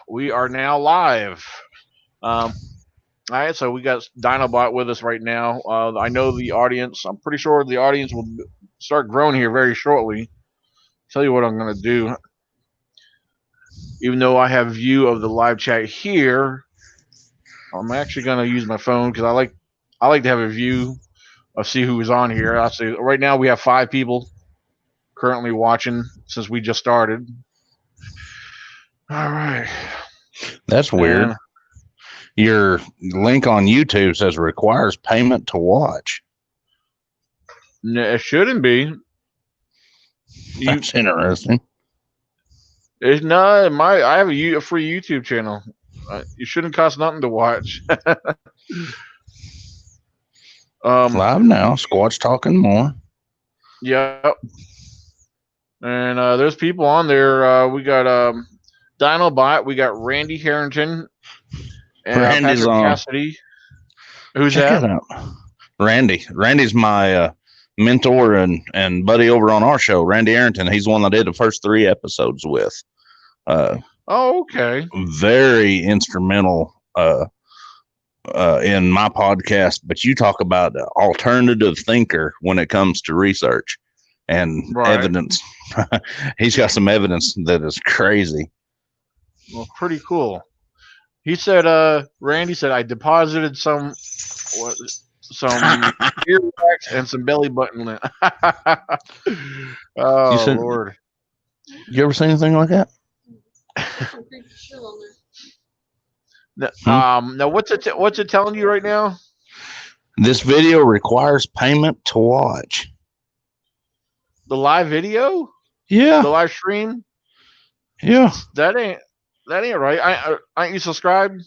We are now live. Um, all right, so we got Dinobot with us right now. I know the audience. I'm pretty sure the audience will start growing here very shortly. Tell you what I'm going to do. Even though I have view of the live chat here, I'm actually going to use my phone because I like to have a view of see who is on here. I see right now we have 5 people currently watching since we just started. All right, That's weird. and Your link on YouTube says requires payment to watch. it shouldn't be. You That's interesting. It's not my. I have a free YouTube channel. It shouldn't cost nothing to watch. um. Live now. Squatch talking more. Yep. And there's people on there. We got Dinobot. We got Randy Harrington and Randy's Patrick on. Cassidy. Who's Check that? it out. Randy. Randy's my mentor and buddy over on our show. Randy Arrington. He's the one I did the first 3 episodes with. Oh, okay. Very instrumental in my podcast. But you talk about alternative thinker when it comes to research and Right. evidence. He's got some evidence that is crazy. Well, pretty cool. He said. Randy said I deposited some earwax and some belly button lint. You Oh said Lord. you ever seen anything like that? Now what's it telling you right now? This video requires payment to watch. The live video, Yeah, the live stream. yeah, That ain't right. Aren't you subscribed?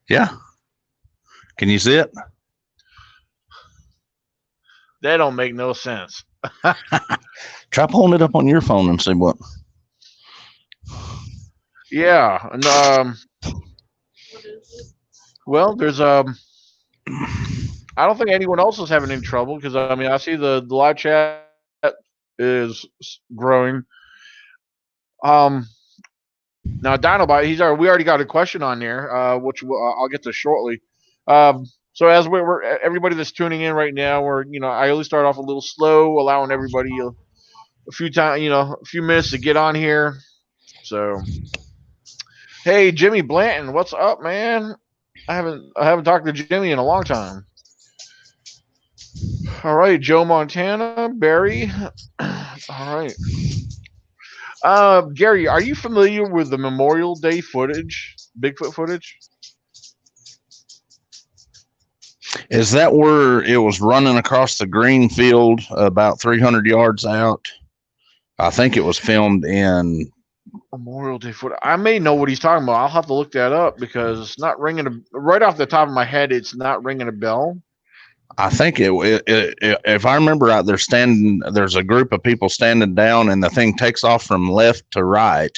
yeah. Can you see it? That don't make no sense. Try pulling it up on your phone and see what. Yeah, and well, there's I don't think anyone else is having any trouble because I mean I see the live chat is growing. Um, Now Dinobot, we already got a question on there, which I'll get to shortly. So as we're everybody that's tuning in right now, I always start off a little slow, allowing everybody a few time, a few minutes to get on here. So, hey Jimmy Blanton, what's up, man? I haven't talked to Jimmy in a long time. All right, Joe Montana, Barry. All right. Gary, are you familiar with the Memorial Day footage, Bigfoot footage? Is that where it was running across the green field about 300 yards out? I think it was filmed in. Memorial Day footage. I may know what he's talking about. I'll have to look that up because it's not right off the top of my head. It's not ringing a bell. I think if I remember right, there's a group of people standing down, and the thing takes off from left to right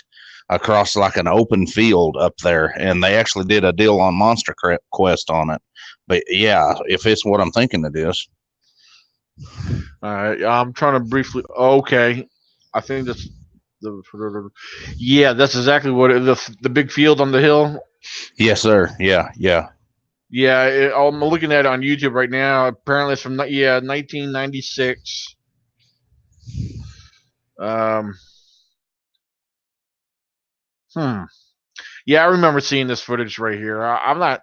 across like an open field up there, and they actually did a deal on Monster Quest on it. But yeah, if it's what I'm thinking it is. All right, I'm trying to briefly. Okay, I think that's the. Yeah, that's exactly what the big field on the hill. Yes, sir. Yeah, yeah. Yeah, I'm looking at it on YouTube right now. Apparently, it's from 1996. Um, hmm. Yeah, I remember seeing this footage right here. I'm not.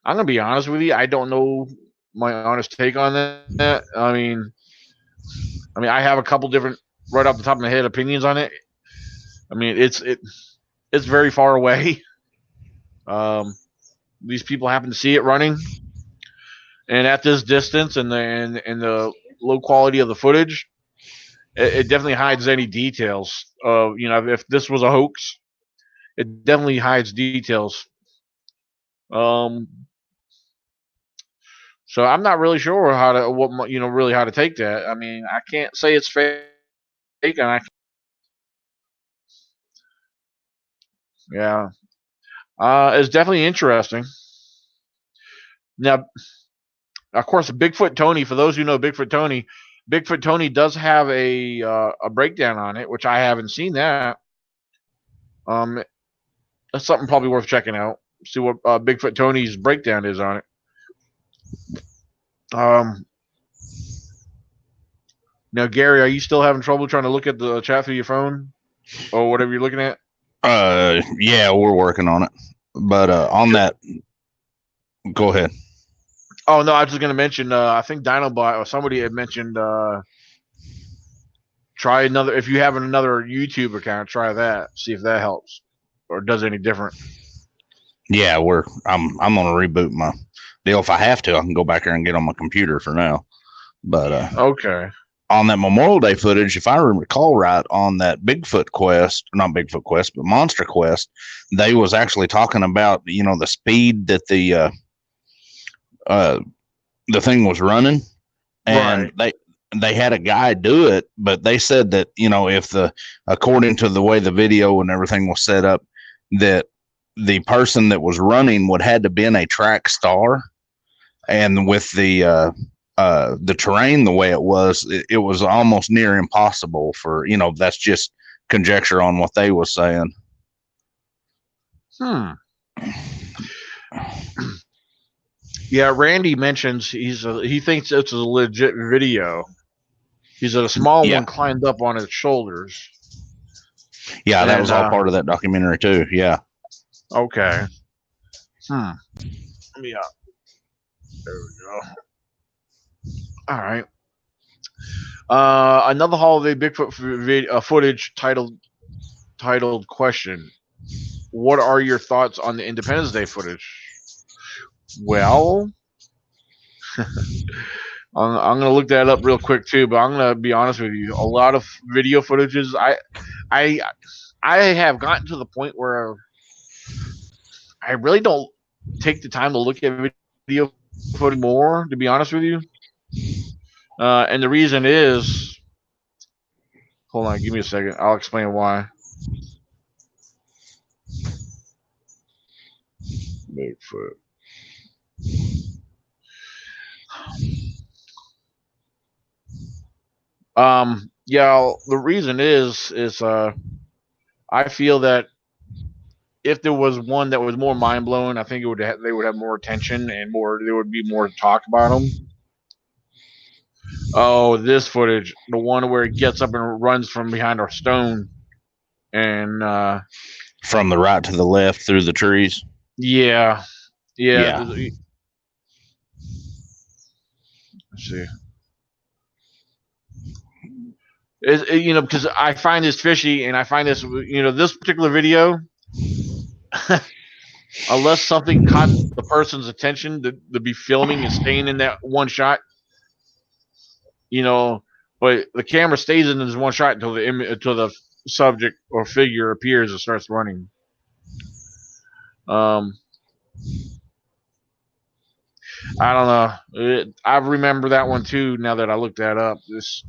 I'm gonna be honest with you. I don't know my honest take on that. I mean, I have a couple different, right off the top of my head, opinions on it. I mean, it's very far away. Um, these people happen to see it running, and at this distance and the low quality of the footage, it definitely hides any details of if this was a hoax, it definitely hides details. Um, so I'm not really sure how to really how to take that. I mean, I can't say it's fake, and yeah, it's definitely interesting. Now, of course, Bigfoot Tony. For those who know Bigfoot Tony does have a breakdown on it, which I haven't seen that. Um, that's something probably worth checking out. See what Bigfoot Tony's breakdown is on it. Um, Now, Gary, are you still having trouble trying to look at the chat through your phone or whatever you're looking at? Yeah, we're working on it. But on that, go ahead. Oh no, I was just gonna mention. I think Dinobot or somebody had mentioned. Try another if you have another YouTube account. Try that. See if that helps or does any different. Yeah, I'm gonna reboot my deal. If I have to, I can go back there and get on my computer for now. But Okay. on that Memorial Day footage, if I recall right, on that Bigfoot quest, not Bigfoot quest, but Monster Quest, they was actually talking about the speed that the thing was running, and Right. they had a guy do it, but they said that if according to the way the video and everything was set up, that the person that was running would had to been a track star, and with the terrain the way it was, it was almost near impossible for that's just conjecture on what they was saying. Yeah, Randy mentions he thinks it's a legit video. He's a small Yeah, one climbed up on his shoulders. yeah, that And was all part of that documentary too. Yeah. okay. Let me there we go. All right. Another holiday Bigfoot footage titled question. What are your thoughts on the Independence Day footage? Well, I'm gonna look that up real quick too, but I'm gonna be honest with you. A lot of video footages, I, I have gotten to the point where I really don't take the time to look at video footage more. To be honest with you, and the reason is, hold on, give me a second. I'll explain why. Bigfoot. Yeah, the reason is I feel that if there was one that was more mind blowing, I think they would have more attention and more there would be more talk about them. Oh, this footage, the one where it gets up and runs from behind a stone, and From the right to the left through the trees. yeah, yeah. Yeah. Let's see. Because I find this fishy, and I find this particular video, unless something caught the person's attention to be filming and staying in that one shot, you know, but the camera stays in this one shot until the subject or figure appears and starts running. Um, I don't know. I remember that one too. Now that I looked that up, it's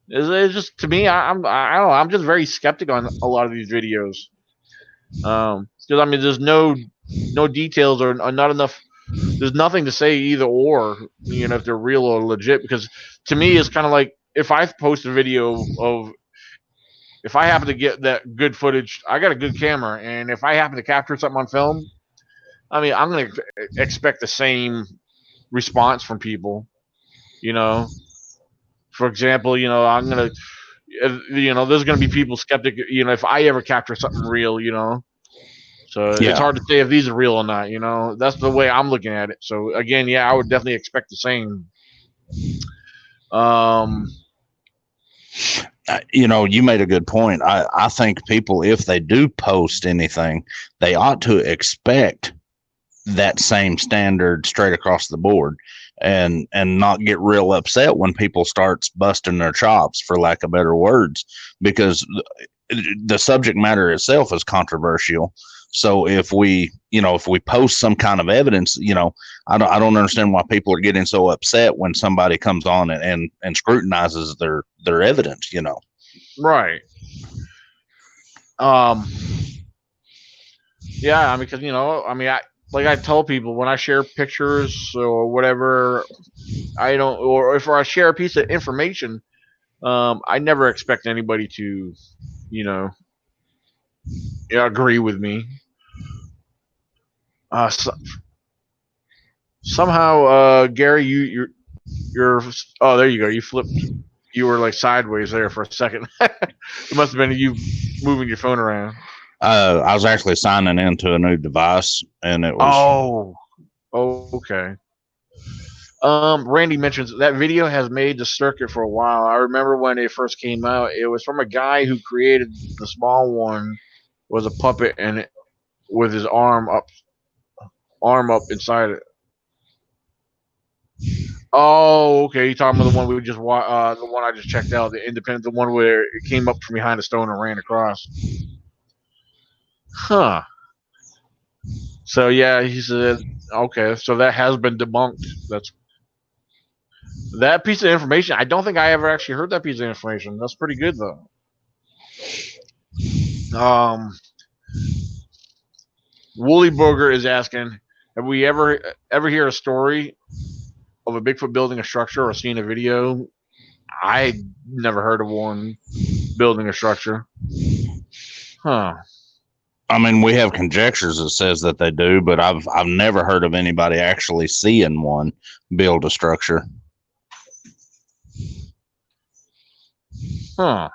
just to me. I don't know. I'm just very skeptical on a lot of these videos. Because I mean, there's no details or not enough. There's nothing to say either or. If they're real or legit. Because to me, it's kind of like if I post a video of if I happen to get that good footage, I got a good camera, and if I happen to capture something on film, I mean, I'm going to expect the same response from people. You know, for example, I'm going to, there's going to be people skeptic. If I ever capture something real, so it's Yeah. hard to say if these are real or not. That's the way I'm looking at it. So again, yeah, I would definitely expect the same. Um, You made a good point. I think people, if they do post anything, they ought to expect that same standard straight across the board, and not get real upset when people starts busting their chops, for lack of better words, because the subject matter itself is controversial. So if we post some kind of evidence, I don't understand why people are getting so upset when somebody comes on and scrutinizes their evidence. right. Um, yeah, I mean, because I mean, I tell people when I share pictures or whatever, I don't, or if I share a piece of information, I never expect anybody to, you know, agree with me. So, somehow, Gary, you're. Oh, there you go. You flipped. You were like sideways there for a second. It must have been you moving your phone around. I was actually signing into a new device, and it was. Oh, okay. Randy mentions that video has made the circuit for a while. I remember when it first came out. It was from a guy who created the small one, was a puppet, and with his arm up inside it. Oh, okay. You talking about the one we just the one I just checked out, the independent, the one where it came up from behind a stone and ran across. Huh. So yeah, he said, okay, so that has been debunked. That's that piece of information. I don't think I ever actually heard that piece of information. That's pretty good though. Woolly Booger is asking, have we ever hear a story of a Bigfoot building a structure or seen a video? I never heard of one building a structure. Huh. I mean, we have conjectures that says that they do, but I've never heard of anybody actually seeing one build a structure. Huh.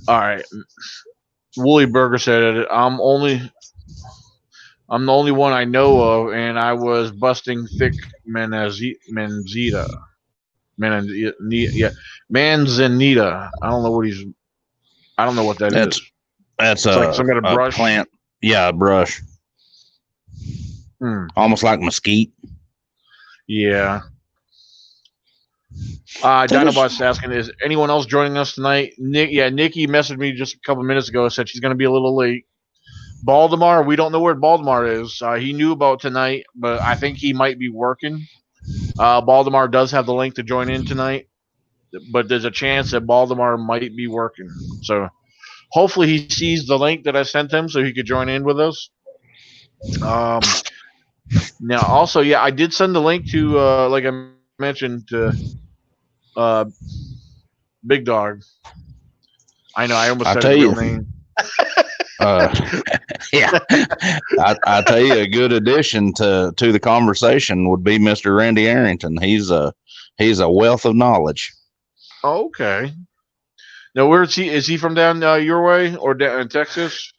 All right. Woolly Burger said, I'm the only one I know of, and I was busting thick Menzita. Yeah, Manzanita. I don't know what that is. That's it's like some kind of brush. Plant. Yeah, a brush. Almost like mesquite. Yeah. Dinobot's asking, is anyone else joining us tonight? Nikki messaged me just a couple minutes ago, said she's going to be a little late. Baltimore, we don't know where Baltimore is. He knew about tonight, but I think he might be working. Baltimore does have the link to join in tonight, but there's a chance that Baltimore might be working. So hopefully he sees the link that I sent him so he could join in with us. Now, also, yeah, I did send the link to, like I mentioned, to Big Dog. I know, I almost said his real name. Yeah, I tell you, a good addition to the conversation would be Mr. Randy Arrington. He's a wealth of knowledge. Okay. Now, where is he? Is he from down your way or down in Texas?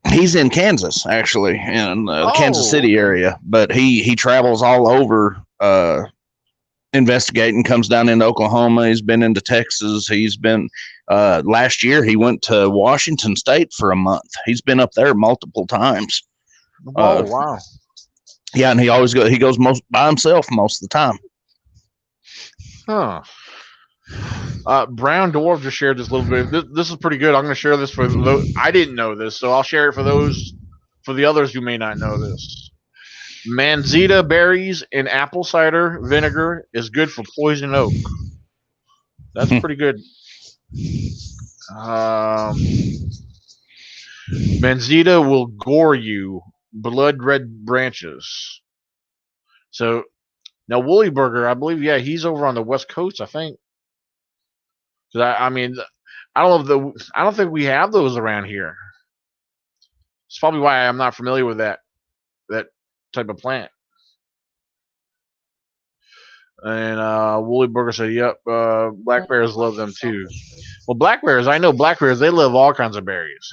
He's in Kansas, actually, in the Kansas City area. But he travels all over investigating. Comes down into Oklahoma. He's been into Texas. He's been last year. He went to Washington State for a month. He's been up there multiple times. Oh wow! Yeah, and he always goes. He goes by himself most of the time. Huh. Brown Dwarf just shared this little bit. This is pretty good. I'm going to share this for those. I didn't know this, so I'll share it for the others who may not know this. Manzita berries in apple cider vinegar is good for poison oak. That's pretty good. Manzita will gore you. Blood red branches. So now Woolly Burger, I believe, yeah, he's over on the West Coast, I think. I mean, I don't think we have those around here. It's probably why I'm not familiar with that type of plant. And Woolly Burger said, "Yep, black bears love them too." Well, black bears, I know black bears. They love all kinds of berries.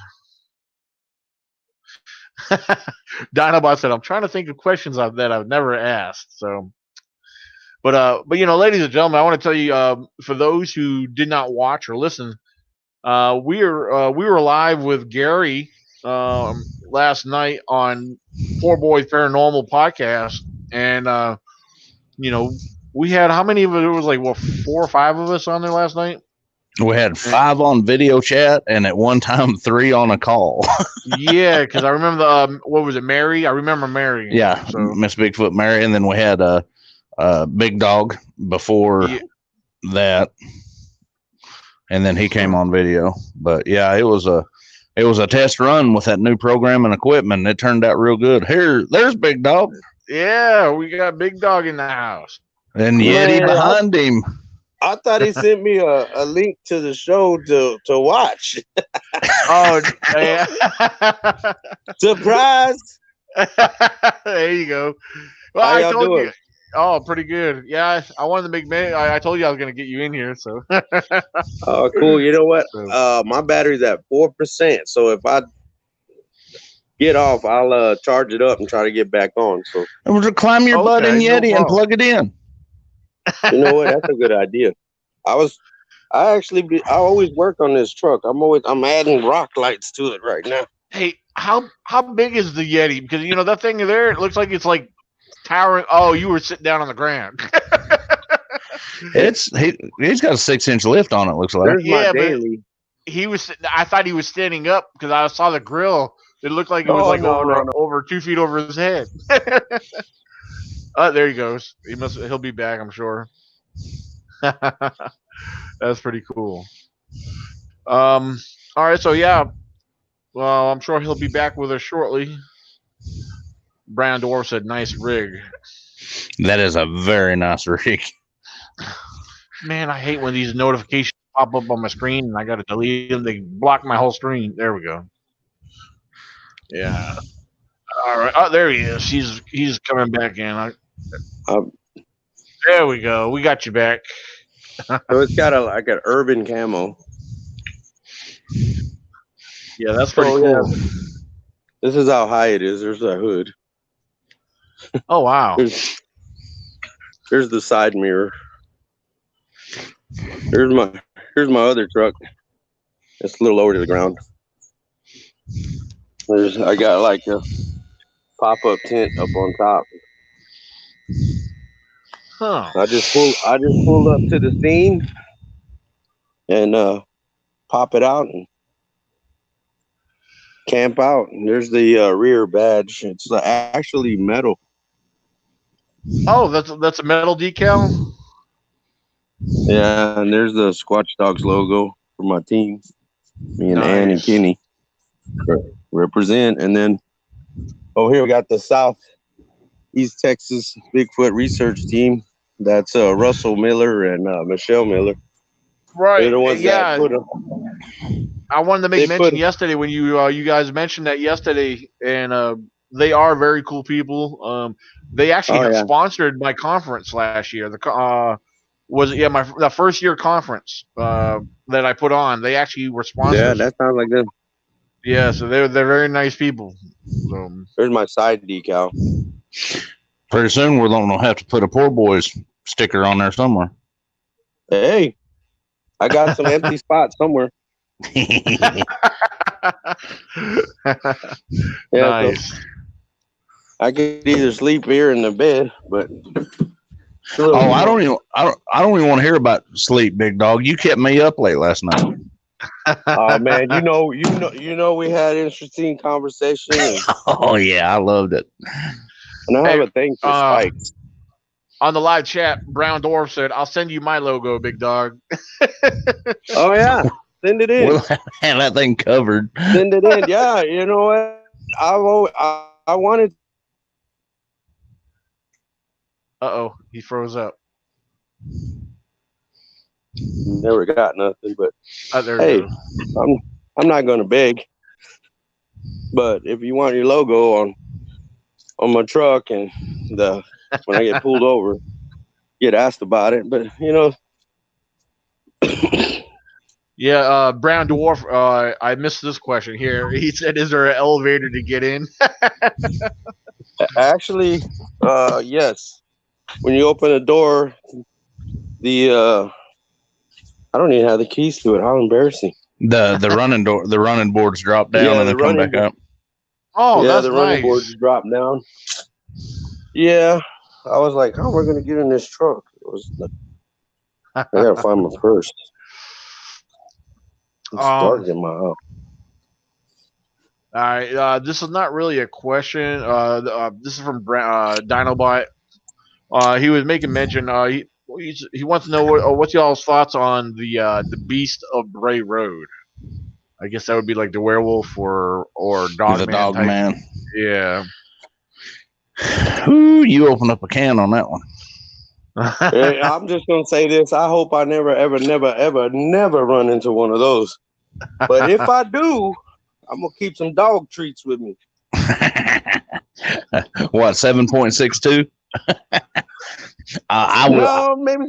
Dinobot said, "I'm trying to think of questions that I've never asked." So, but ladies and gentlemen, I want to tell you, for those who did not watch or listen, we were live with Gary last night on Poor Boys Paranormal podcast, and we had how many of it? It was like 4 or 5 of us on there last night. We had 5 on video chat, and at one time 3 on a call. Yeah, because I remember what was it, Mary? I remember Mary. Yeah, so Miss Bigfoot Mary, and then we had Big Dog before that, and then he came on video. But yeah, it was a test run with that new program and equipment. It turned out real good. There's Big Dog. Yeah, we got Big Dog in the house. And Yeti behind him. I thought he sent me a link to the show to watch. Oh, yeah. Surprise! There you go. Well, How I y'all told doing? you. Oh, pretty good. Yeah, I wanted to make. I told you I was going to get you in here. So. Oh, cool. You know what? So, My battery's at 4%. So if I get off, I'll charge it up and try to get back on. So And we'll just climb your butt in okay, no Yeti and problem. plug it in. you know what? That's a good idea. I always work on this truck. I'm adding rock lights to it right now. Hey, how big is the Yeti? Because that thing there, it looks like it's like towering. Oh, you were sitting down on the ground. He's got a 6-inch lift on it. Looks like. There's my Yeah, but daily. he was. I thought he was standing up because I saw the grill. It looked like it was Oh, like no, no, no. over 2 feet over his head. Oh, there he goes. He'll be back, I'm sure. That's pretty cool. All right, so yeah. Well, I'm sure he'll be back with us shortly. Brand Dwarf said, "Nice rig." That is a very nice rig. Man, I hate when these notifications pop up on my screen and I got to delete them. They block my whole screen. There we go. Yeah. All right. Oh, there he is. He's coming back in. Um, There we go. We got you back. so it's got like an urban camo. Yeah, that's pretty Oh, cool. yeah. This is how high it is. There's a hood. Oh wow. There's the side mirror. Here's my other truck. It's a little lower to the ground. I got like a pop-up tent up on top. Huh. I just pulled up to the scene and pop it out and camp out. And there's the rear badge. It's actually metal. Oh, that's a metal decal. Yeah, and there's the Squatch Dogs logo for my team. Me and Ann and Nice. Kenny represent. And then, here we got the South East Texas Bigfoot research team. That's Russell Miller and Michelle Miller. Right. They're the ones Yeah. that put them. I wanted to make mention yesterday when you guys mentioned that yesterday, and they are very cool people. They actually sponsored my conference last year. The first year conference that I put on. They actually were sponsors. Yeah, that sounds like them. Yeah, so they're very nice people. So, there's my side decal. Pretty soon we're going to have to put a Poor Boys sticker on there somewhere. Hey, I got some empty spots somewhere. Nice. So I could either sleep here in the bed, but I don't even want to hear about sleep, big dog. You kept me up late last night. Oh man, you know, we had interesting conversations. Oh yeah, I loved it. And I have a thing for spikes. On the live chat, Brown Dwarf said, "I'll send you my logo, big dog." Oh yeah, send it in. We'll have that thing covered. Send it in. Yeah, you know what? I wanted. He froze up. Never got nothing, but hey, I'm not gonna beg. But if you want your logo on my truck and when I get pulled over, get asked about it. But yeah, Brown Dwarf. I missed this question here. He said, "Is there an elevator to get in?" Actually, yes. When you open the door, I don't even have the keys to it. How embarrassing! The running boards drop down and then come back up. Oh, yeah, that's the running nice. boards drop down. Yeah, I was like, "How am I going to get in this truck?" I gotta find my purse. It's dark in my house. All right, this is not really a question. This is from Dinobot. He was making mention. He wants to know what's y'all's thoughts on the Beast of Bray Road. I guess that would be like the werewolf or dog The man dog type. man. Yeah. Ooh, you open up a can on that one. I'm just gonna say this. I hope I never, ever, never, ever, never run into one of those. But if I do, I'm gonna keep some dog treats with me. What, 7.62? I would. No, maybe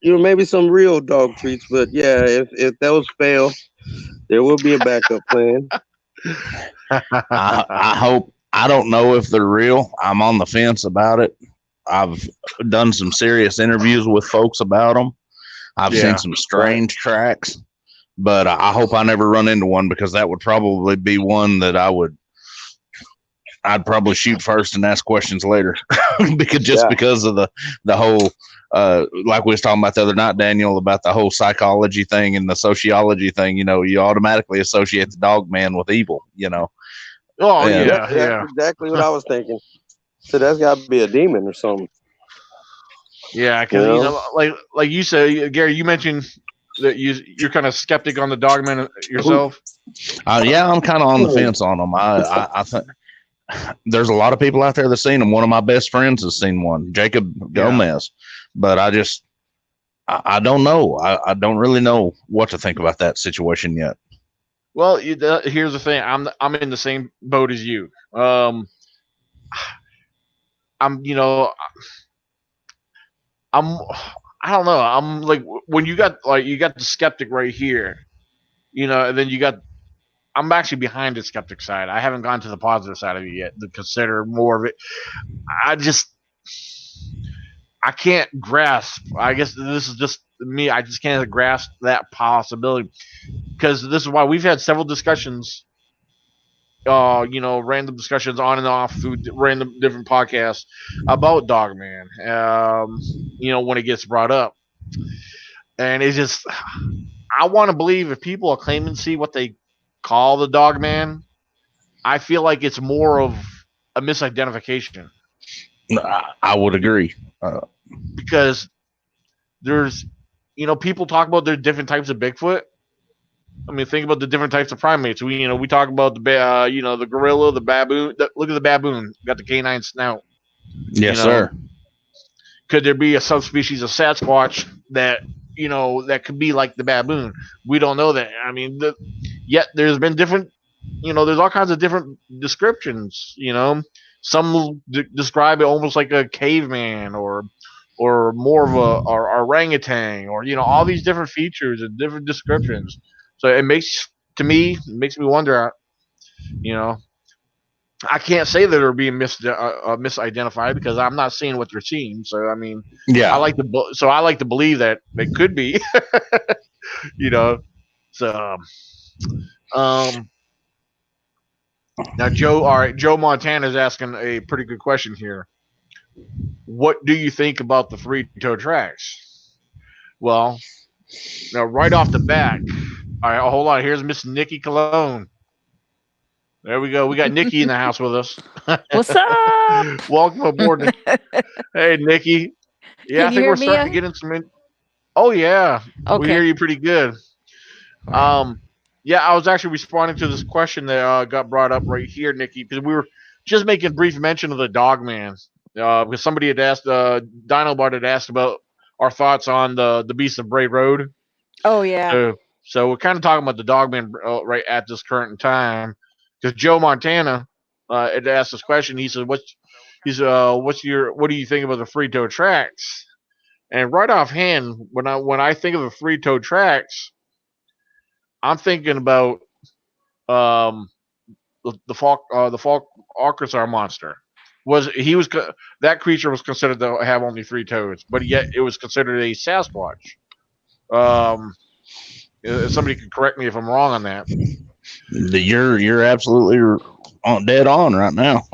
maybe some real dog treats. But yeah, if those fail, there will be a backup plan. I hope. I don't know if they're real. I'm on the fence about it. I've done some serious interviews with folks about them. I've seen some strange tracks, but I hope I never run into one, because that would probably be one that I'd probably shoot first and ask questions later, because of the whole, like we was talking about the other night, Daniel, about the whole psychology thing and the sociology thing. You automatically associate the dog man with evil. Oh Yeah, yeah. that's exactly what I was thinking. So that's got to be a demon or something. Yeah, because like you said, Gary, you mentioned that you're kind of skeptic on the dogman yourself. Yeah, I'm kind of on the fence on them. I think there's a lot of people out there that seen them. One of my best friends has seen one, Jacob Gomez, but I don't know. I don't really know what to think about that situation yet. Well, here's the thing. I'm in the same boat as you. I'm I don't know. I'm like, when you got the skeptic right here, and then I'm actually behind the skeptic side. I haven't gone to the positive side of it yet to consider more of it. I can't grasp. I guess this is just me. I just can't grasp that possibility, because this is why we've had several discussions. Random discussions on and off through random different podcasts about Dogman. When it gets brought up, and it's just, I want to believe if people are claiming to see what they call the Dogman, I feel like it's more of a misidentification. I would agree, because there's, people talk about there's different types of Bigfoot. I mean, think about the different types of primates. We talk about the the gorilla, the baboon. Look at the baboon, got the canine snout. Yes, sir. Could there be a subspecies of Sasquatch that that could be like the baboon? We don't know that. I mean, yet there's been different. There's all kinds of different descriptions. Some describe it almost like a caveman, or more of a orangutan, or all these different features and different descriptions. So it makes me wonder. I can't say that they're being misidentified, because I'm not seeing what they're seeing. So I mean, yeah, I like to believe that they could be. So now Joe Montana is asking a pretty good question here. What do you think about the three-toe tracks? Well, now right off the bat, all right, hold on. Here's Miss Nikki Cologne. There we go. We got Nikki in the house with us. What's up? Welcome aboard. Hey, Nikki. Yeah, Can I you think hear we're me? starting to get into some. Oh yeah, we hear Okay. you pretty good. Yeah, I was actually responding to this question that got brought up right here, Nikki, because we were just making brief mention of the Dogman. Because somebody had asked, Dino Bart had asked about our thoughts on the Beast of Bray Road. Oh yeah. So we're kind of talking about the Dogman right at this current time. Because Joe Montana had asked this question. He said, what do you think about the three-toe tracks? And right offhand, when I think of the three-toe tracks, I'm thinking about the Falk Arkansas monster. That creature was considered to have only 3 toes, but yet it was considered a Sasquatch. Somebody could correct me if I'm wrong on that. You're absolutely dead on right now.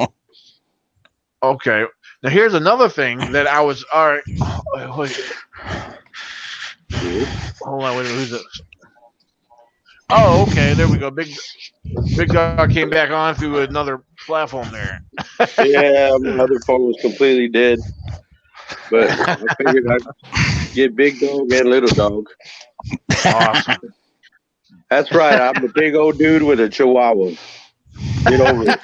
Okay. Now here's another thing that I was all right. Hold on, wait a minute. Who's this? Oh, okay. There we go. Big Dog came back on through another platform there. Yeah, my other phone was completely dead, but I figured I'd get Big Dog and Little Dog. Awesome. That's right. I'm a big old dude with a Chihuahua. Get over it.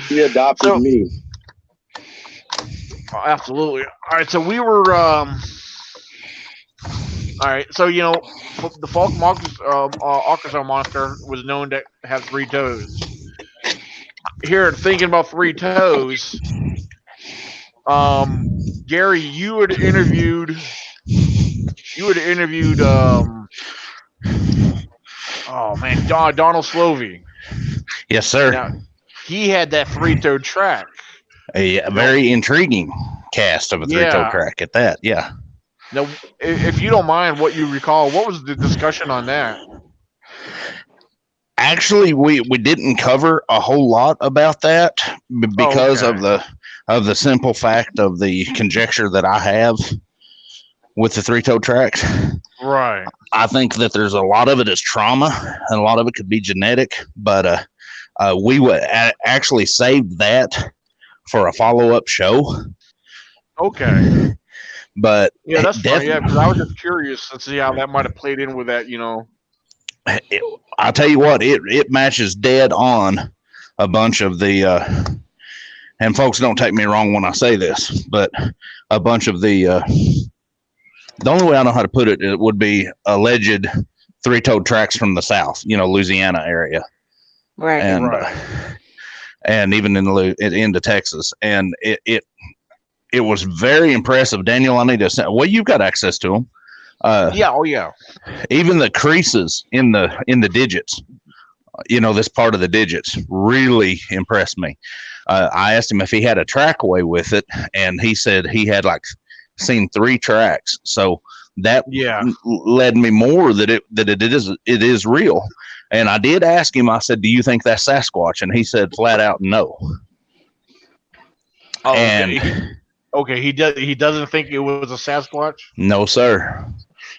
He adopted me. Absolutely. All right, so we were. All right, so the Falk Arkansas monster was known to have 3 toes. Here, thinking about 3 toes, Gary, you had interviewed oh man, Donald Slovey. Yes, sir. Now he had that 3-toed track. A very intriguing cast of a 3-toed track at that. Yeah. Now, if you don't mind, what you recall, what was the discussion on that? Actually, we didn't cover a whole lot about that because of the simple fact of the conjecture that I have with the 3-toed tracks. Right. I think that there's a lot of it is trauma, and a lot of it could be genetic. But we would actually saved that for a follow-up show. Okay. But yeah, that's fine. Yeah, because I was just curious to see how that might have played in with that. I'll tell you what, it matches dead on a bunch of the. And folks, don't take me wrong when I say this, but a bunch of the only way I know how to put it, it would be alleged 3-toed tracks from the South, Louisiana area. Right. And even into Texas. And it was very impressive. Daniel, I need to say, well, you've got access to them. Yeah. Oh yeah. Even the creases in the digits, this part of the digits really impressed me. I asked him if he had a trackaway with it, and he said he had seen 3 tracks. So that led me more that it is real. And I did ask him. I said, "Do you think that's Sasquatch?" And he said flat out no. Oh, and okay. He doesn't think it was a Sasquatch. No, sir.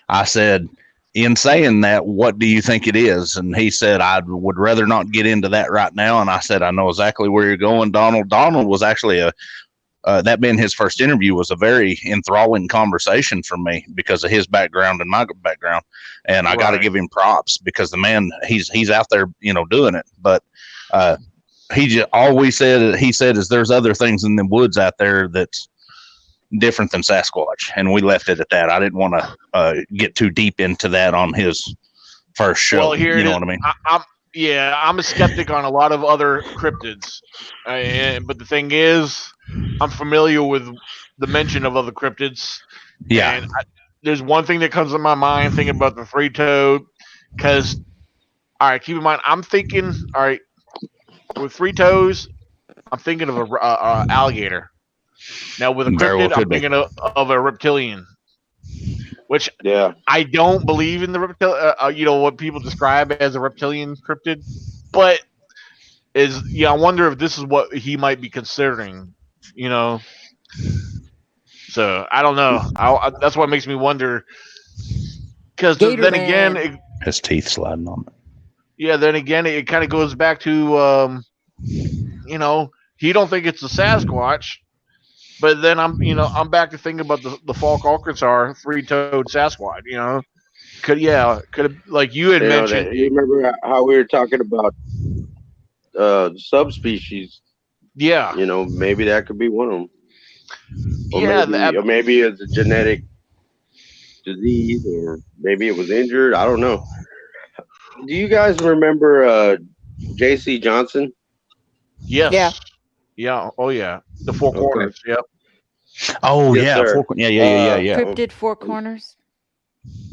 I said, in saying that, what do you think it is? And he said, I would rather not get into that right now. And I said, I know exactly where you're going, Donald. Donald was actually that being his first interview was a very enthralling conversation for me because of his background and my background. And I got to give him props because the man, he's out there, doing it. But he just always said, is there's other things in the woods out there that's different than Sasquatch. And we left it at that. I didn't want to get too deep into that on his first show. Well, here you know what I mean? I'm a skeptic on a lot of other cryptids. But the thing is, I'm familiar with the mention of other cryptids. Yeah. And there's one thing that comes to my mind thinking about the 3-toed. Because, all right, keep in mind, I'm thinking, all right, with 3 toes, I'm thinking of a alligator. Now, with a cryptid, I'm thinking of a reptilian. Which I don't believe in the reptilian, what people describe as a reptilian cryptid, but I wonder if this is what he might be considering, So I don't know. That's what makes me wonder. Because then again, his teeth sliding on it. Yeah. Then again, it kind of goes back to, he don't think it's a Sasquatch. But then I'm back to thinking about the Falk Arkansas 3-toed Sasquatch. Could have, like you had mentioned. You remember how we were talking about subspecies? Yeah. Maybe that could be one of them. Or maybe it's a genetic disease, or maybe it was injured. I don't know. Do you guys remember J.C. Johnson? Yes. Yeah. Yeah. Oh yeah. The 4 corners. Yep. Oh yes, yeah. Yeah. Cryptid 4 corners.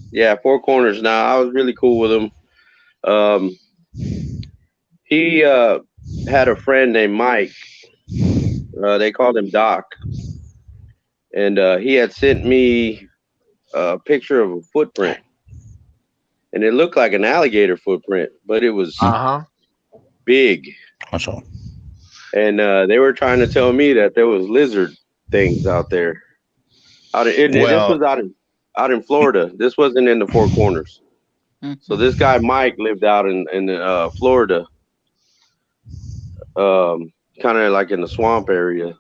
Yeah, 4 corners. Now I was really cool with him. He had a friend named Mike. They called him Doc, and he had sent me a picture of a footprint, and it looked like an alligator footprint, but it was big. That's all. And they were trying to tell me that there was lizard things out there. This was out in Florida. This wasn't in the 4 corners. Mm-hmm. So this guy Mike lived out in Florida, kind of like in the swamp area.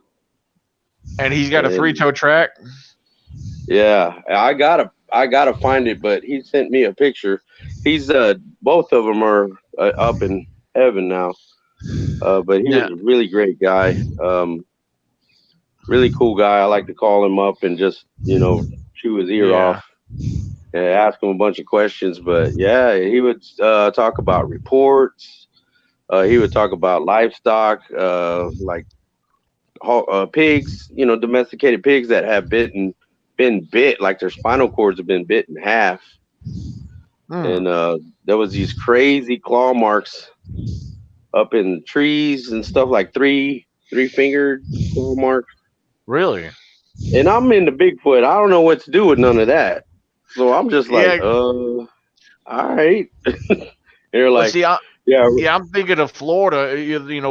And he's got a 3-toed track. Yeah, I gotta find it, but he sent me a picture. He's both of them are up in heaven now. But he was a really great guy. Really cool guy. I like to call him up and just chew his ear Yeah. off and ask him a bunch of questions. But yeah, he would talk about reports. He would talk about livestock, like pigs, domesticated pigs that have been bit, like their spinal cords have been bit in half, Hmm. and there was these crazy claw marks up in trees and stuff, like three fingered claw marks. Really? And I'm into Bigfoot. I don't know what to do with none of that, so I'm just like, Yeah. all right. They're Well, like, see, yeah, yeah, I'm thinking of Florida.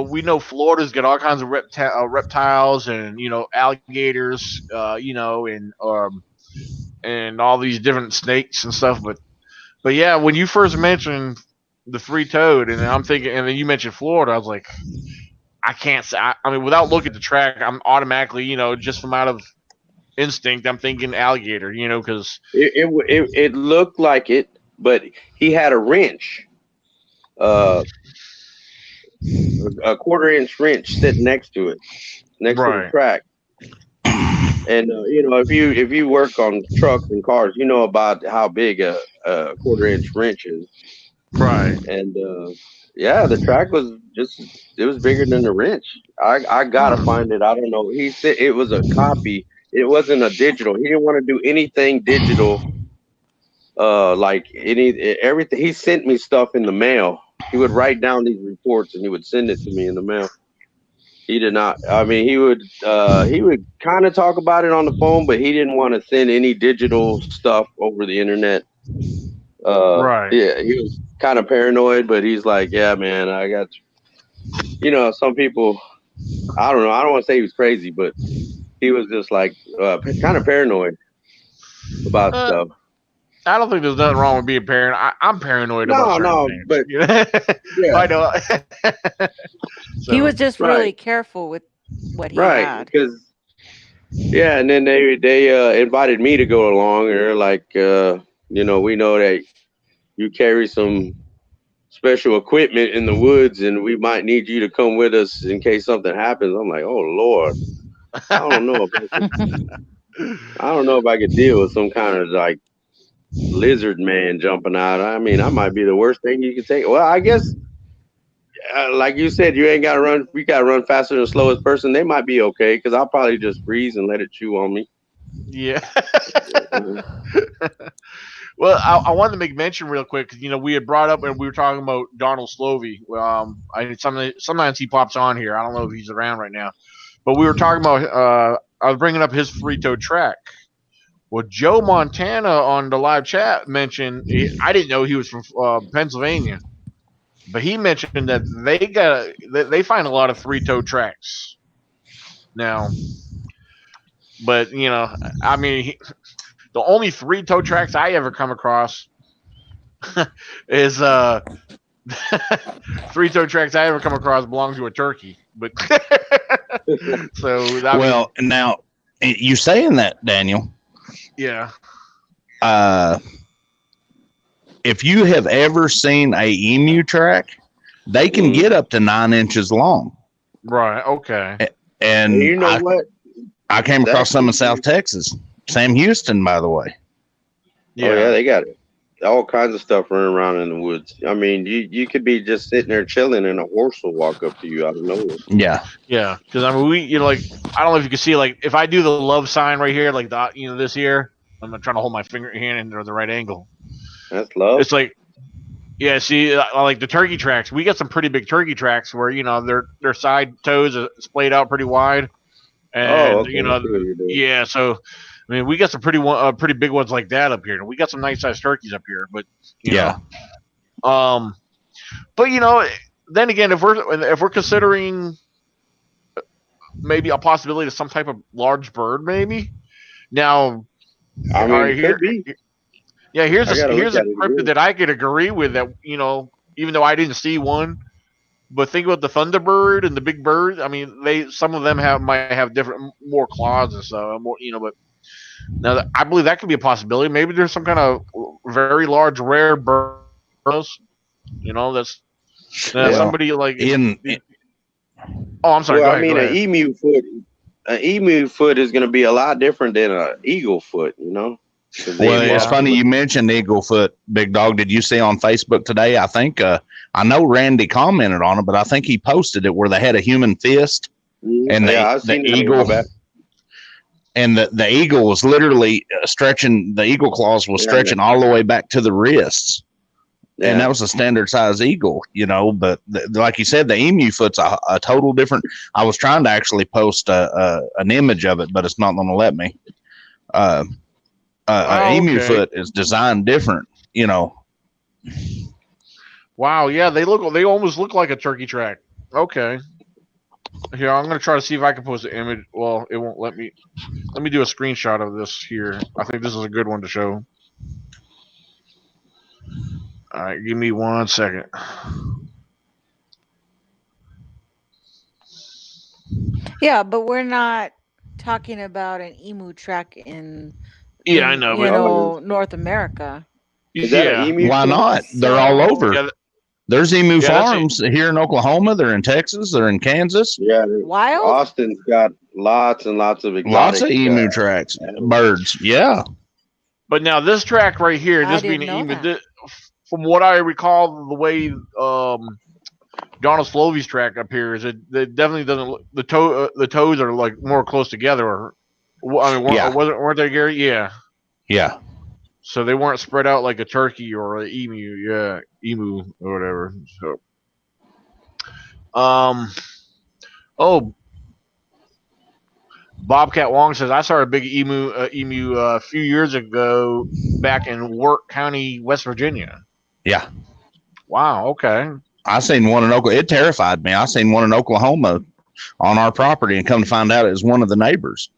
We know Florida's got all kinds of reptiles and alligators, and all these different snakes and stuff. But yeah, when you first mentioned the free toad, and I'm thinking, and then you mentioned Florida, I was like, I can't say. I mean, without looking at the track, I'm automatically, just from out of instinct, I'm thinking alligator. Because it looked like it, but he had a wrench. Uh, a quarter-inch wrench sitting next to it, next to the right, track. And if you work on trucks and cars, you know about how big a quarter-inch wrench is. right. And yeah, the track was just it was bigger than the wrench. I gotta Hmm. find it. I don't know. He said it was a copy. It wasn't a digital. He didn't want to do anything digital. Like everything. He sent me stuff in the mail. He would write down these reports and he would send it to me in the mail. He did not. I mean, he would kind of talk about it on the phone, but he didn't want to send any digital stuff over the internet. Right. Yeah, he was kind of paranoid, but he's like, yeah, man, I got. Some people. I don't know. I don't want to say he was crazy, but he was just like kind of paranoid about Uh, stuff. I don't think there's nothing wrong with being paranoid. I'm paranoid about No, certain no, things. but yeah, I know. He So was just right, really careful with what he right, had. because yeah, and then they invited me to go along, and they're like, we know that you carry some special equipment in the woods, and we might need you to come with us in case something happens. I'm like, oh Lord, I don't know if I don't know if I could deal with some kind of like lizard man jumping out. I mean, I might be the worst thing you could take. Well, I guess, like you said, you ain't got to run. You got to run faster than the slowest person. They might be okay because I'll probably just freeze and let it chew on me. yeah. Mhm. Well, I wanted to make mention real quick. 'Cause, we had brought up and we were talking about Donald Slovey. Sometimes he pops on here. I don't know if he's around right now, but we were talking about. I was bringing up his free tow track. Well, Joe Montana on the live chat mentioned. I didn't know he was from Pennsylvania, but he mentioned that they find a lot of three tow tracks now. But I mean, the only three tow tracks I ever come across is three tow tracks I ever come across belong to a turkey. But so I mean, Well, now you saying that, Daniel, yeah, uh, if you have ever seen a emu track, they can Mhm. get up to 9 inches long. right, okay, And And you know what? I came across That's some in South Texas. Sam Houston, by the way. oh yeah, yeah, they got all kinds of stuff running around in the woods. I mean, you could be just sitting there chilling, and a horse will walk up to you out of nowhere. Yeah. yeah. Because I mean, like I don't know if you can see, like if I do the love sign right here, like the this here, I'm not trying to hold my hand in the right angle. That's love. It's like yeah, see, like the turkey tracks, we got some pretty big turkey tracks where their side toes are splayed out pretty wide, Oh, and okay. I see what you're doing. yeah. So I mean, we got some pretty big ones like that up here, and we got some nice sized turkeys up here. But you Yeah. know, but then again, if we're considering maybe a possibility of some type of large bird, maybe now, I all mean, right, it could be. yeah, I gotta look here's a at it cryptid again. that I could agree with that even though I didn't see one. But think about the Thunderbird and the big bird. I mean, some of them might have different more claws and stuff. More, But now I believe that could be a possibility. Maybe there's some kind of very large rare bird. That's Yeah. Well, somebody like. in Oh, I'm sorry. Go Well, I ahead. Go mean, an ahead. emu foot. an emu foot is going to be a lot different than an eagle foot, you know. 'Cause they Well, it's evolve- funny you mentioned Eaglefoot, Big Dog. Did you see on Facebook today? I think I know Randy commented on it, but I think he posted it where they had a human fist and I've the seen that eagle, in my back. and the eagle was literally stretching. The eagle claws was stretching all the way back to the wrists, and that was a standard size eagle, you know. But like you said, the emu foot's a total different. I was trying to actually post an image of it, but it's not going to let me. Emu foot is designed different, you know. Wow, yeah, they almost look like a turkey track. Okay. Here, I'm gonna try to see if I can post an image. Well, it won't let me. Let me do a screenshot of this here. I think this is a good one to show. All right, give me 1 second. Yeah, but we're not talking about an emu track in Yeah, I know, but North America. Is that an yeah, emu? Why foot? not? They're all over. yeah, There's emu Yeah, that's farms here in Oklahoma. They're in Texas. They're in Kansas. Yeah, Wild? Austin's got lots and lots of exotic. Lots of emu tracks, birds. Yeah. but now this track right here, I this being didn't an know emu, that. from what I recall, the way Donald Slovey's track appears, it definitely doesn't. The toes are like more close together. I mean, Yeah. weren't they, Gary? Yeah. Yeah. So they weren't spread out like a turkey or an emu. Yeah, emu or whatever. So, oh, Bobcat Wong says I saw a big emu a few years ago back in Wirt County, West Virginia. Yeah. Wow. Okay. I seen one in Oklahoma. It terrified me. I seen one in Oklahoma on our property, and come to find out it was one of the neighbors.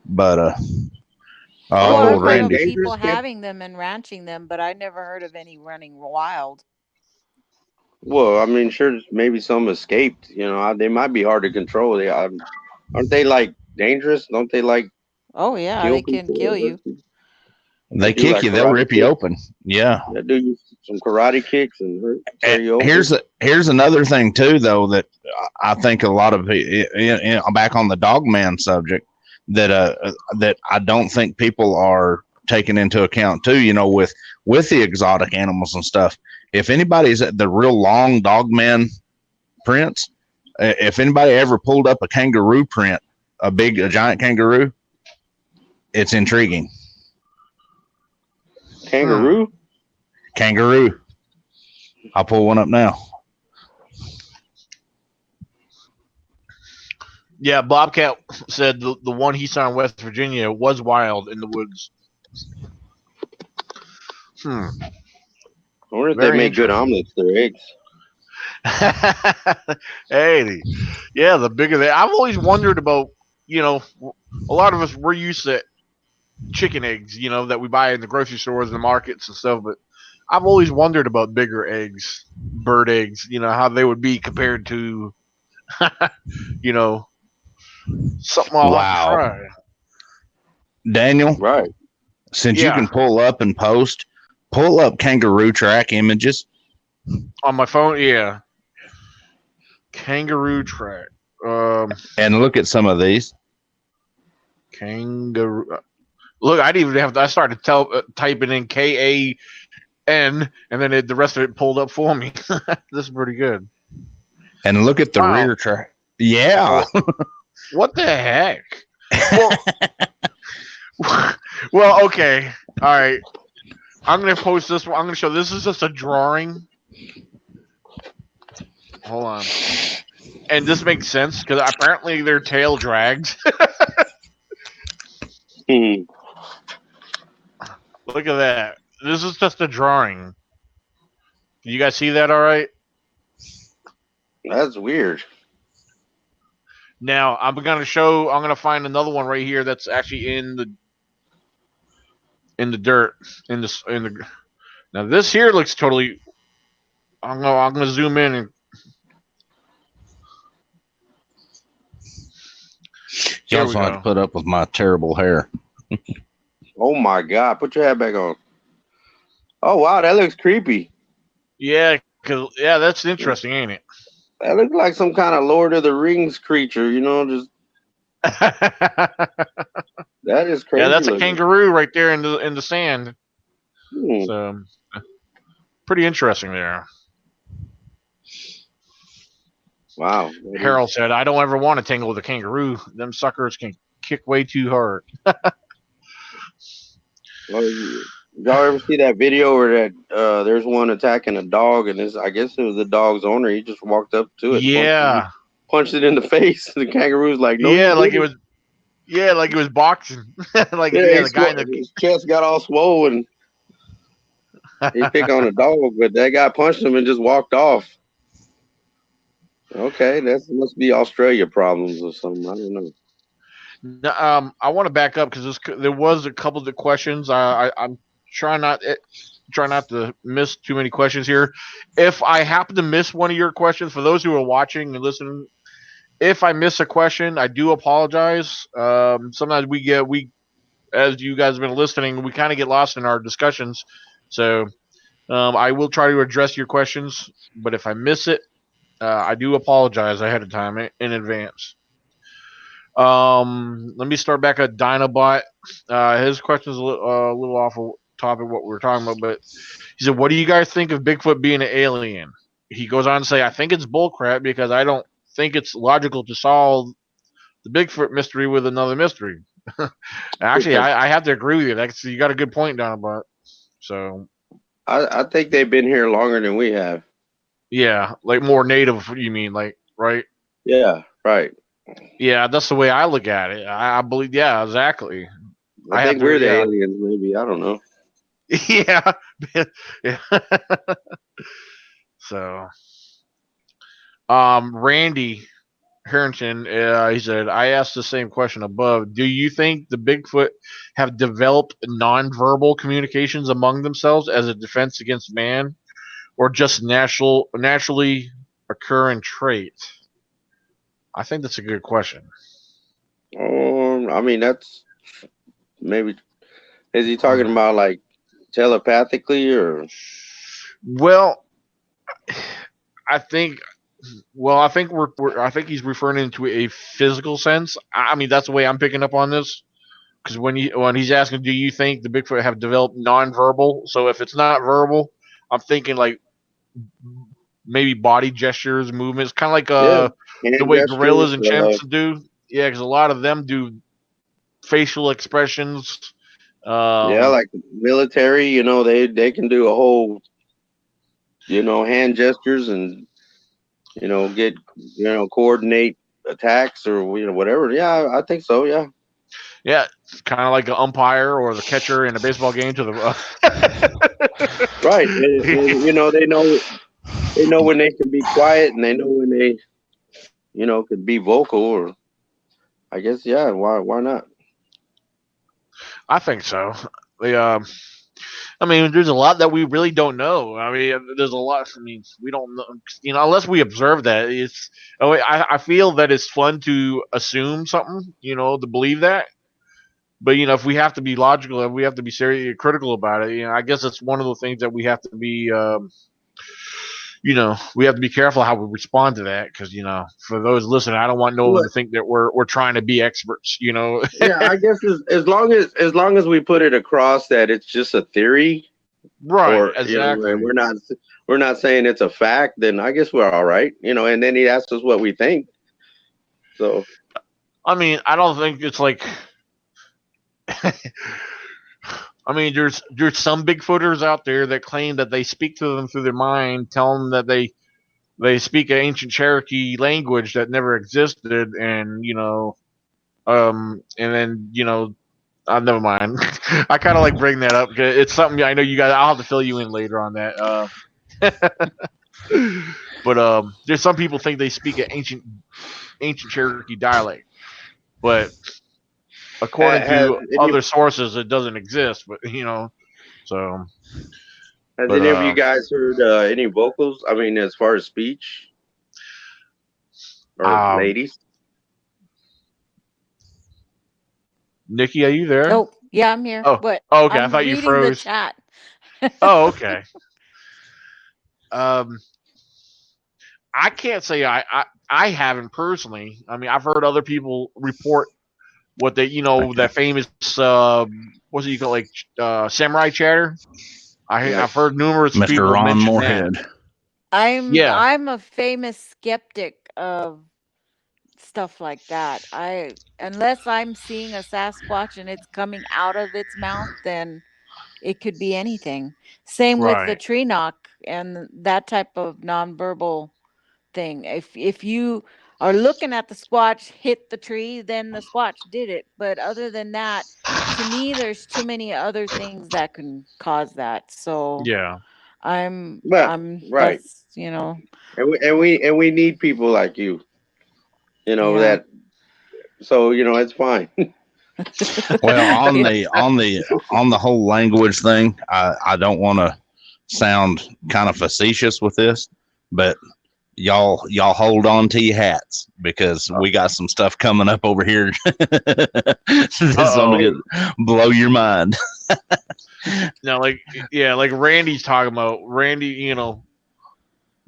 But Well, I've heard of Randy, people having them and ranching them, but I never heard of any running wild. Well, I mean, sure, maybe some escaped. You know, they might be hard to control. Aren't they like dangerous? Don't they like? Oh yeah, kill they can people? kill you. they do kick like you. They'll karate rip you kicks? open. Yeah. They do some karate kicks and tear And you open. here's another thing too, though, that I think a lot of back on the dog man subject that I don't think people are taking into account too. You know, with the exotic animals and stuff. If anybody's at the real long dog man prints, if anybody ever pulled up a kangaroo print, a giant kangaroo, it's intriguing. Kangaroo? Kangaroo. I'll pull one up now. Yeah, Bobcat said the one he saw in West Virginia was wild in the woods. I wonder if Very they make good omelets. Their eggs. Hey, yeah, the bigger they. I've always wondered about, you know, a lot of us we're used to chicken eggs, you know, that we buy in the grocery stores and the markets and stuff. But I've always wondered about bigger eggs, bird eggs, you know, how they would be compared to, you know, something I'll have to try. Daniel, Right. since you Yeah. can pull up and post, pull up kangaroo track images. On my phone, yeah. Kangaroo track. And look at some of these. Kangaroo. Look, I didn't even have to. I started typing in KAN, and then the rest of it pulled up for me. This is pretty good. And look at the Wow. rear track. Yeah. What the heck? Well, okay. All right. I'm going to post this one. I'm going to show this is just a drawing. Hold on. And this makes sense because apparently their tail drags. Hmm. Look at that. This is just a drawing. You guys see that all right? That's weird. Now, I'm going to find another one right here that's actually in the dirt. Now, this here looks totally. I'm going to zoom in and. You also have to put up with my terrible hair. Oh my God! Put your hat back on. Oh wow, that looks creepy. Yeah, that's interesting, ain't it? That looks like some kind of Lord of the Rings creature. You know, just That is crazy. Yeah, that's a looking. kangaroo right there in the sand. Hmm. So pretty interesting there. Wow. Harold said, "I don't ever want to tangle with a kangaroo. Them suckers can kick way too hard." Well, y'all ever see that video where that there's one attacking a dog, and I guess it was the dog's owner. He just walked up to it, Yeah, punched it in the face. The kangaroo's like, "No, you yeah, like it didn't." was. Yeah, like it was boxing. Like Yeah, yeah, the guy in his chest got all swollen. He picked on a dog, but that guy punched him and just walked off. Okay, that must be Australia problems or something. I don't know. I want to back up because there was a couple of the questions. I'm trying not try not to miss too many questions here. If I happen to miss one of your questions, for those who are watching and listening, if I miss a question, I do apologize. Sometimes we as you guys have been listening, we kind of get lost in our discussions. So I will try to address your questions, but if I miss it, I do apologize ahead of time in advance. Let me start back at Dinobot. His question is a little off of topic what we were talking about, but he said, "What do you guys think of Bigfoot being an alien?" He goes on to say, "I think it's bullcrap because I don't think it's logical to solve the Bigfoot mystery with another mystery." Actually, I have to agree with you. You got a good point, Dinobot. So I think they've been here longer than we have. yeah, like more native. You mean like right? Yeah, right. Yeah, that's the way I look at it. I believe. Yeah, exactly. I I have think to. we're the Yeah. aliens, maybe. I don't know. Yeah. Yeah. So, Randy Harrington, he said, I asked the same question above. Do you think the Bigfoot have developed nonverbal communications among themselves as a defense against man, or just naturally occurring trait? I think that's a good question. I mean, that's maybe. Is he talking about like telepathically or? Well, I think I think I think he's referring into a physical sense. I mean, that's the way I'm picking up on this. Because when he's asking, do you think the Bigfoot have developed nonverbal? So if it's not verbal, I'm thinking like maybe body gestures, movements, kind of like Yeah, the hand way gestures. gorillas and chimps do. Yeah, because a lot of them do facial expressions. Yeah, Um, like military. They can do a whole hand gestures and get coordinate attacks or whatever. Yeah, I think so. Yeah. yeah, kind of like an umpire or the catcher in a baseball game to Right. And, they know when they can be quiet and they know when they could be vocal or I guess yeah. Why not? I think so. The I mean, there's a lot that we really don't know. I mean, there's a lot. I mean, we don't know, unless we observe that. I feel that it's fun to assume something, to believe that. But if we have to be logical and we have to be serious, critical about it, I guess it's one of the things that we have to be, we have to be careful how we respond to that because, for those listening, I don't want no one Well, to think that we're trying to be experts. yeah, I guess as long as we put it across that it's just a theory Right, or and exactly. we're not saying it's a fact, then I guess we're all right. And then he asked us what we think. So I mean, I don't think it's like I mean, there's some Bigfooters out there that claim that they speak to them through their mind, tell them that they speak an ancient Cherokee language that never existed, and and then never mind. I kind of like bring that up 'cause it's something I know you guys. I'll have to fill you in later on that. But there's some people think they speak an ancient Cherokee dialect, but according has to other sources, it doesn't exist. But so. But any of you guys heard any vocals? I mean, as far as speech or um, ladies? Nikki, are you there? Oh, yeah, I'm here. Oh, What? oh, okay. I I'm thought you reading the froze. chat. Oh, okay. Um, I can't say I haven't personally. I mean, I've heard other people report what they, that famous what's it you call, like, samurai chatter. I've heard numerous Mr. people Ron mention Moorhead. that. I'm Yeah, I'm a famous skeptic of stuff like that. Unless I'm seeing a Sasquatch and it's coming out of its mouth, then it could be anything. Same with the right. tree knock and that type of nonverbal thing. If you are looking at the Squatch hit the tree, then the Squatch did it. But other than that, to me, there's too many other things that can cause that. So Yeah. But I'm right, that's and we need people like you. yeah. That. So it's fine. Well, on Yeah. the whole language thing, I don't want to sound kind of facetious with this, but y'all hold on to your hats because we got some stuff coming up over here that's gonna Uh-oh. blow your mind. Now, like, yeah, like Randy's talking about. Randy,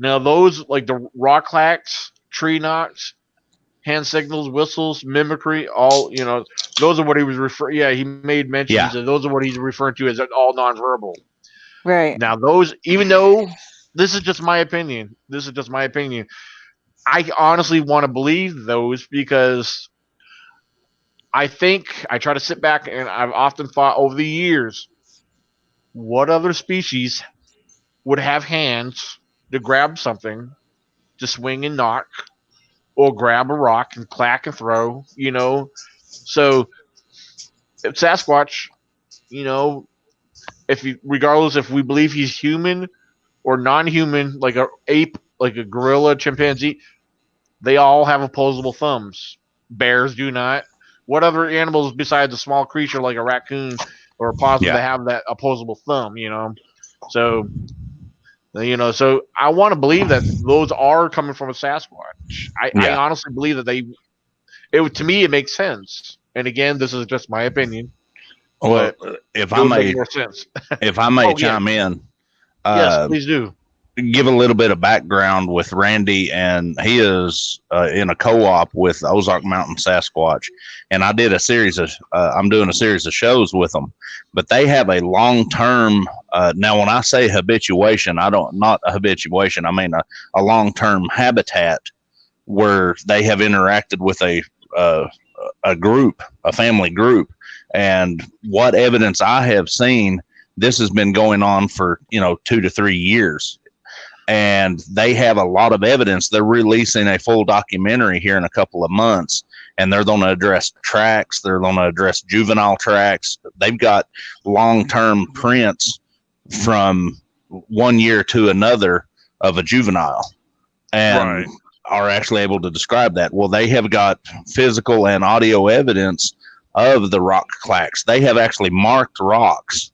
now those, like the rock clacks, tree knocks, hand signals, whistles, mimicry, all, those are what he was referring. Yeah, he made mention. He Yeah, said those are what he's referring to as all nonverbal. Right. Now, those, even though this is just my opinion, I honestly want to believe those because I think I try to sit back and I've often thought over the years, what other species would have hands to grab something, to swing and knock, or grab a rock and clack and throw, So if Sasquatch, you know, regardless if we believe he's human or non-human, like a ape, like a gorilla, chimpanzee, they all have opposable thumbs. Bears do not. What other animals besides a small creature like a raccoon or a possum yeah, that have that opposable thumb? So so I want to believe that those are coming from a Sasquatch. I yeah. honestly believe that to me it makes sense. And again, this is just my opinion, Well, but it would make more sense. if I may Oh yeah, chime in, yes, uh, please do. give a little bit of background with Randy, and he is in a co-op with Ozark Mountain Sasquatch, and I did a series of I'm doing a series of shows with them, but they have a long-term. Now, when I say habituation, I don't not a habituation. I mean a long-term habitat where they have interacted with a group, a family group, and what evidence I have seen. This has been going on for 2 to 3 years, and they have a lot of evidence. They're releasing a full documentary here in a couple of months, and they're going to address tracks. They're going to address juvenile tracks. They've got long-term prints from 1 year to another of a juvenile, and Right. are actually able to describe that. Well, they have got physical and audio evidence of the rock clacks. They have actually marked rocks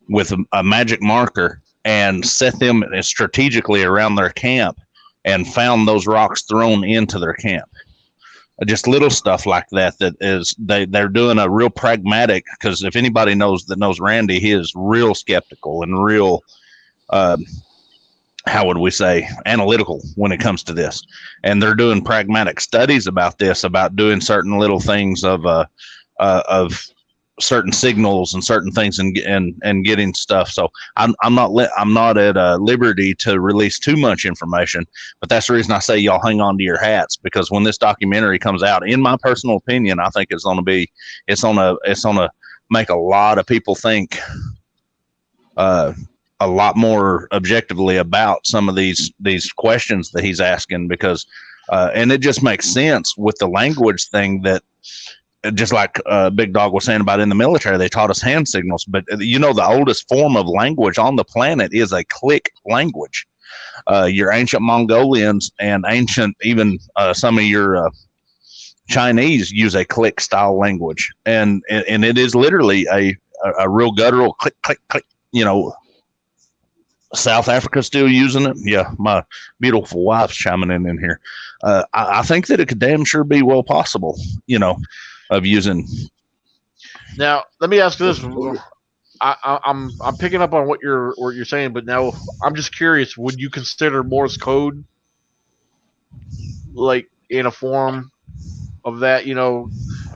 with a magic marker and set them strategically around their camp and found those rocks thrown into their camp. Just little stuff like that. That is, they're doing a real pragmatic, because if anybody knows Randy, he is real skeptical and real, how would we say, analytical when it comes to this. And they're doing pragmatic studies about this, about doing certain little things of certain signals and certain things, and getting stuff. So I'm not at liberty to release too much information, but that's the reason I say y'all hang on to your hats, because when this documentary comes out, in my personal opinion, I think it's gonna make a lot of people think a lot more objectively about some of these questions that he's asking, because and it just makes sense with the language thing, that just like Big Dog was saying about in the military, they taught us hand signals. But the oldest form of language on the planet is a click language. Your ancient Mongolians and ancient, even some of your Chinese use a click style language, and it is literally a real guttural click click click. South Africa still using it. Yeah, my beautiful wife's chiming in here. I think that it could damn sure be well possible, of using. Now, let me ask this. I'm picking up on what you're saying, but now I'm just curious. Would you consider Morse code like in a form of that?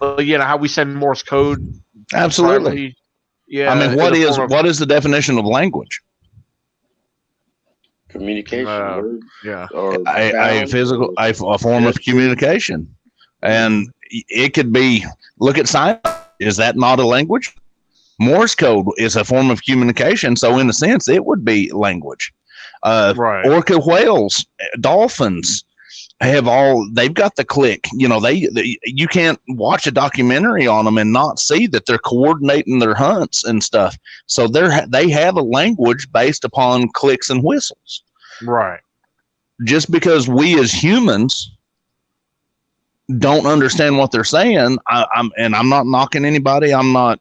how we send Morse code. Absolutely. Privately. Yeah. I mean, what is the definition of language? Communication, words, yeah, or a physical, a form of communication, and it could be. Look at sign. Is that not a language? Morse code is a form of communication, so in a sense, it would be language. right. Orca whales, dolphins they've got the click. You know, they you can't watch a documentary on them and not see that they're coordinating their hunts and stuff. So they have a language based upon clicks and whistles. Right. Just because we as humans don't understand what they're saying, I'm not knocking anybody. I'm not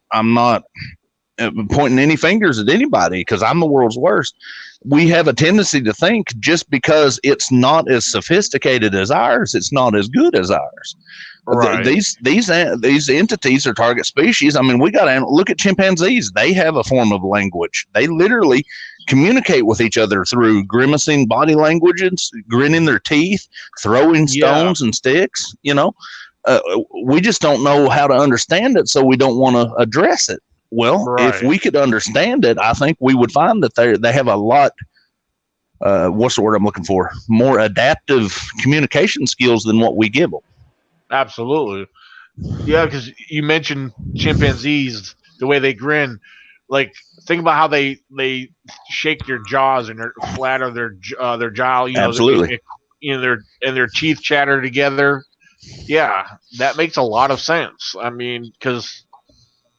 pointing any fingers at anybody because I'm the world's worst. We have a tendency to think just because it's not as sophisticated as ours, it's not as good as ours. Right. These entities are target species. I mean, we got to look at chimpanzees. They have a form of language. They literally communicate with each other through grimacing body languages, gritting their teeth, throwing stones and sticks. You know, we just don't know how to understand it, so we don't want to address it. Well, if we could understand it, I think we would find that they have a lot. What's the word I'm looking for? More adaptive communication skills than what we give them. Absolutely. Yeah, because you mentioned chimpanzees, the way they grin. Like, think about how they shake their jaws and flatter their jaw. You know, absolutely. Their teeth chatter together. Yeah, that makes a lot of sense. I mean, because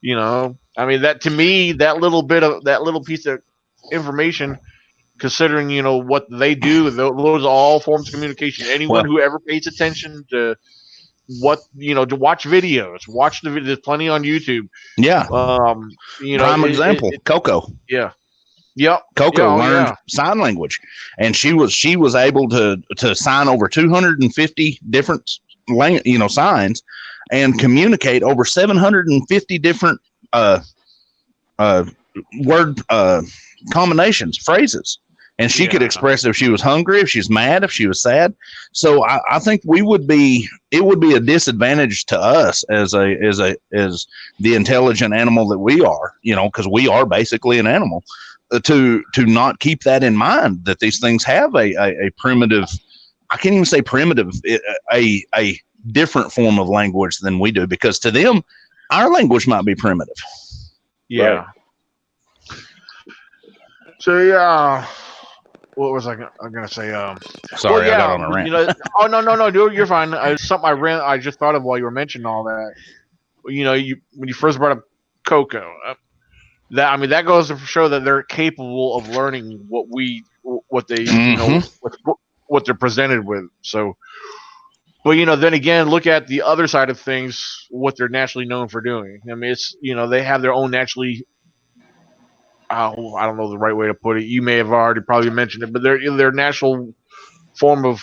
that to me, that little piece of information, considering what they do, those are all forms of communication. Anyone who ever pays attention to to watch videos, there's plenty on YouTube. Yeah. Prime example, Coco. Yeah. Yep. Coco learned sign language, and she was able to sign over 250 different signs and communicate over 750 different word combinations, phrases. And she could express if she was hungry, if she's mad, if she was sad. So I think it would be a disadvantage to us as the intelligent animal that we are, because we are basically an animal, to not keep that in mind, that these things have a primitive, I can't even say primitive, a different form of language than we do, because to them, our language might be primitive. Yeah. Right. So yeah. What was I gonna say? Sorry, I got on a rant. Oh no, dude, you're fine. Something I just thought of while you were mentioning all that. When you first brought up Coco, that goes to show that they're capable of learning what they what they're presented with. So, but then again, look at the other side of things, what they're naturally known for doing. I mean, it's they have their own naturally. I don't know the right way to put it. You may have already probably mentioned it, but their natural form of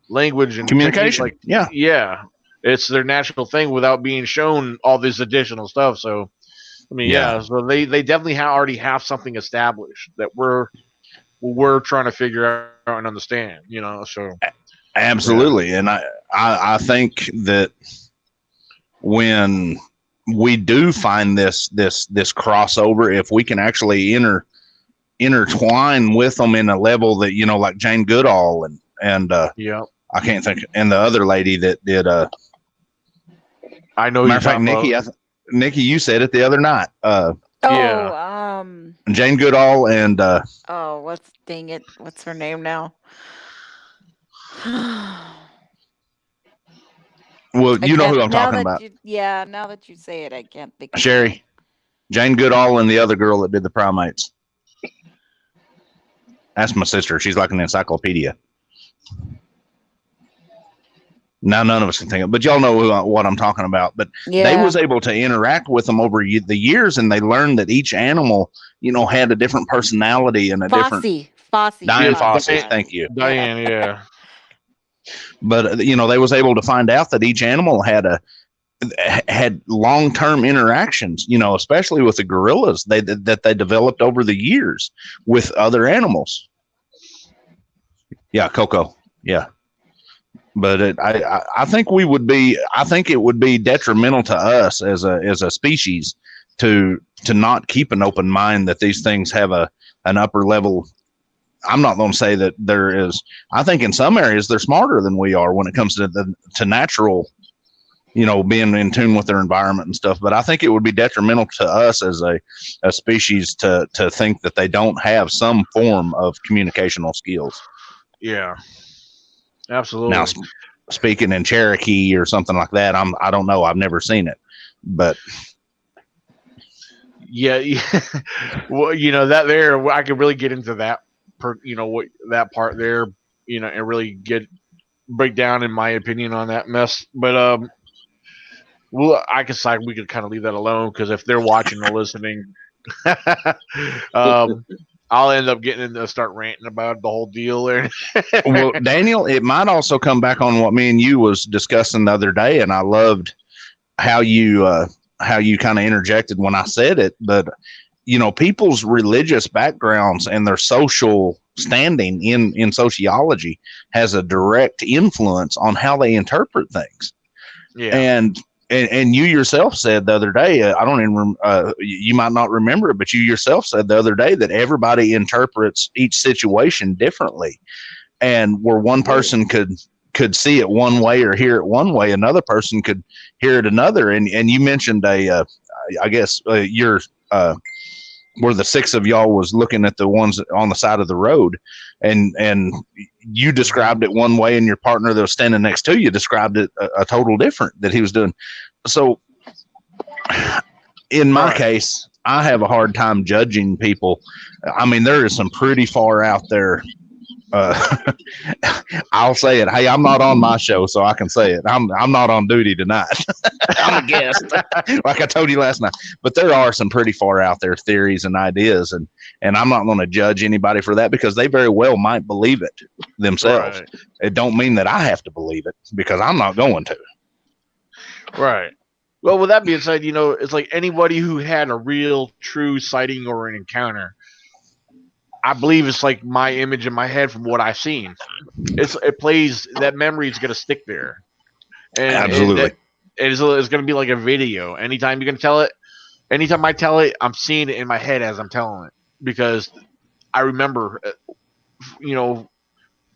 language and communication. Yeah, it's their natural thing without being shown all this additional stuff. So, I mean, so they definitely already have something established that we're trying to figure out and understand. So absolutely, and I think that when we do find this crossover, if we can actually intertwine with them in a level that like Jane Goodall and I can't think, and the other lady that did I know. Matter of fact, Nikki, Nikki, you said it the other night. Jane Goodall and what's her name now? Well, you know who I'm talking about. Now that you say it, I can't think of Sherry. Jane Goodall and the other girl that did the primates. That's my sister. She's like an encyclopedia. Now, none of us can think of it, but y'all know what I'm talking about. But they was able to interact with them over the years, and they learned that each animal, had a different personality and a different... Diane Fossey, thank you. Diane, yeah. But they was able to find out that each animal had long-term interactions, especially with the gorillas that they developed over the years with other animals. Yeah, Coco. Yeah. But I think we would be. I think it would be detrimental to us as a species to not keep an open mind that these things have an upper level. I'm not going to say that there is. I think in some areas they're smarter than we are when it comes to natural, being in tune with their environment and stuff. But I think it would be detrimental to us as a species to think that they don't have some form of communicational skills. Yeah, absolutely. Now, speaking in Cherokee or something like that, I don't know. I've never seen it, but yeah. Well, that there, I could really get into that. What that part there, and really break down in my opinion on that mess. But well, we could kind of leave that alone because if they're watching or listening, I'll end up getting into start ranting about the whole deal there. Well, Daniel, it might also come back on what me and you was discussing the other day, and I loved how you kind of interjected when I said it. But people's religious backgrounds and their social standing in sociology has a direct influence on how they interpret things. Yeah. And you yourself said the other day, I don't even, you might not remember it, but you yourself said the other day that everybody interprets each situation differently. And where one person could see it one way or hear it one way, another person could hear it another. And you mentioned I guess where the six of y'all was looking at the ones on the side of the road, and you described it one way, and your partner that was standing next to you described it a total different that he was doing. So in my case, I have a hard time judging people. I mean, there is some pretty far out there. I'll say it. Hey, I'm not on my show, so I can say it. I'm not on duty tonight. I'm a guest, like I told you last night. But there are some pretty far out there theories and ideas, and I'm not going to judge anybody for that because they very well might believe it themselves. Right. It don't mean that I have to believe it because I'm not going to. Right. Well, with that being said, it's like anybody who had a real, true sighting or an encounter. I believe it's like my image in my head from what I've seen. It plays, that memory is going to stick there. And absolutely. It's going to be like a video. Anytime I tell it, I'm seeing it in my head as I'm telling it because I remember,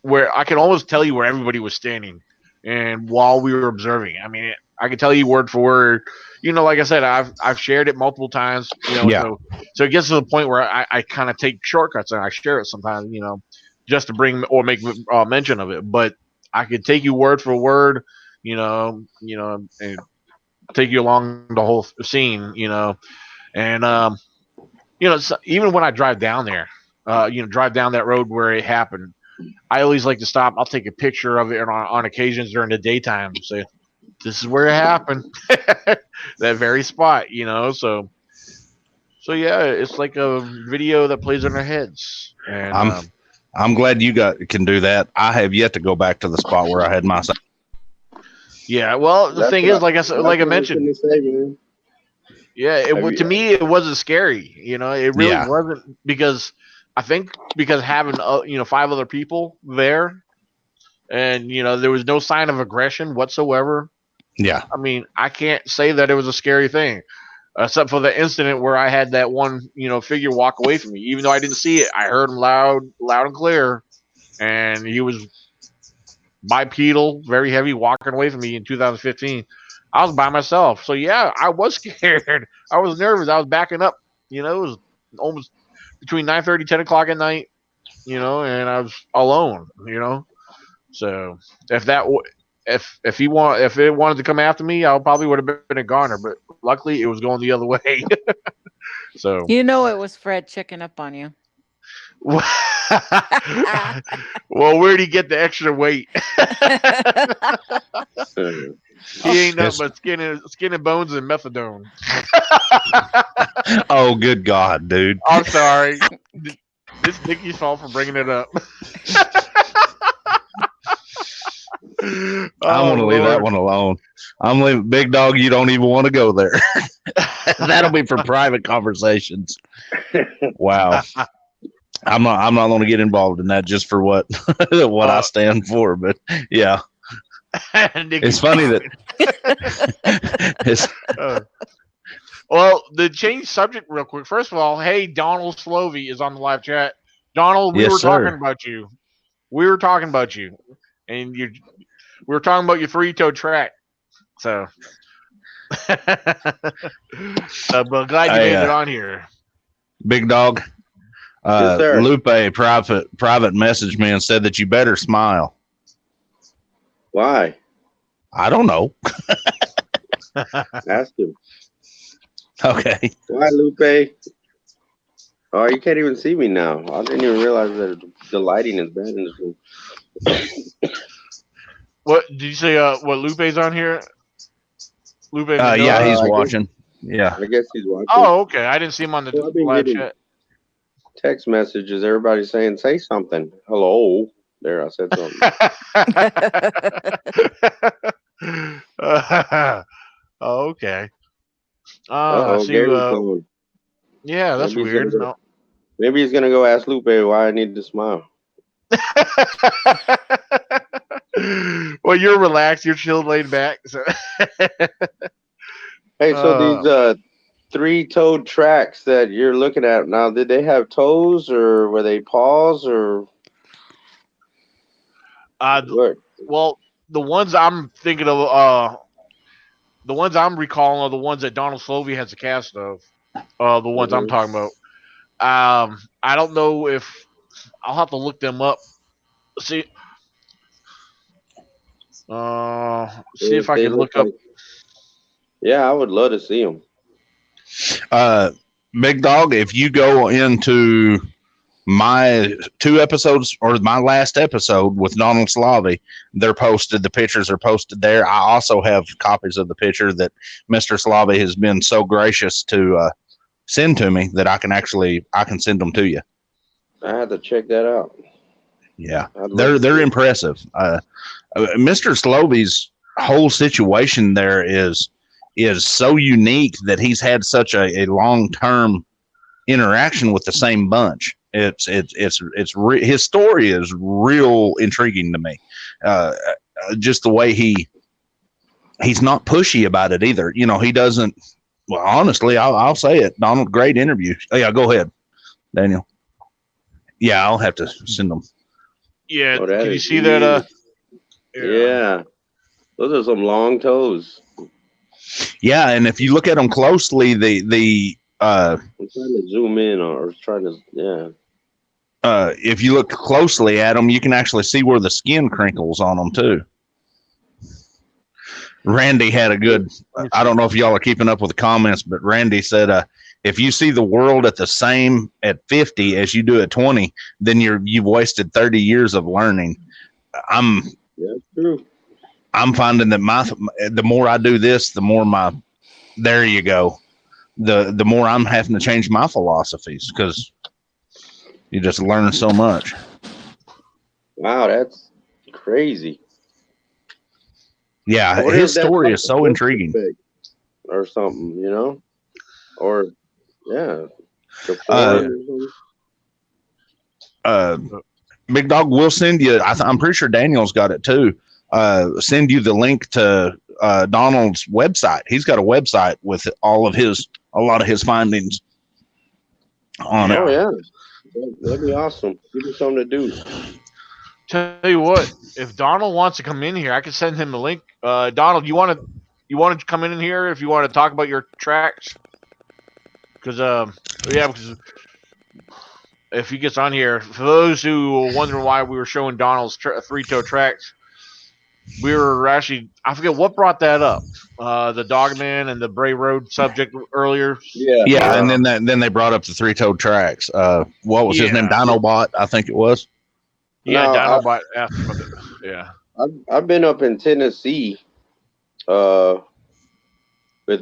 where I can almost tell you where everybody was standing and while we were observing. I mean, I can tell you word for word. Like I said, I've shared it multiple times. Yeah. So it gets to the point where I kind of take shortcuts and I share it sometimes. Just to bring or make mention of it. But I could take you word for word. And take you along the whole scene. And so even when I drive down there, drive down that road where it happened, I always like to stop. I'll take a picture of it on occasions during the daytime and say, this is where it happened. That very spot, So yeah, it's like a video that plays in our heads. And I'm glad you can do that. I have yet to go back to the spot where I had my. Yeah, well, the thing is, like I mentioned, yeah, to me it wasn't scary. It really wasn't because I think because having 5 other people there, and there was no sign of aggression whatsoever. Yeah, I mean, I can't say that it was a scary thing, except for the incident where I had that one figure walk away from me. Even though I didn't see it, I heard him loud and clear, and he was bipedal, very heavy, walking away from me in 2015. I was by myself, so yeah, I was scared. I was nervous. I was backing up. It was almost between 9:30, 10 o'clock at night. And I was alone. So if it wanted to come after me, I probably would have been a goner. But luckily, it was going the other way. So it was Fred checking up on you. Well, where'd he get the extra weight? He ain't nothing but skin and bones and methadone. Oh, good God, dude! I'm sorry. It's Nikki's fault for bringing it up. I want to leave that one alone. I'm leaving, big dog. You don't even want to go there. That'll be for private conversations. Wow. I'm not going to get involved in that just for what I stand for, but yeah. It's funny that it's well, to change subject real quick. First of all, hey, Donald Slovey is on the live chat. Donald, we Yes, were sir. talking about you. We were talking about you, and we were talking about your three-toe track. So, but glad you Hey, made it on here. Big Dog. Yes, sir. Lupe private messaged me and said that you better smile. Why? I don't know. Ask him. Okay. Why, Lupe? Oh, you can't even see me now. I didn't even realize that the lighting is bad in this room. What did you say? What Lupe's on here? Lupe Mendoza? Yeah, he's I watching. Yeah. guess he's watching. Oh, okay. I didn't see him on the Well, I've been live getting chat. text messages. Everybody saying, "Say something." Hello. There, I said something. Oh, okay. Uh-oh, See, Gary's going. yeah, that's Maybe he's weird. gonna Maybe he's gonna go ask Lupe why I need to smile. Well, you're relaxed. You're chilled, laid back. So. Hey, so these three-toed tracks that you're looking at now, did they have toes or were they paws or what? Well, the ones I'm thinking of, the ones I'm recalling are the ones that Donald Slovey has a cast of. The ones I'm talking about. I don't know if I'll have to look them up. See, see if I They can look look up. like, yeah, I would love to see them. Big Dog, if you go into my 2 episodes or my last episode with Donald Slavy, they're posted. The pictures are posted there. I also have copies of the picture that Mr. Slavy has been so gracious to send to me that I can send them to you. I had to check that out. Yeah, they're impressive. Mr. Slavy's whole situation there is so unique that he's had such a long-term interaction with the same bunch. His story is real intriguing to me. Just the way he's not pushy about it either. You know, he doesn't. Well, honestly, I'll say it. Donald, great interview. Oh, yeah, go ahead, Daniel. Yeah, I'll have to send them. Yeah, can you see that? Yeah, those are some long toes. Yeah, and if you look at them closely, I'm trying to zoom in or trying to if you look closely at them, you can actually see where the skin crinkles on them too. Randy had a good. I don't know if y'all are keeping up with the comments, but Randy said, "If you see the world at the same at 50 as you do at 20, then you've wasted 30 years of learning." Yeah, true. I'm finding that the more I do this, the more there you go. The more I'm having to change my philosophies because you just learn so much. Wow, that's crazy. Yeah, his story is so intriguing. Or something, you know? Or, yeah. Big Dog, we'll send you, I'm pretty sure Daniel's got it too. Send you the link to Donald's website. He's got a website with a lot of his findings on it. Oh, yeah. That'd be awesome. Give me something to do. Tell you what, if Donald wants to come in here, I can send him the link. Donald, you want to come in here if you want to talk about your tracks? Because if he gets on here, for those who are wondering why we were showing Donald's three-toe tracks, we were actually, I forget what brought that up. The Dogman and the Bray Road subject earlier. Yeah, and then they brought up the three-toed tracks. What was his name? Dinobot, I think it was. Yeah, Dinobot. Yeah. I've been up in Tennessee with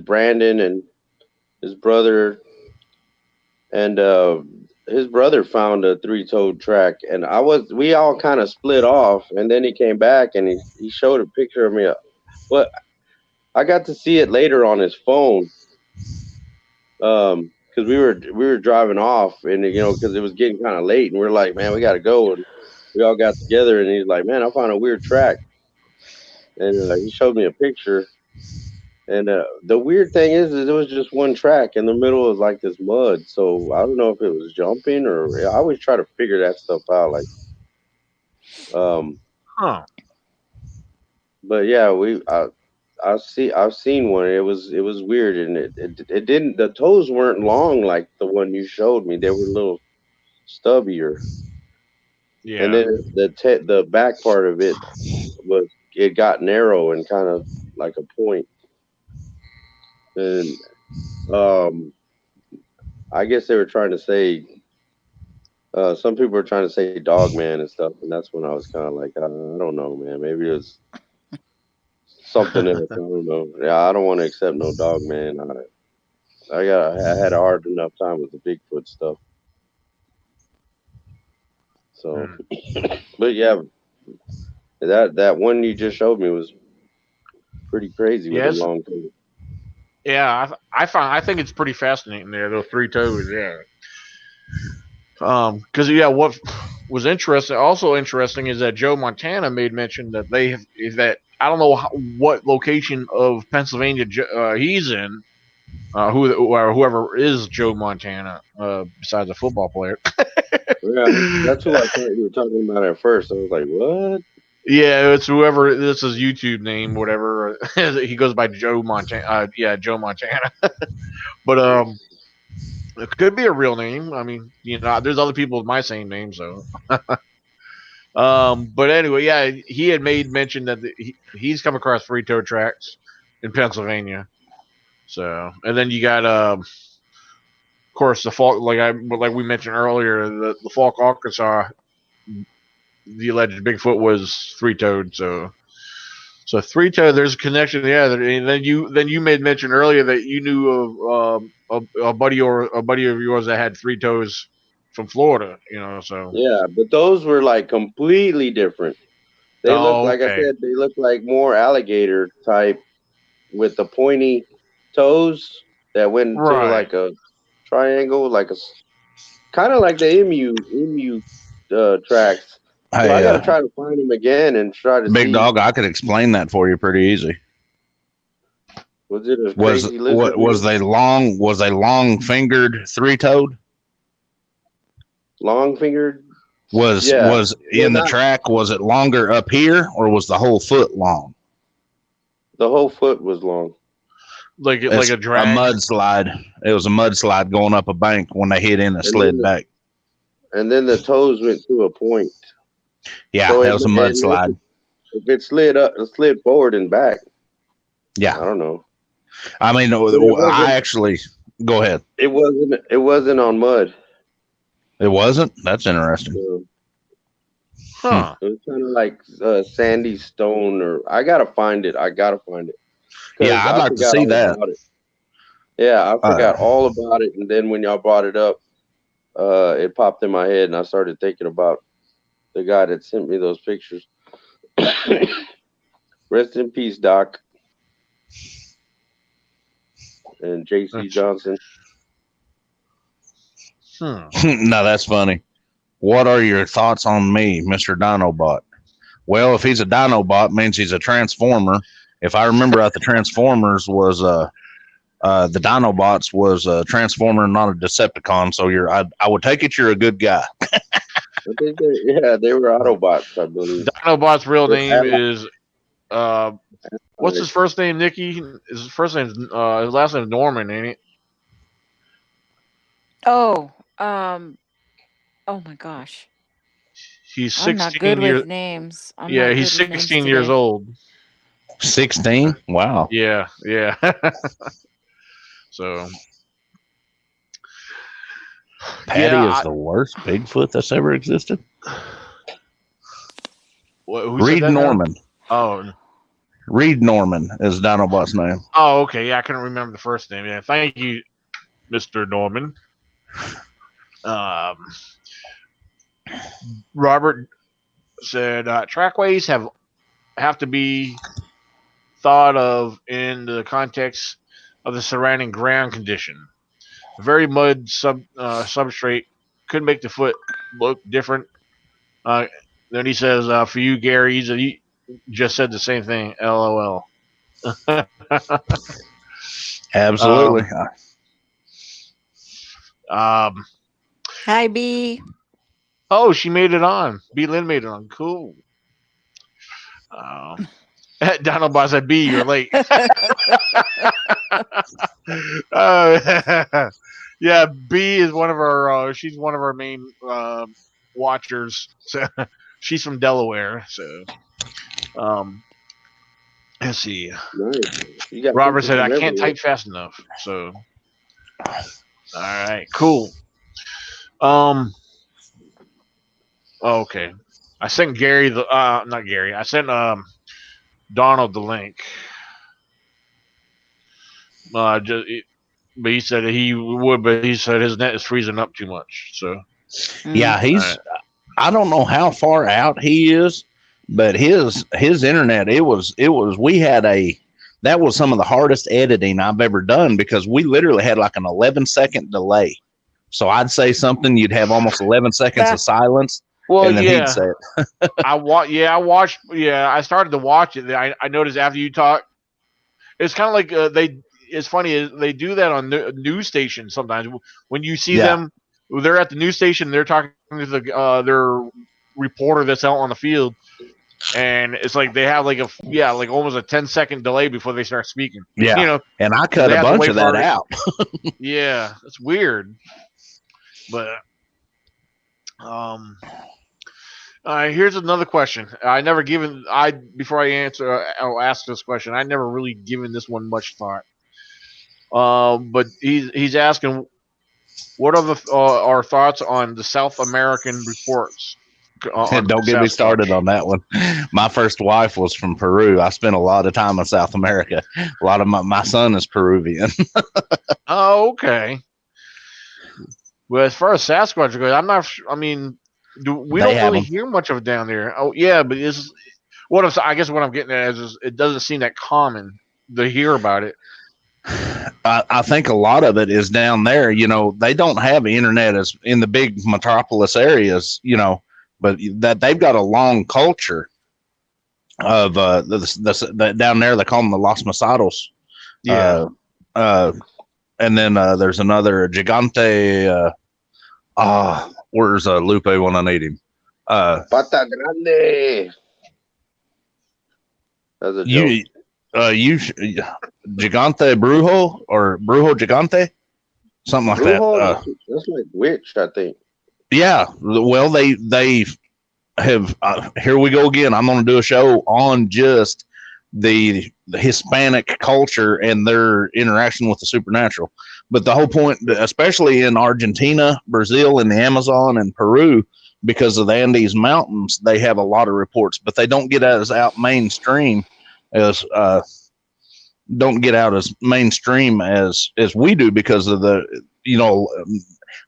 Brandon and his brother, and his brother found a three-toed track, and we all kind of split off, and then he came back and he showed a picture of me. Well, I got to see it later on his phone, because we were driving off, and because it was getting kind of late, and we were like, man, we got to go, and we all got together, and he's like, man, I found a weird track. and he showed me a picture. And the weird thing is it was just one track in the middle was like this mud. So I don't know if it was jumping or I always try to figure that stuff out. Like, um, Huh. but yeah, I've seen one. It was weird, and it didn't. The toes weren't long like the one you showed me. They were a little stubbier, and Yeah. then the back part of it got narrow and kind of like a point. And um, I guess they were trying to say some people were trying to say dog man and stuff, and that's when I was kind of like, I don't know, man. Maybe it was something else. I don't know. Yeah, I don't want to accept no dog man. I had a hard enough time with the Bigfoot stuff. So, Hmm. but yeah, that one you just showed me was pretty crazy with them Yes. long toes. Yeah. I think it's pretty fascinating there. Those three toes. Yeah. Because yeah, what was also interesting, is that Joe Montana made mention that that I don't know what location of Pennsylvania he's in. Or whoever is Joe Montana, besides a football player. Yeah, that's who I thought you were talking about at first. I was like, what? Yeah, it's whoever. This is YouTube name, whatever. He goes by Joe Montana. Yeah, Joe Montana. But it could be a real name. I mean, there's other people with my same name, so. But anyway, yeah, he had made mention that he's come across three toe tracks in Pennsylvania. So, and then you got, of course, the Falk, like we mentioned earlier, the Falk, Arkansas, the alleged Bigfoot was three toed. So three toe, there's a connection. Yeah, and then you made mention earlier that you knew of a buddy of yours that had three toes from Florida. So. Yeah, but those were like completely different. They look Oh, like I okay. said, they look like more alligator type with the pointy toes that went into Right. like a triangle, like kind of like the emu tracks. So I Hey, got to try to find them again and try to big see, dog, I could explain that for you pretty easy. was it a Was crazy what lizard was man? they long? Was they long fingered, three toed? Long fingered? Was Yeah. was Well, in the not track? Was it longer up here, or was the whole foot long? the whole foot was long. Like It's a a drag. mudslide. It was a mudslide going up a bank. When they hit in, it And then slid back. the toes went to a point. Yeah, So that was a mudslide. if it slid up, it slid forward and back. Yeah, I don't know. I mean, But it I wasn't actually go ahead. it wasn't on mud. It wasn't. That's interesting. So Hmm. Huh. it was kind of like sandy stone, or I gotta find it. I gotta find it Yeah, because I'd I like to forgot see all that. about it. Yeah, I Uh, forgot all about it, and then when y'all brought it up, it popped in my head, and I started thinking about the guy that sent me those pictures. Rest in peace, Doc and J.C. That's, Johnson. hmm. no, that's funny. What are your thoughts on me, Mr. Dinobot? Well, if he's a Dinobot, means he's a Transformer. If I remember out, the Transformers was the Dinobots was a Transformer, not a Decepticon. So I would take it you're a good guy. I think they were Autobots, I believe. Dinobot's real They're name is uh, what's his allies. first name? Nicky. His first name. His last name is Norman, ain't it? Oh, oh my gosh. He's I'm not 16 good with years. names. I'm Yeah, not he's good with names 16 years today. old. 16. Wow. Yeah, yeah. So Patty is yeah. the worst Bigfoot that's ever existed. Who said Reed that now? Norman. Oh, Reed Norman is Dinobot's name. oh, okay. Yeah, I couldn't remember the first name. Yeah, thank you, Mr. Norman. Um, Robert said trackways have to be thought of in the context of the surrounding ground condition. A very mud substrate could make the foot look different. Uh, then he says, for you, Gary, just said the same thing. LOL. Absolutely. Um. Hi, B. Oh, she made it on. B. Lynn made it on. Cool. Donald Boss said, B, you're late. Yeah, B is one of our. She's one of our main watchers. So she's from Delaware. So, let's see. Nice. You got Robert people said, I from can't everywhere. type fast enough. So, all right, cool. Oh, okay. I sent Gary the not Gary. I sent Donald the link. But he said he would, but he said his net is freezing up too much. So Yeah, he's. I don't know how far out he is, but his internet. It was. We had a. That was some of the hardest editing I've ever done because we literally had like an 11-second delay. So I'd say something, you'd have almost 11 seconds of silence, well, and then he'd yeah, say it. I watched. Yeah, I started to watch it. I noticed after you talk, it's kind of like they. It's funny. They do that on news stations sometimes. When you see Yeah. them, they're at the news station. They're talking to their reporter that's out on the field, and it's like they have like like almost a 10-second delay before they start speaking. Yeah. You know, And I 'cause cut they a have to bunch wait of that for it. out. Yeah, it's weird. But here's another question. I never given before I answer. I'll ask this question. I never really given this one much thought. But he's asking, what are our thoughts on the South American reports on Don't get me started Sasquatch? on that one. My first wife was from Peru. I spent a lot of time in South America. A lot of my son is Peruvian. Oh, okay. Well, as far as Sasquatch goes, I'm not. I mean, we They don't have really them. hear much of it down there. Oh, yeah, but I guess what I'm getting at is it doesn't seem that common to hear about it. I think a lot of it is down there. You know, they don't have internet as in the big metropolis areas. You know, but that they've got a long culture of the down there. They call them the Los Masados. Yeah. And then there's another Gigante. Where's Lupe when I need him? Pata Grande. That's a joke. Gigante Brujo or Brujo Gigante, something like Brujo, that. that's like witch, I think. Yeah, well, they have. Here we go again. I'm going to do a show on just the Hispanic culture and their interaction with the supernatural. But the whole point, especially in Argentina, Brazil, and the Amazon and Peru, because of the Andes Mountains, they have a lot of reports, but they don't get as out mainstream as we do because of the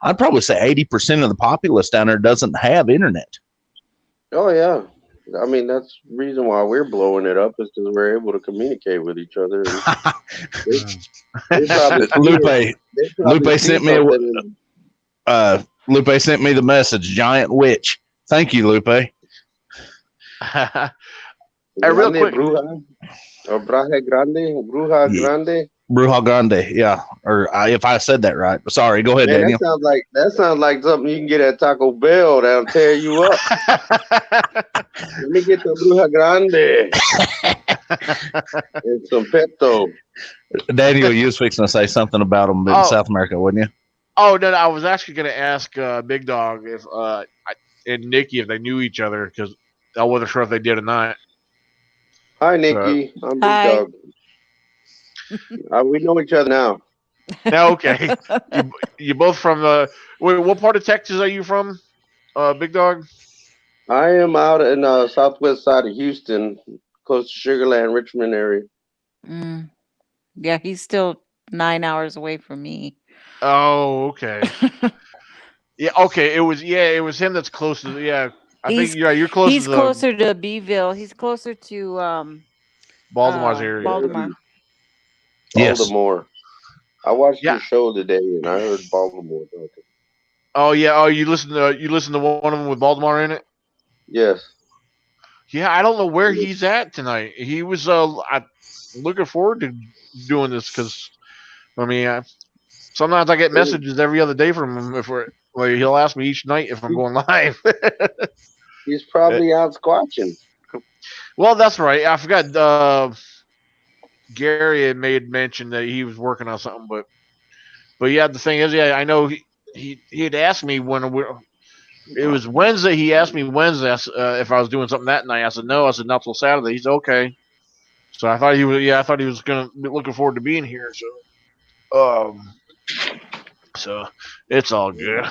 I'd probably say 80% of the populace down there doesn't have internet. Oh yeah, I mean that's the reason why we're blowing it up is because we're able to communicate with each other. Lupe sent me Lupe sent me the message, giant witch. Thank you, Lupe. Hey, real quick. Bruja, or Braje Grande, Bruja Grande. Bruja Grande, yeah. Or if I said that right. Sorry, go ahead, Man, Daniel. That sounds like something you can get at Taco Bell that'll tear you up. Let me get the Bruja Grande and some Pepto. Daniel, you was fixing to say something about them in South America, wouldn't you? Oh no, I was actually going to ask Big Dog if and Nikki if they knew each other because I wasn't sure if they did or not. Hi, Nikki. I'm Big Dog. We know each other now. Okay. You both from what part of Texas are you from, Big Dog? I am out in southwest side of Houston, close to Sugar Land, Richmond area. Yeah, he's still 9 hours away from me. Oh, okay. Yeah, okay. It was him that's close to I think you're close. He's closer to Beeville. He's closer to Baltimore's area. Baltimore. Yes. Baltimore. I watched your show today and I heard Baltimore talking. Oh yeah. Oh, you listen to one of them with Baltimore in it? Yes. Yeah, I don't know where he's at tonight. He was I'm looking forward to doing this because I mean, sometimes I get messages every other day from him. If we're like, he'll ask me each night if I'm going live. He's probably out squatching. Well, that's right. I forgot. Gary had made mention that he was working on something, but yeah, the thing is, yeah, I know he had asked me it was Wednesday. He asked me Wednesday if I was doing something that night. I said no. I said not till Saturday. He said okay. So I thought he was. Yeah, I thought he was gonna be looking forward to being here. So it's all good.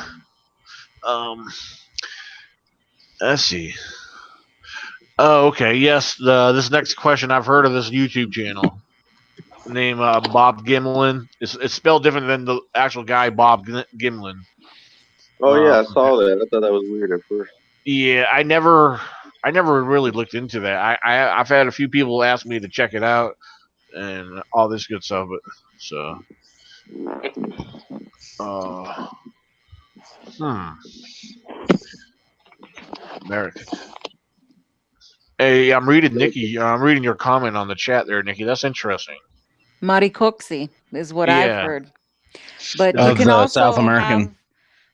Um, let's see. Oh, okay. Yes, this next question I've heard of this YouTube channel. Name Bob Gimlin. It's spelled different than the actual guy Bob Gimlin. Oh yeah, I saw that. I thought that was weird at first. Yeah, I never really looked into that. I've had a few people ask me to check it out and all this good stuff, but so uh hmm American. Hey, I'm reading Nikki. I'm reading your comment on the chat there, Nikki. That's interesting. Marikoxi is what I've Yeah. heard. But you Of can the South also American. have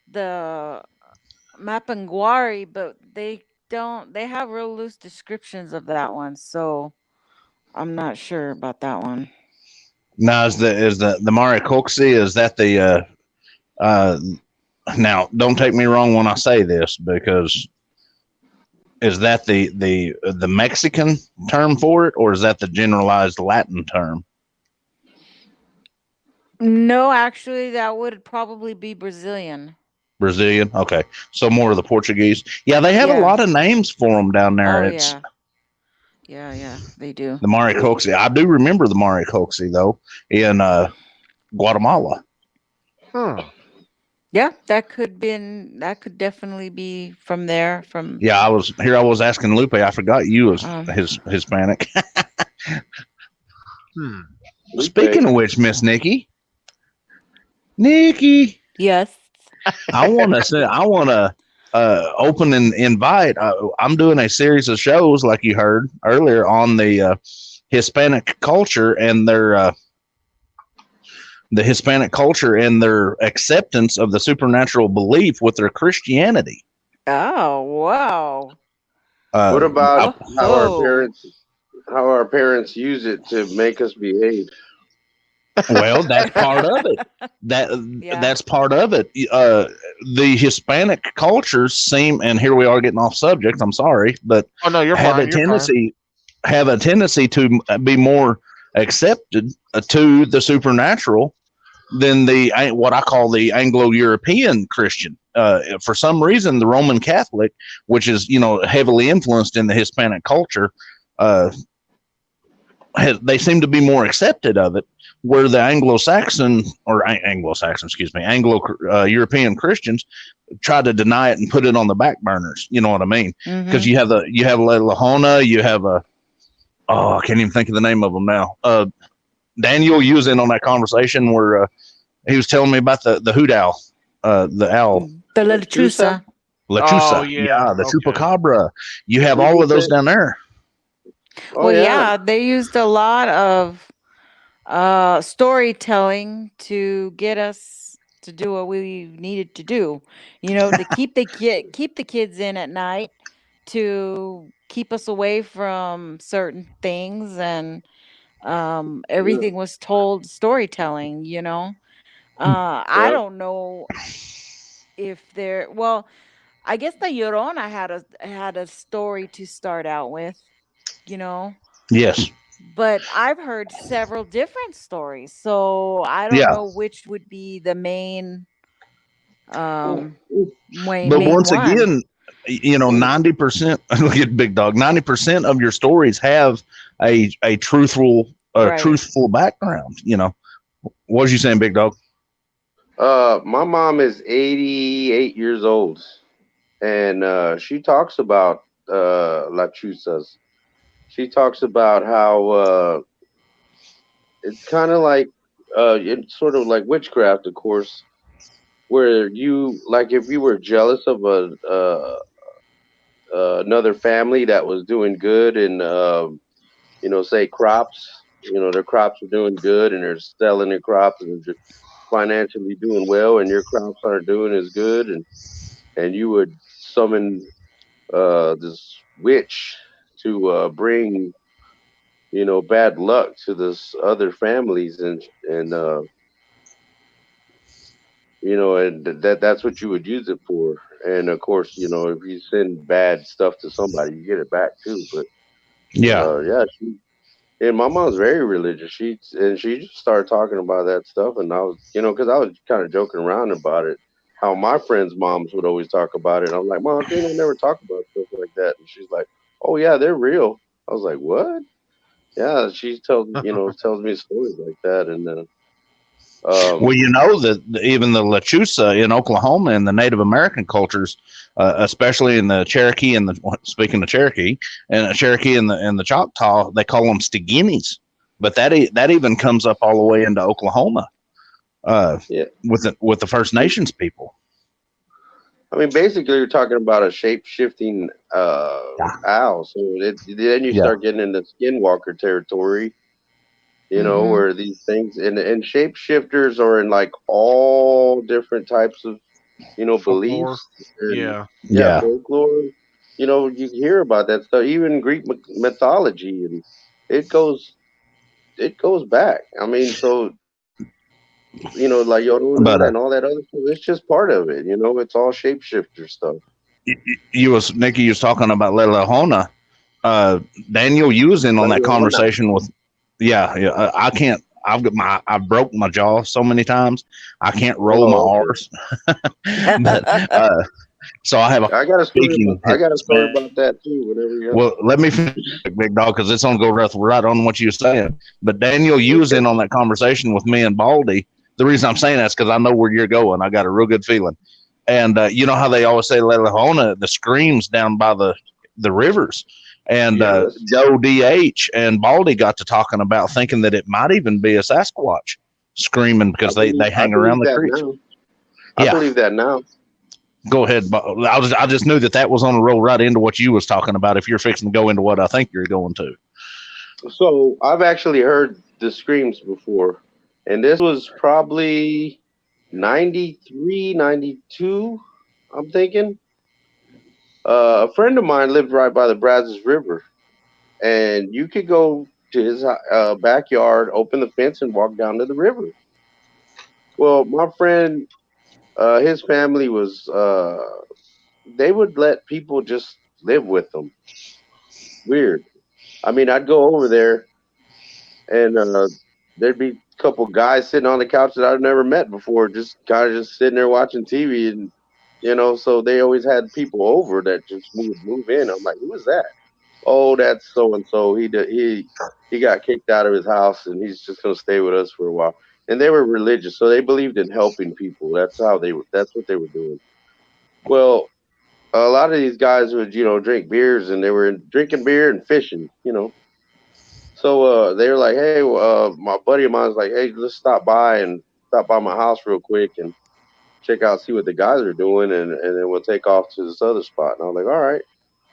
the Mapinguari, but they have real loose descriptions of that one, so I'm not sure about that one. Now is the Maricoxi, is that the uh now don't take me wrong when I say this, because is that the Mexican term for it, or is that the generalized Latin term? No, actually that would probably be Brazilian. Brazilian. Okay, so more of the Portuguese. Yeah, they have a Yeah. lot of names for them down there. Oh It's yeah, they do. the Maricoxi. I do remember the Maricoxi though in Guatemala. Hmm. Yeah, that could definitely be from there. From Yeah, I was asking Lupe. I forgot you was his Hispanic. Hmm. Speaking of which, Miss Nikki, yes. I want to open and invite. I'm doing a series of shows, like you heard earlier, on the Hispanic culture and their the Hispanic culture and their acceptance of the supernatural belief with their Christianity. Oh wow. What about Whoa. how our parents use it to make us behave? Well, that's part of it. That's part of it. The Hispanic cultures seem, and here we are getting off subject. I'm sorry, but Oh no, you're fine. have a tendency to be more accepted to the supernatural than the what I call the Anglo-European Christian. For some reason, the Roman Catholic, which is heavily influenced in the Hispanic culture, they seem to be more accepted of it. Where the Anglo-Saxon Anglo-European Christians try to deny it and put it on the back burners. You know what I mean? Because you have La Lahona, you have I can't even think of the name of them now. Daniel, you was in on that conversation where he was telling me about the hoot owl, the owl, the lechuza. Lechuza, Oh, yeah, the okay. chupacabra. You have all of those down there. Well, yeah, they used a lot of storytelling to get us to do what we needed to do. To keep the kids in at night, to keep us away from certain things, and everything was told storytelling. I don't know if there. Well, I guess the Llorona had a story to start out with. Yes. But I've heard several different stories, so I don't Yeah. know which would be the main But main once one. again, 90%, look at Big Dog, 90% of your stories have a truthful truthful background. What was you saying, Big Dog? My mom is 88 years old, and she talks about lechuzas. She talks about how it's kind of like it's sort of like witchcraft, of course, where you, like, if you were jealous of another family that was doing good in say crops. Their crops are doing good and they're selling their crops and they're financially doing well, and your crops aren't doing as good, and you would summon this witch to bring bad luck to this other families, and that's what you would use it for. And of course, if you send bad stuff to somebody, you get it back too. But Yeah. yeah, and my mom's very religious. She just started talking about that stuff, and I was, because I was kind of joking around about it. How my friends' moms would always talk about it. I'm like, Mom, they don't never talk about stuff like that. And she's like, Oh yeah, they're real. I was like, What? Yeah, she tells me stories like that, and Well, you know that even the Lechusa in Oklahoma and the Native American cultures, especially in the Cherokee and speaking of Cherokee and Cherokee and the Choctaw, they call them Stiginis. But that even comes up all the way into Oklahoma, yeah. with the First Nations people. I mean, basically, you're talking about a shape shifting owl. So then you start getting into skinwalker territory. Where these things and shapeshifters are in like all different types of, Folklore. beliefs and Yeah. folklore. You hear about that stuff, even Greek mythology, and it goes back. I mean, so like But Yoruna and all that other stuff. It's just part of it. It's all shapeshifter stuff. Nikki, you was talking about Lelahona. Daniel, you was in on that conversation with. Yeah. I can't. I broke my jaw so many times. I can't roll my R's. But so I have a. I got a story about that too. Whenever you. Well, let me finish, big dog, because it's gonna go right on what you were saying. But Daniel, you was in on that conversation with me and Baldy. The reason I'm saying that's because I know where you're going. I got a real good feeling. And you know how they always say Lelahona, the screams down by the rivers. And Joe DH and Baldy got to talking about thinking that it might even be a Sasquatch screaming because they hang around the creeks. I believe that now. Go ahead. I just knew that was on the roll right into what you was talking about. If you're fixing to go into what I think you're going to. So I've actually heard the screams before, and this was probably 93, 92, I'm thinking. A friend of mine lived right by the Brazos River, and you could go to his backyard, open the fence, and walk down to the river. Well, my friend, his family was, they would let people just live with them. Weird. I mean, I'd go over there, and there'd be a couple guys sitting on the couch that I've never met before, just kind of just sitting there watching TV, and so they always had people over that just would move in. I'm like, who is that? Oh, that's so and so. He got kicked out of his house, and he's just gonna stay with us for a while. And they were religious, so they believed in helping people. That's how they were. That's what they were doing. Well, a lot of these guys would, drink beers, and they were drinking beer and fishing. So they were like, hey, my buddy of mine was like, hey, let's stop by my house real quick and check out, see what the guys are doing, and then we'll take off to this other spot. And I was like, all right.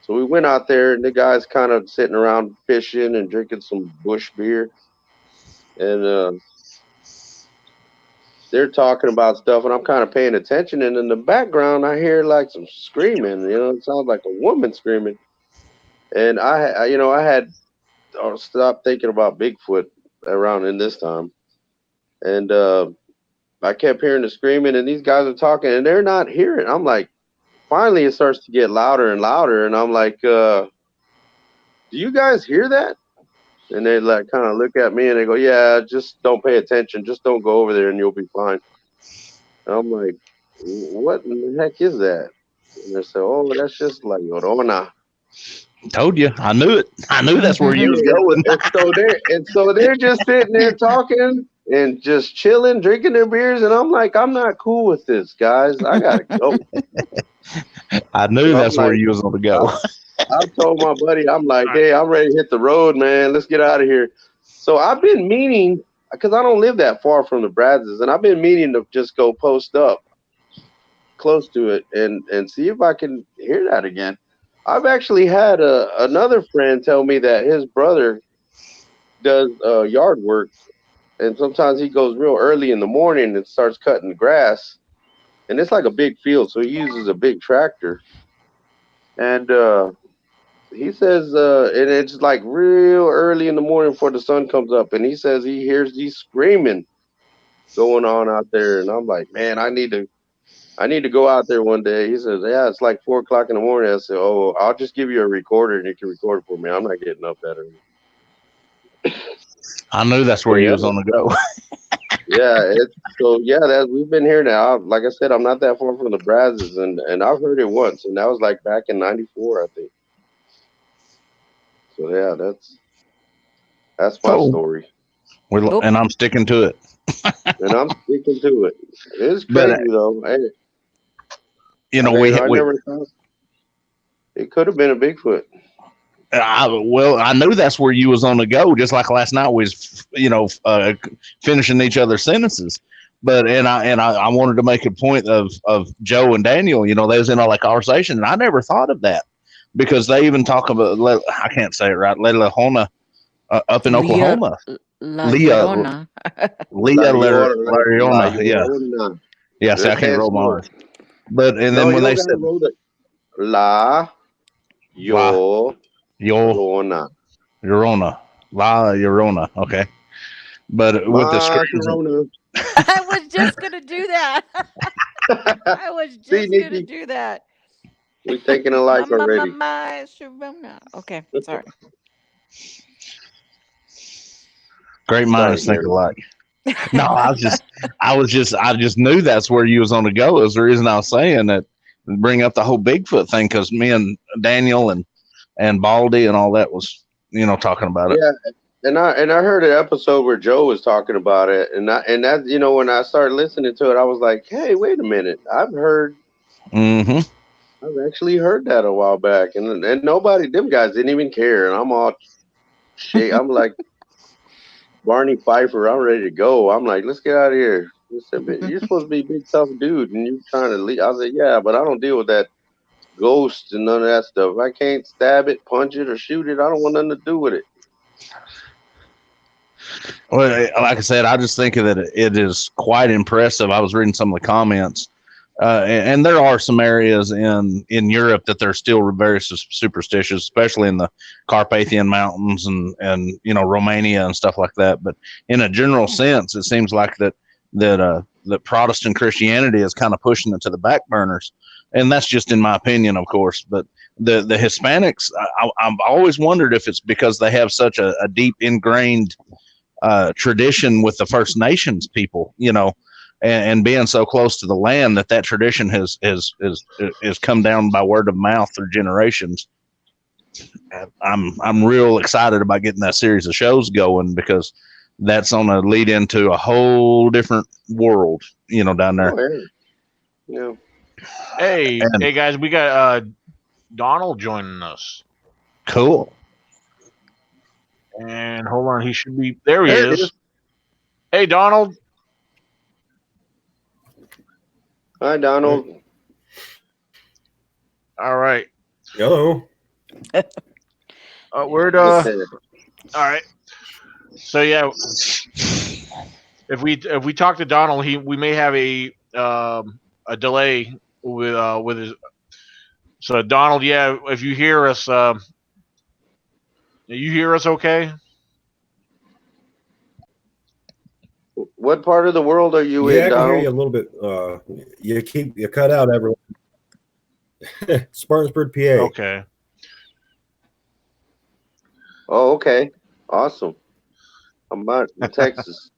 So we went out there, and the guys kind of sitting around fishing and drinking some bush beer, and they're talking about stuff, and I'm kind of paying attention. And in the background, I hear like some screaming. It sounds like a woman screaming. And I had stopped thinking about Bigfoot around in this time, and I kept hearing the screaming, and these guys are talking, and they're not hearing. I'm like, finally, it starts to get louder and louder, and I'm like, do you guys hear that? And they like kind of look at me, and they go, yeah, just don't pay attention, just don't go over there, and you'll be fine. And I'm like, what in the heck is that? And they say, oh, that's just like Yorona. Told you, I knew it. I knew that's where you was going. And so they're just sitting there talking and just chilling, drinking their beers, and I'm like, I'm not cool with this, guys. I gotta go. I knew that's where you was going to go. I told my buddy, I'm like, hey, I'm ready to hit the road, man. Let's get out of here. So I've been meaning, because I don't live that far from the Brazos, and I've been meaning to just go post up close to it and see if I can hear that again. I've actually had another friend tell me that his brother does yard work, and sometimes he goes real early in the morning and starts cutting the grass. And it's like a big field, so he uses a big tractor. And he says, and it's like real early in the morning before the sun comes up, and he says he hears these screaming going on out there. And I'm like, man, I need to go out there one day. He says, yeah, it's like 4 o'clock in the morning. I said, oh, I'll just give you a recorder and you can record it for me. I'm not getting up that early. I knew that's where you was on the go. Yeah, we've been here now. Like I said, I'm not that far from the Brazos, and I've heard it once, and that was like back in '94, I think. So yeah, that's my Cool. story, And I'm sticking to it. and I'm sticking to it. It's But, crazy though. Hey, you know, I never thought it could have been a Bigfoot. I knew that's where you was on the go. Just like last night, we was, finishing each other's sentences. But I wanted to make a point of Joe and Daniel. You know, they was in all that conversation, and I never thought of that because they even talk about I can't say it right. Lelahona up in Oklahoma. Llorona. Lariona. Yeah, yeah. See, I can't roll my R's. But and then when they said La Llorona. Llorona. Okay. But with the screens, I was just gonna do that. I was just gonna do that. We're thinking alike already. Okay, sorry. Great minds think alike. No, I just knew that's where you was on the go. Is the reason I was saying that. Bring up the whole Bigfoot thing because me and Daniel and Baldy and all that was talking about it. Yeah, and I heard an episode where Joe was talking about it, and that when I started listening to it, I was like, hey, wait a minute, I've actually heard that a while back, and nobody, them guys didn't even care, and I'm all shit. I'm like Barney Pfeiffer, I'm ready to go. I'm like, let's get out of here. He said, you're supposed to be a big tough dude, and you're trying to leave. I was like, yeah, but I don't deal with that ghost and none of that stuff. If I can't stab it, punch it, or shoot it, I don't want nothing to do with it. Well, like I said, I just think that it is quite impressive. I was reading some of the comments, and there are some areas in Europe that they're still very superstitious, especially in the Carpathian Mountains and Romania and stuff like that. But in a general sense, it seems like that Protestant Christianity is kind of pushing it to the back burners, and that's just in my opinion, of course. But the Hispanics, I've always wondered if it's because they have such a deep ingrained tradition with the First Nations people, and being so close to the land that tradition has come down by word of mouth through generations. I'm real excited about getting that series of shows going because that's on a lead into a whole different world, down there. Oh, yeah. Hey guys, we got Donald joining us. Cool. And hold on, he should be there. He is. Hey, Donald. Hi, Donald. All right. Hello. Where'd all right. So yeah, if we talk to Donald, we may have a delay with his. So Donald, yeah, if you hear us, okay? What part of the world are you in, I can Donald? hear you a little bit. You cut out everyone. Spartanburg, PA. Okay. Oh, okay. Awesome. I'm out in Texas.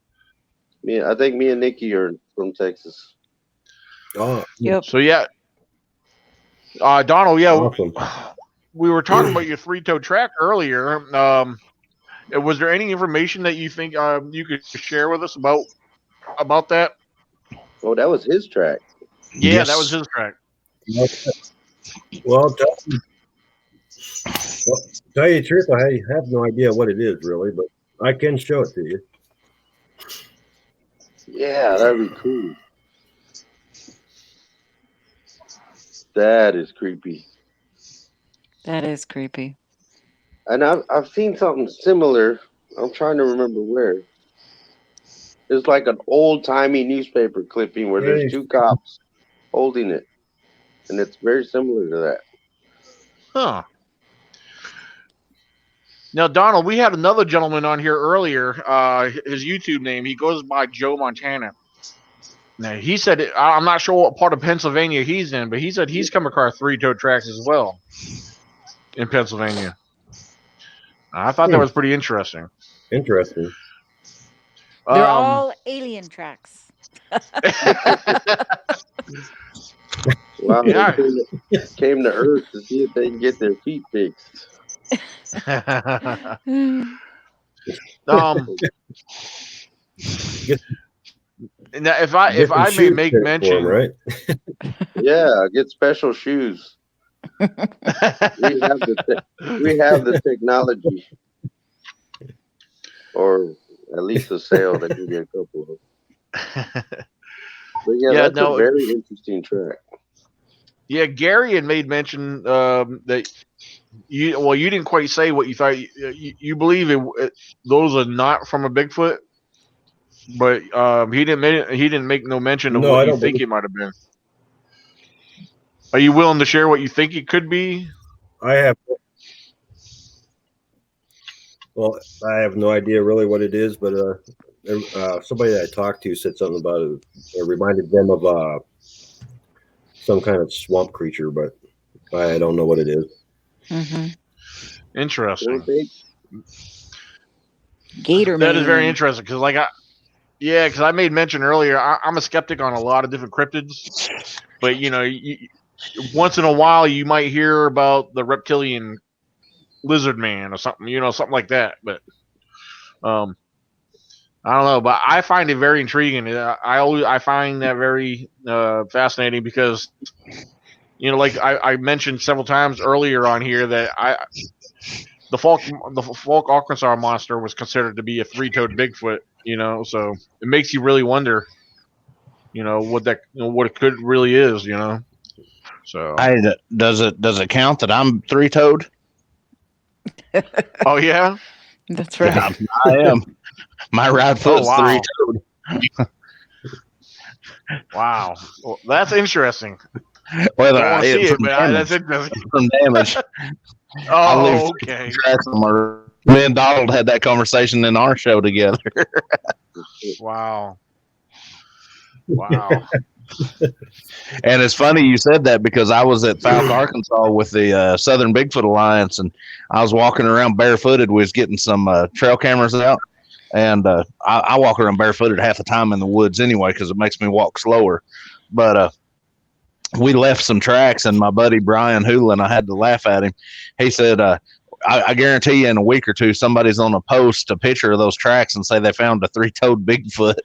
I think me and Nikki are from Texas. Oh, yep. So yeah, Donald, yeah, awesome. We were talking about your three-toe track earlier. Was there any information that you think you could share with us about that? Oh, that was his track. Yeah, yes. That was his track. Well, tell you the truth, I have no idea what it is really, but I can show it to you. Yeah, that'd be cool. That is creepy. That is creepy. And I've seen something similar. I'm trying to remember where. It's like an old timey newspaper clipping where there's Hey, two cops holding it, and it's very similar to that. Huh. Now, Donald, we had another gentleman on here earlier. His YouTube name, he goes by Joe Montana. Now, he said, I'm not sure what part of Pennsylvania he's in, but he said he's come across three-toed tracks as well in Pennsylvania. I thought that was pretty interesting. interesting. They're all alien tracks. Wow, Yeah. they came to Earth to see if they can get their feet fixed. Now, if I may make mention, right? Yeah, get special shoes. We have the technology, or at least a sale that can get a couple of. But yeah, that's a very interesting track. Yeah, Gary had made mention that you didn't quite say what you thought. You believe those are not from a Bigfoot, but he didn't make no mention of what you think it might have been. Are you willing to share what you think it could be? I have no idea really what it is, but somebody that I talked to said something about it. It reminded them of some kind of swamp creature, but I don't know what it is. Mm-hmm. Interesting. Gator. That is very interesting because, because I made mention earlier. I'm a skeptic on a lot of different cryptids, but once in a while you might hear about the reptilian lizard man or something, something like that. But I don't know, but I find it very intriguing. I find that very fascinating because like I mentioned several times earlier on here that the Falk Arkansas monster was considered to be a three-toed Bigfoot. So it makes you really wonder, what what it could really is. So does it count that I'm three-toed? Oh yeah, that's right. Yeah, I am. My right foot's three-toed. Wow, well, that's interesting. Whether I don't see it, but damage, that's interesting. from damage. Oh, okay. Me and Donald had that conversation in our show together. Wow. Wow. And it's funny you said that because I was at Falk, Arkansas with the Southern Bigfoot Alliance, and I was walking around barefooted. We was getting some trail cameras out, and I walk around barefooted half the time in the woods anyway because it makes me walk slower. But we left some tracks, and my buddy Brian Hoolan, I had to laugh at him. He said, I guarantee you in a week or two, somebody's going to post a picture of those tracks and say they found a three-toed Bigfoot.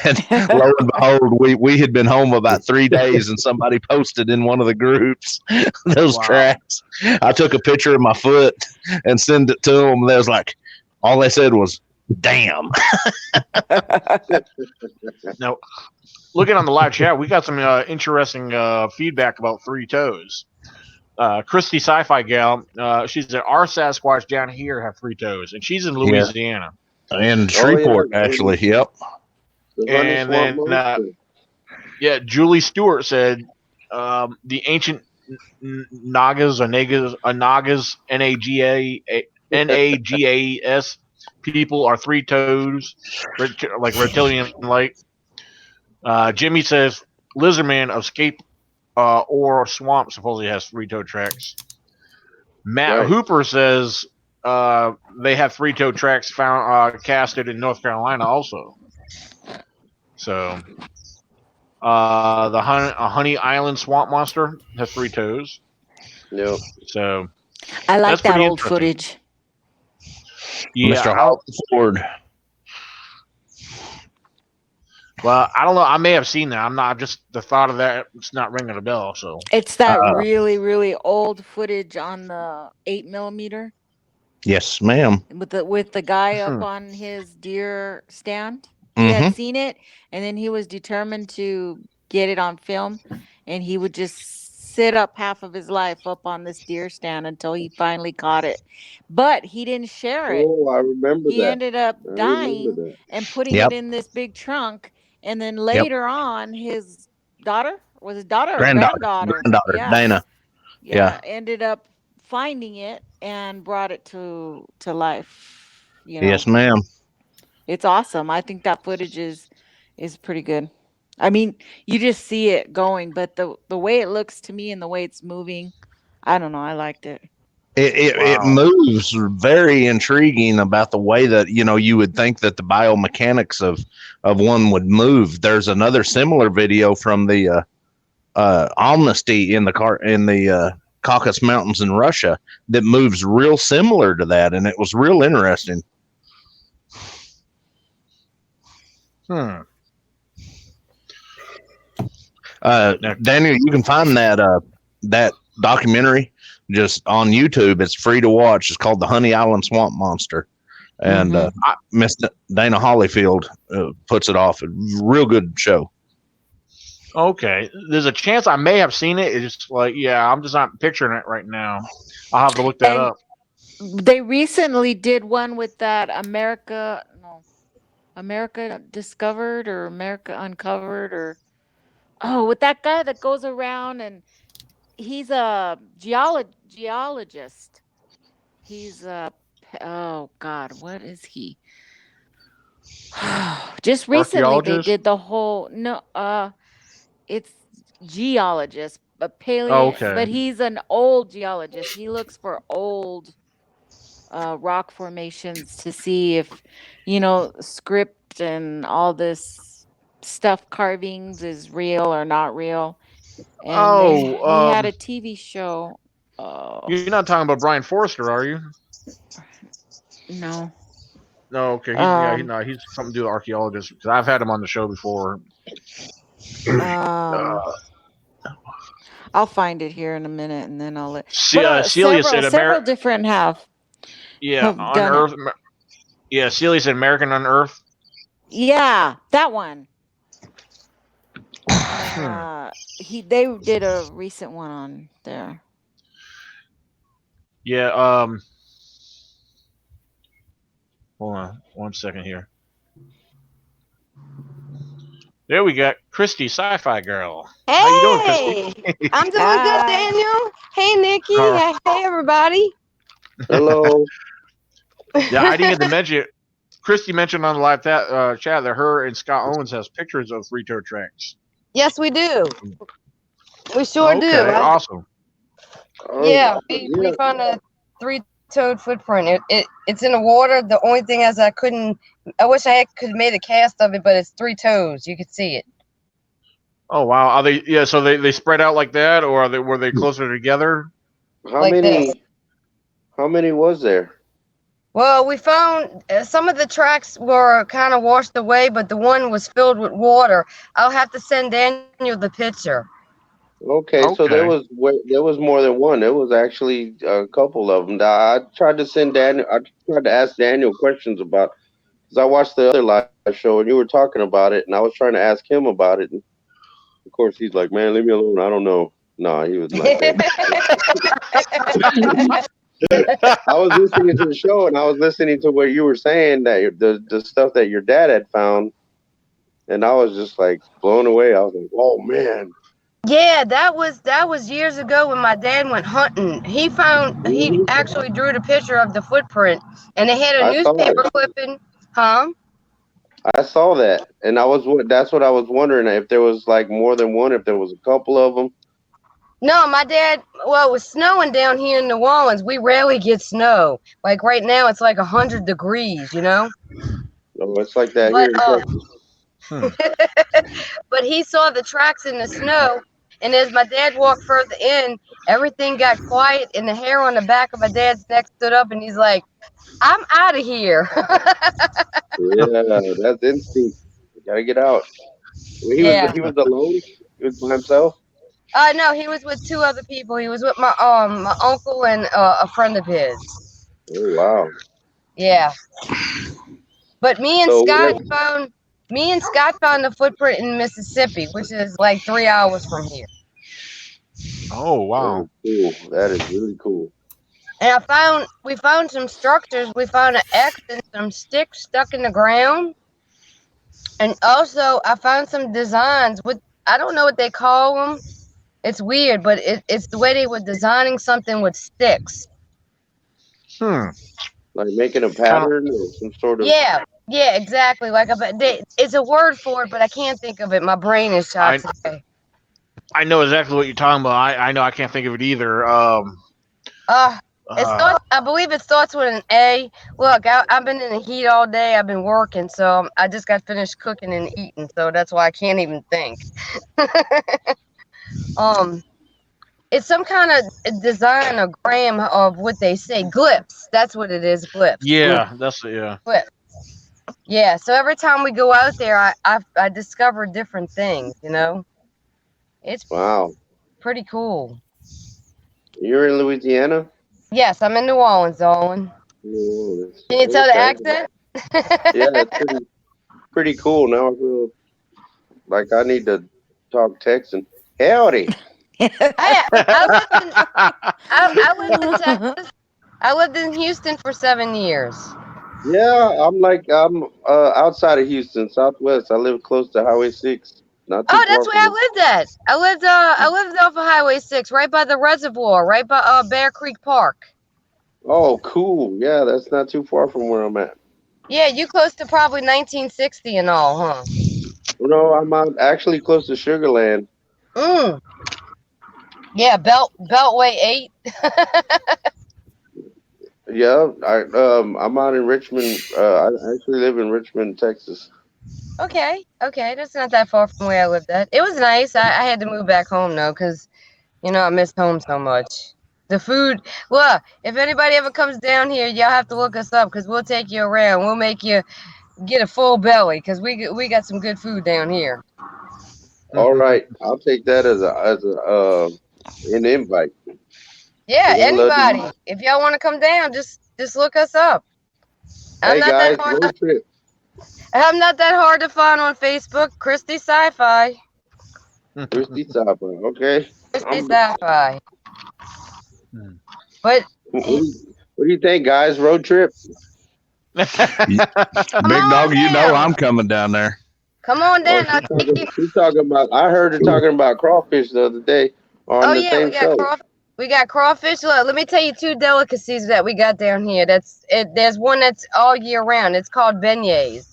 And lo and behold, we had been home about 3 days, and somebody posted in one of the groups those tracks. I took a picture of my foot and sent it to them. They was like, all they said was, "Damn." Now, looking on the live chat, we got some interesting feedback about three toes. Christy Sci-Fi Gal, she said our Sasquatch down here have three toes, and she's in Louisiana. In Shreveport, actually. Yep. And then, Julie Stewart said the ancient Nagas, Nagas people are three toes, like reptilian-like. Jimmy says Lizardman of Scape or Swamp supposedly has three-toed tracks. Matt Hooper says they have three-toed tracks found casted in North Carolina also. So the Honey Island Swamp Monster has three toes. Yep. So I like that old footage. Yeah, Mr. Ford. Well, I don't know. I may have seen that. I'm not just the thought of that. It's not ringing a bell. So it's that really, really old footage on the 8mm. Yes, ma'am. With the guy up on his deer stand. He had seen it, and then he was determined to get it on film, and he would just sit up half of his life up on this deer stand until he finally caught it. But he didn't share it. Oh, I remember He that. ended up I remember dying that. and putting Yep. it in this big trunk. And then later on, his daughter, was his daughter or Granddaughter, Yeah. Dana. Yeah. Ended up finding it and brought it to life. You know, Yes, ma'am. it's awesome. I think that footage is pretty good. I mean, you just see it going, but the way it looks to me and the way it's moving, I don't know. I liked it. It moves very intriguing about the way that, you know, you would think that the biomechanics of one would move. There's another similar video from the Amnesty in the Caucasus Mountains in Russia that moves real similar to that, and it was real interesting. Daniel, you can find that documentary just on YouTube. It's free to watch. It's called The Honey Island Swamp Monster, and Miss Dana Hollyfield puts it off. A real good show. Okay, there's a chance I may have seen it. It's just like, yeah, I'm just not picturing it right now. I'll have to look that up. They recently did one with that America Discovered or America Uncovered, or with that guy that goes around, and he's a geologist. He's oh God, what is he? Just recently they Archaeologist? did the whole it's geologist, but Okay. but he's an old geologist. He looks for old rock formations to see if, script and all this stuff, carvings, is real or not real. And he had a TV show. You're not talking about Brian Forrester, are you? No. No, okay. He's something to do with archaeologists, because I've had him on the show before. I'll find it here in a minute, and then I'll let. Celia said several different have. Yeah, Unearth. Yeah, Celia said American Unearthed. Yeah, that one. And, they did a recent one on there. Yeah. Hold on 1 second here. There we got Christy, Sci-Fi Girl. Hey, how you doing, Christy? I'm doing good, Daniel. Hey, Nikki. Hey, everybody. Hello. Yeah, I didn't get to mention it. Christy mentioned on the live chat that her and Scott Owens has pictures of three-toed tracks. Yes, we do. We sure do. Awesome. Yeah, we found a three-toed footprint. It's in the water. The only thing is I wish I could have made a cast of it, but it's 3 toes. You could see it. Oh wow! Are they? Yeah. So they spread out like that, or were they closer together? How many was there? Well, we found some of the tracks were kind of washed away, but the one was filled with water. I'll have to send Daniel the picture. Okay, so there was more than one. There was actually a couple of them. I tried to ask Daniel questions about, because I watched the other live show and you were talking about it, and I was trying to ask him about it. And of course, he's like, "Man, leave me alone. I don't know." No, he was like, I was listening to the show and I was listening to what you were saying, that the stuff that your dad had found, and I was just like blown away. I was like, "Oh man." Yeah, that was years ago when my dad went hunting. He actually drew the picture of the footprint, and they had a newspaper clipping. Huh? I saw that, and that's what I was wondering, if there was like more than one, if there was a couple of them. No, my dad. Well, it was snowing down here in New Orleans. We rarely get snow. Like right now, it's like 100 degrees. Oh, it's like that here. But he saw the tracks in the snow. And as my dad walked further in, everything got quiet, and the hair on the back of my dad's neck stood up, and he's like, "I'm out of here." Yeah, that's instinct. You gotta get out. He was alone. He was by himself. No, he was with 2 other people. He was with my uncle and a friend of his. Oh wow. Yeah. But me and Scott found the footprint in Mississippi, which is like 3 hours from here. Oh wow. Cool. That is really cool. And we found some structures. We found an X and some sticks stuck in the ground. And also, I found some designs with, I don't know what they call them. It's weird, but it's the way they were designing something with sticks. Hmm. Like making a pattern or some sort of. Yeah, exactly. Like it's a word for it, but I can't think of it. My brain is shot today. I know exactly what you're talking about. I know I can't think of it either. I believe it starts with an A. Look, I've been in the heat all day. I've been working, so I just got finished cooking and eating, so that's why I can't even think. It's some kind of design or gram of what they say, glyphs. That's what it is, glyphs. Yeah, that's it. Yeah. Glyphs. Yeah. So every time we go out there, I discover different things. You know, it's Wow. pretty cool. You're in Louisiana? Yes, I'm in New Orleans, Owen. New Orleans. Can you tell the accent? Yeah, it's pretty cool. Now I feel like I need to talk Texan. Howdy. I lived in Texas. I lived in Houston for 7 years. Yeah, I'm outside of Houston, Southwest. I live close to Highway 6. Not too Oh, far that's where I from lived at. I lived off of Highway 6, right by the reservoir, right by Bear Creek Park. Oh, cool. Yeah, that's not too far from where I'm at. Yeah, you close to probably 1960 and all, huh? No, I'm actually close to Sugarland. Yeah, Beltway 8. Yeah, I'm out in Richmond. I actually live in Richmond, Texas. Okay, that's not that far from where I lived at. It was nice. I had to move back home though, because I missed home so much. The food. Well, if anybody ever comes down here, y'all have to look us up because we'll take you around. We'll make you get a full belly because we got some good food down here. All right, I'll take that as an invite. Yeah, anybody. If y'all want to come down, just look us up. Hey guys, road trip. I'm not that hard to find on Facebook. Christy Sci-Fi. Christy Sci-Fi. Okay. Christy Sci-Fi. But what do you think, guys? Road trip. Big dog, you know I'm coming down there. Come on down. She's talking about. I heard her talking about crawfish the other day on the same show. We got crawfish. Look, let me tell you 2 delicacies that we got down here. There's one that's all year round. It's called beignets.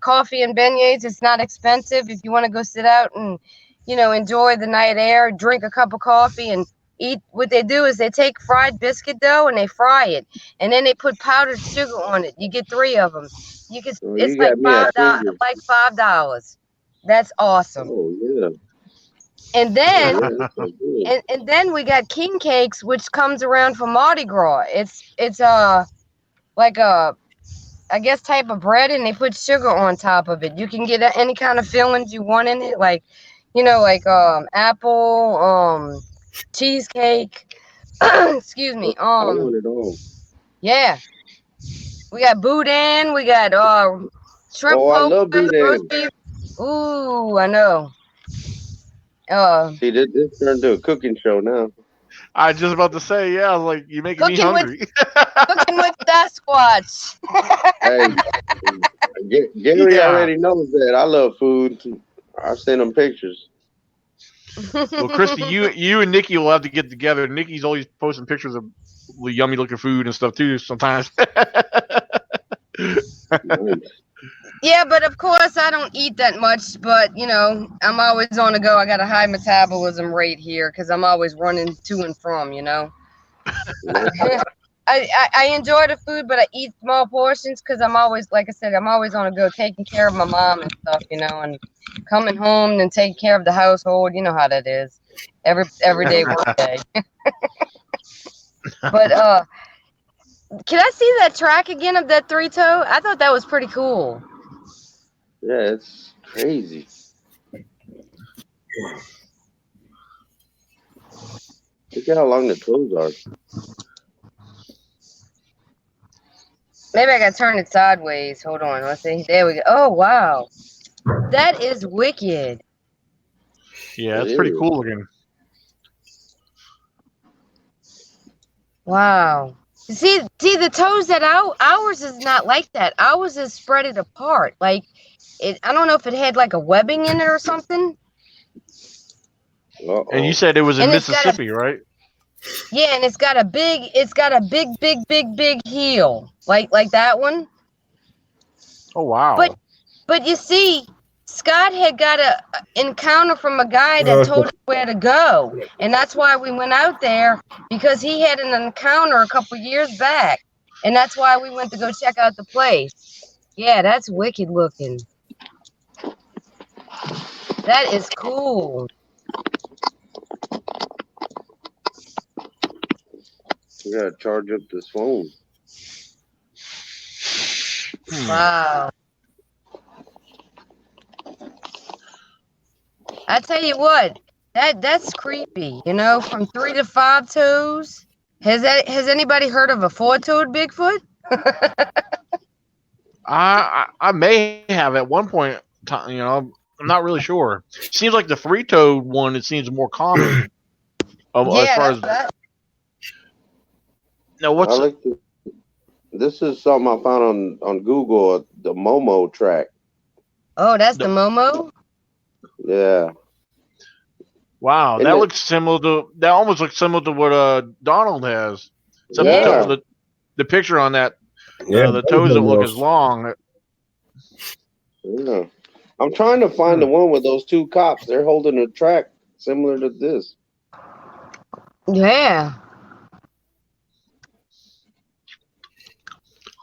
Coffee and beignets. It's not expensive. If you want to go sit out and enjoy the night air, drink a cup of coffee and eat. What they do is they take fried biscuit dough and they fry it, and then they put powdered sugar on it. You get 3 of them. It's like $5. That's awesome. Oh yeah. And then and then we got king cakes, which comes around for Mardi Gras. It's like a, I guess, type of bread, and they put sugar on top of it. You can get any kind of fillings you want in it, like apple, cheesecake. Excuse me. I want it all. Yeah. We got boudin. We got shrimp. Oh, I love boudin. Ooh, I know. See, this turned to a cooking show now. I was just about to say, yeah, like you're making me hungry. Cooking with that Squatch. Hey, Gary already knows that. I love food. I send him pictures. Well, Christy, you and Nikki will have to get together. Nikki's always posting pictures of yummy looking food and stuff too sometimes. Yeah, but of course I don't eat that much, but I'm always on the go. I got a high metabolism rate here because I'm always running to and from, I enjoy the food, but I eat small portions because I'm always, like I said, I'm always on the go, taking care of my mom and stuff, and coming home and taking care of the household. You know how that is. Every day, one day. But can I see that track again of that 3-toe? I thought that was pretty cool. Yeah, it's crazy. Look at how long the toes are. Maybe I gotta turn it sideways. Hold on. Let's see. There we go. Oh, wow. That is wicked. Yeah, it's pretty cool looking. Wow. See the toes that ours is not like that. Ours is spread it apart. Like it. I don't know if it had like a webbing in it or something. And you said it was in And it's got a Mississippi, right? yeah, and it's got a big heel like that one. Oh wow. But you see, Scott had got a encounter from a guy that told us where to go, and that's why we went out there, because he had an encounter a couple years back, and that's why we went to go check out the place. Yeah, that's wicked looking. That is cool. We gotta charge up this phone. Wow. I tell you what, that's creepy. You know, from 3 to 5 toes. Has anybody heard of a 4-toed Bigfoot? I may have at one point. You know, I'm not really sure. Seems like the 3-toed one. It seems more common. As far as now, what's this is something I found on Google. The Momo track. Oh, that's the Momo. Yeah. Wow, Isn't that it- looks similar to. That almost looks similar to what Donald has. Except Yeah. the picture on that. Yeah, The toes don't look as long. Yeah. I'm trying to find the one with those two cops. They're holding a track similar to this. Yeah.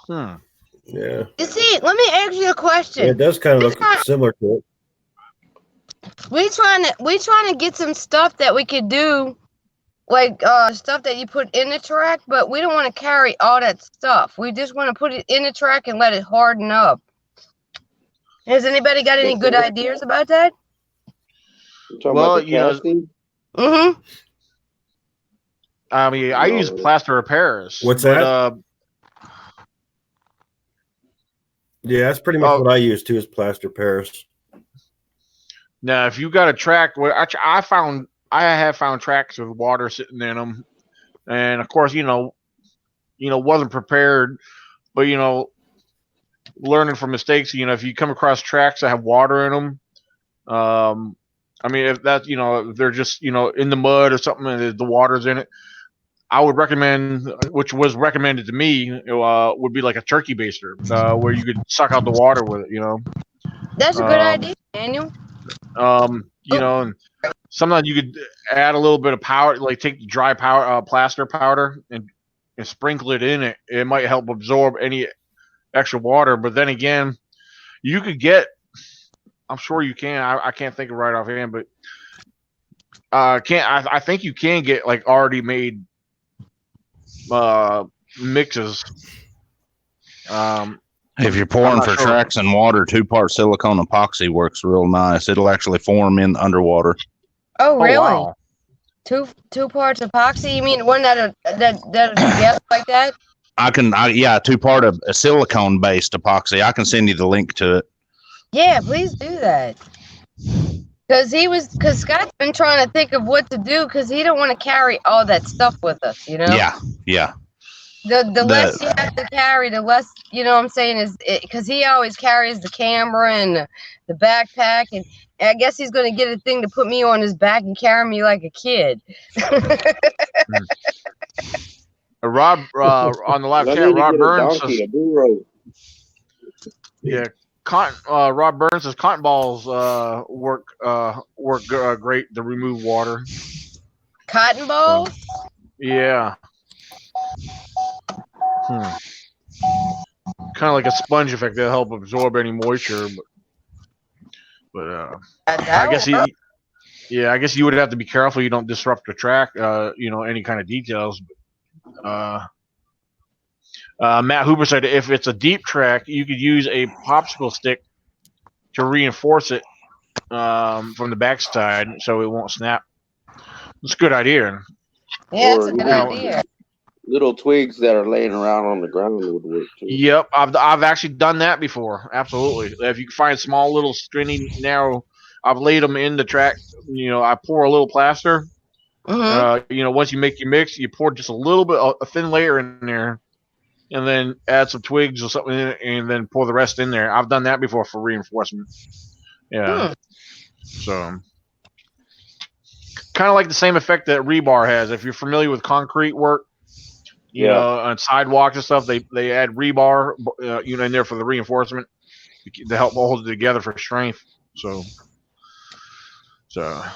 Hmm. Yeah. You see, let me ask you a question. Yeah, it does kind of look similar to it. We trying to get some stuff that we could do, like stuff that you put in the track, but we don't want to carry all that stuff. We just want to put it in the track and let it harden up. Has anybody got any good ideas about that? You talking Well, about the you know, casting? Mm-hmm. I mean, I use plaster of Paris. What's that? Yeah, that's pretty much what I use too, is plaster Paris. Now, if you got a track, I have found tracks with water sitting in them, and of course, wasn't prepared, but learning from mistakes. If you come across tracks that have water in them, I mean, if that's if they're just in the mud or something and the water's in it, I would recommend, which was recommended to me, would be like a turkey baster, where you could suck out the water with it. That's a good idea, Daniel. And sometimes you could add a little bit of powder, like take the dry plaster powder and sprinkle it in it. It might help absorb any extra water. But then again, you could get, I'm sure you can. I can't think of right offhand, but I think you can get like already made mixes. If you're pouring for tracks and water, 2-part silicone epoxy works real nice. It'll actually form in underwater. Oh, really? Wow. Two parts epoxy? You mean one that together like that? Yeah, 2-part of a silicone based epoxy. I can send you the link to it. Yeah, please do that. Because Scott's been trying to think of what to do, because he don't want to carry all that stuff with us, Yeah. The less you have to carry, the less, what I'm saying, is because he always carries the camera and the backpack, and I guess he's going to get a thing to put me on his back and carry me like a kid. Rob on the live chat, Rob Burns says, yeah, Rob Burns says cotton balls work great to remove water. Cotton balls? Yeah. Kind of like a sponge effect to help absorb any moisture, but I guess I guess you would have to be careful you don't disrupt the track, any kind of details. Matt Hooper said if it's a deep track, you could use a popsicle stick to reinforce it from the backside so it won't snap. It's a good idea. Yeah, that's a good idea. Little twigs that are laying around on the ground would work too. Yep, I've actually done that before. Absolutely. If you can find small, little, skinny, narrow, I've laid them in the track. I pour a little plaster, Once you make your mix, you pour just a little bit, a thin layer in there, and then add some twigs or something in it, and then pour the rest in there. I've done that before for reinforcement. Yeah. So kind of like the same effect that rebar has. If you're familiar with concrete work, on sidewalks and stuff, they add rebar, in there for the reinforcement to help hold it together for strength. So. Oh,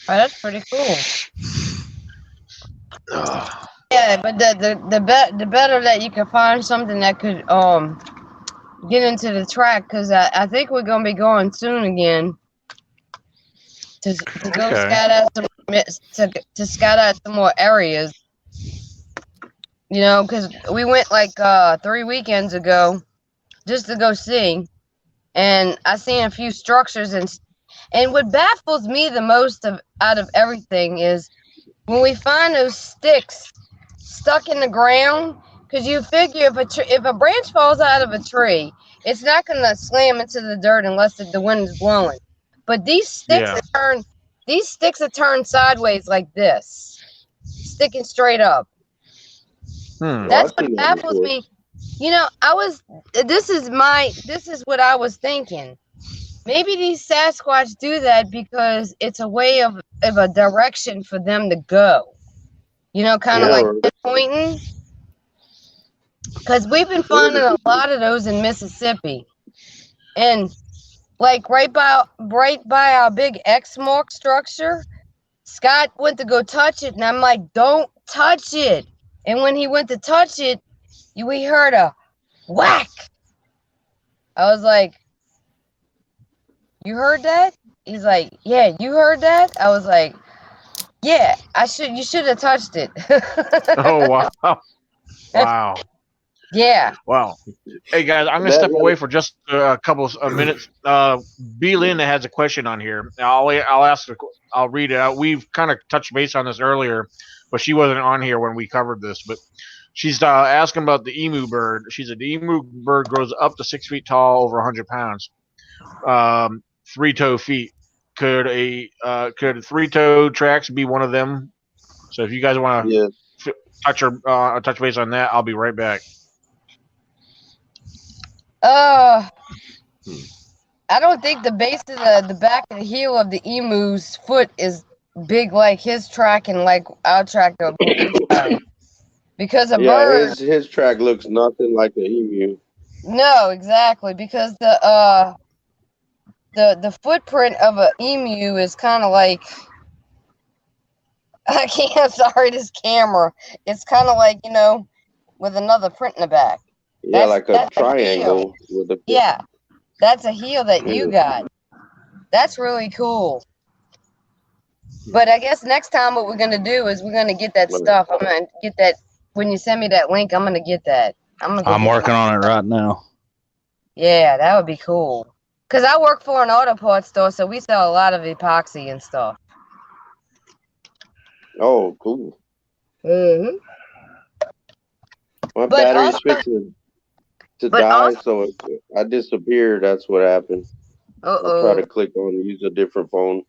that's pretty cool. Yeah, but the better that you can find something that could get into the track, because I think we're gonna be going soon again to go scout out to scout out some more areas. Because we went like 3 weekends ago just to go see, and I seen a few structures, and what baffles me the most out of everything is when we find those sticks stuck in the ground, because you figure if a branch falls out of a tree, it's not going to slam into the dirt unless the wind is blowing. But these sticks are turned sideways like this, sticking straight up. That's what baffles me. This is what I was thinking. Maybe these Sasquatch do that because it's a way of a direction for them to go. Kind of like pointing. Because we've been finding a lot of those in Mississippi. And like right by our big X-mark structure, Scott went to go touch it, and I'm like, don't touch it. And when he went to touch it, we heard a whack. I was like, you heard that? He's like, yeah, you heard that? I was like, yeah, you should have touched it. Oh, wow. Wow. Yeah. Wow. Hey, guys, I'm going to step away for just a couple of minutes. B. Linda has a question on here. I'll ask her. I'll read it out. We've kind of touched base on this earlier, but she wasn't on here when we covered this. But she's asking about the emu bird. She said the emu bird grows up to 6 feet tall, over 100 pounds, 3-toe feet. Could 3-toe tracks be one of them? So if you guys want to touch base on that, I'll be right back. I don't think the base of the back of the heel of the emu's foot is big like his track and like our track though. Because a bird, his track looks nothing like an emu. No, exactly, because the footprint of an emu is kind of like, I'm sorry, this camera. It's kind of like, with another print in the back. Yeah, like a triangle. Yeah, that's a heel that you got. That's really cool. But I guess next time what we're going to do is we're going to get that stuff. I'm going to get that. When you send me that link, I'm going to get that. I'm working on it right now. Yeah, that would be cool. Because I work for an auto parts store, so we sell a lot of epoxy and stuff. Oh, cool. Mm-hmm. My battery's fixing to die, so I disappeared. That's what happened. I try to click on use a different phone.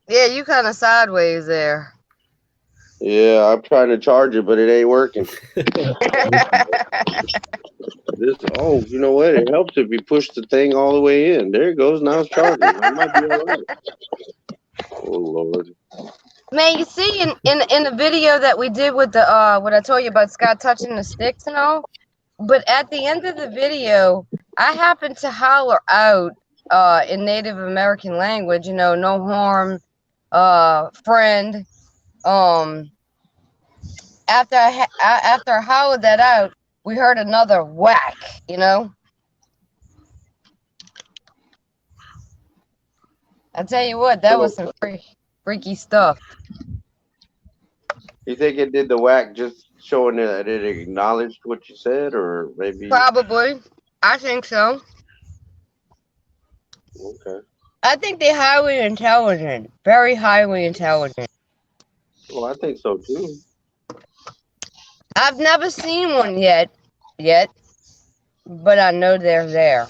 Yeah, you kind of sideways there. Yeah, I'm trying to charge it, but it ain't working. You know what? It helps if you push the thing all the way in. There it goes. Now it's charging. I might be all right. Oh, Lord. Man, you see in the video that we did with the what I told you about Scott touching the sticks and all, but at the end of the video, I happened to holler out in Native American language, no harm, friend. After I hollered that out, we heard another whack, I tell you what, that was some freaky stuff. You think it did the whack just showing that it acknowledged what you said, or maybe? Probably. I think so. Okay. I think they're highly intelligent. Very highly intelligent. Well, I think so too. I've never seen one yet, but I know they're there.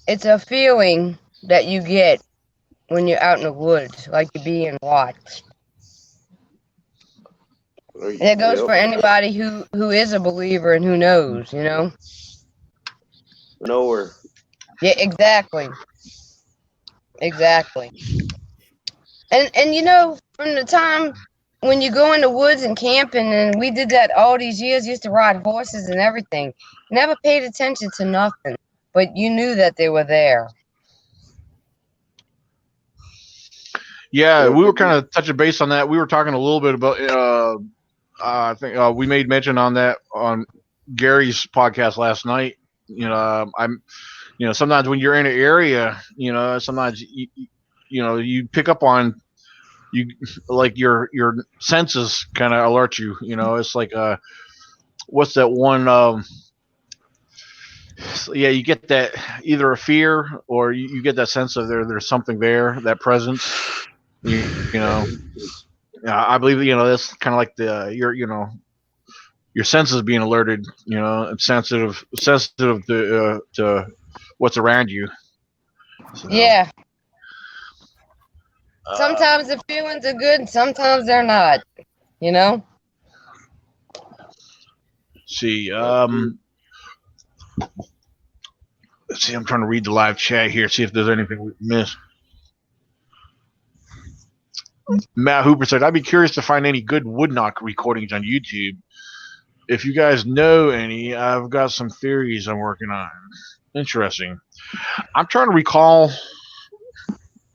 It's a feeling that you get when you're out in the woods, like you're being watched. And it goes for anybody who is a believer and who knows, you know? Nowhere. Yeah, exactly. Exactly. And you know, from the time when you go in the woods and camping, and we did that all these years, used to ride horses and everything, never paid attention to nothing, but you knew that they were there. Yeah, we were kind of touching base on that. We were talking a little bit about. I think we made mention on that on Gary's podcast last night. Sometimes when you're in an area, sometimes you pick up on like your senses kind of alert you. It's like what's that one? You get that either a fear or you get that sense of there's something there, that presence. I believe that's kind of like your senses being alerted, and sensitive to what's around you. So, Yeah. Sometimes the feelings are good, and sometimes they're not. You know. See, let's see. I'm trying to read the live chat here, see if there's anything we missed. Matt Hooper said, "I'd be curious to find any good wood knock recordings on YouTube. If you guys know any, I've got some theories I'm working on." Interesting. I'm trying to recall.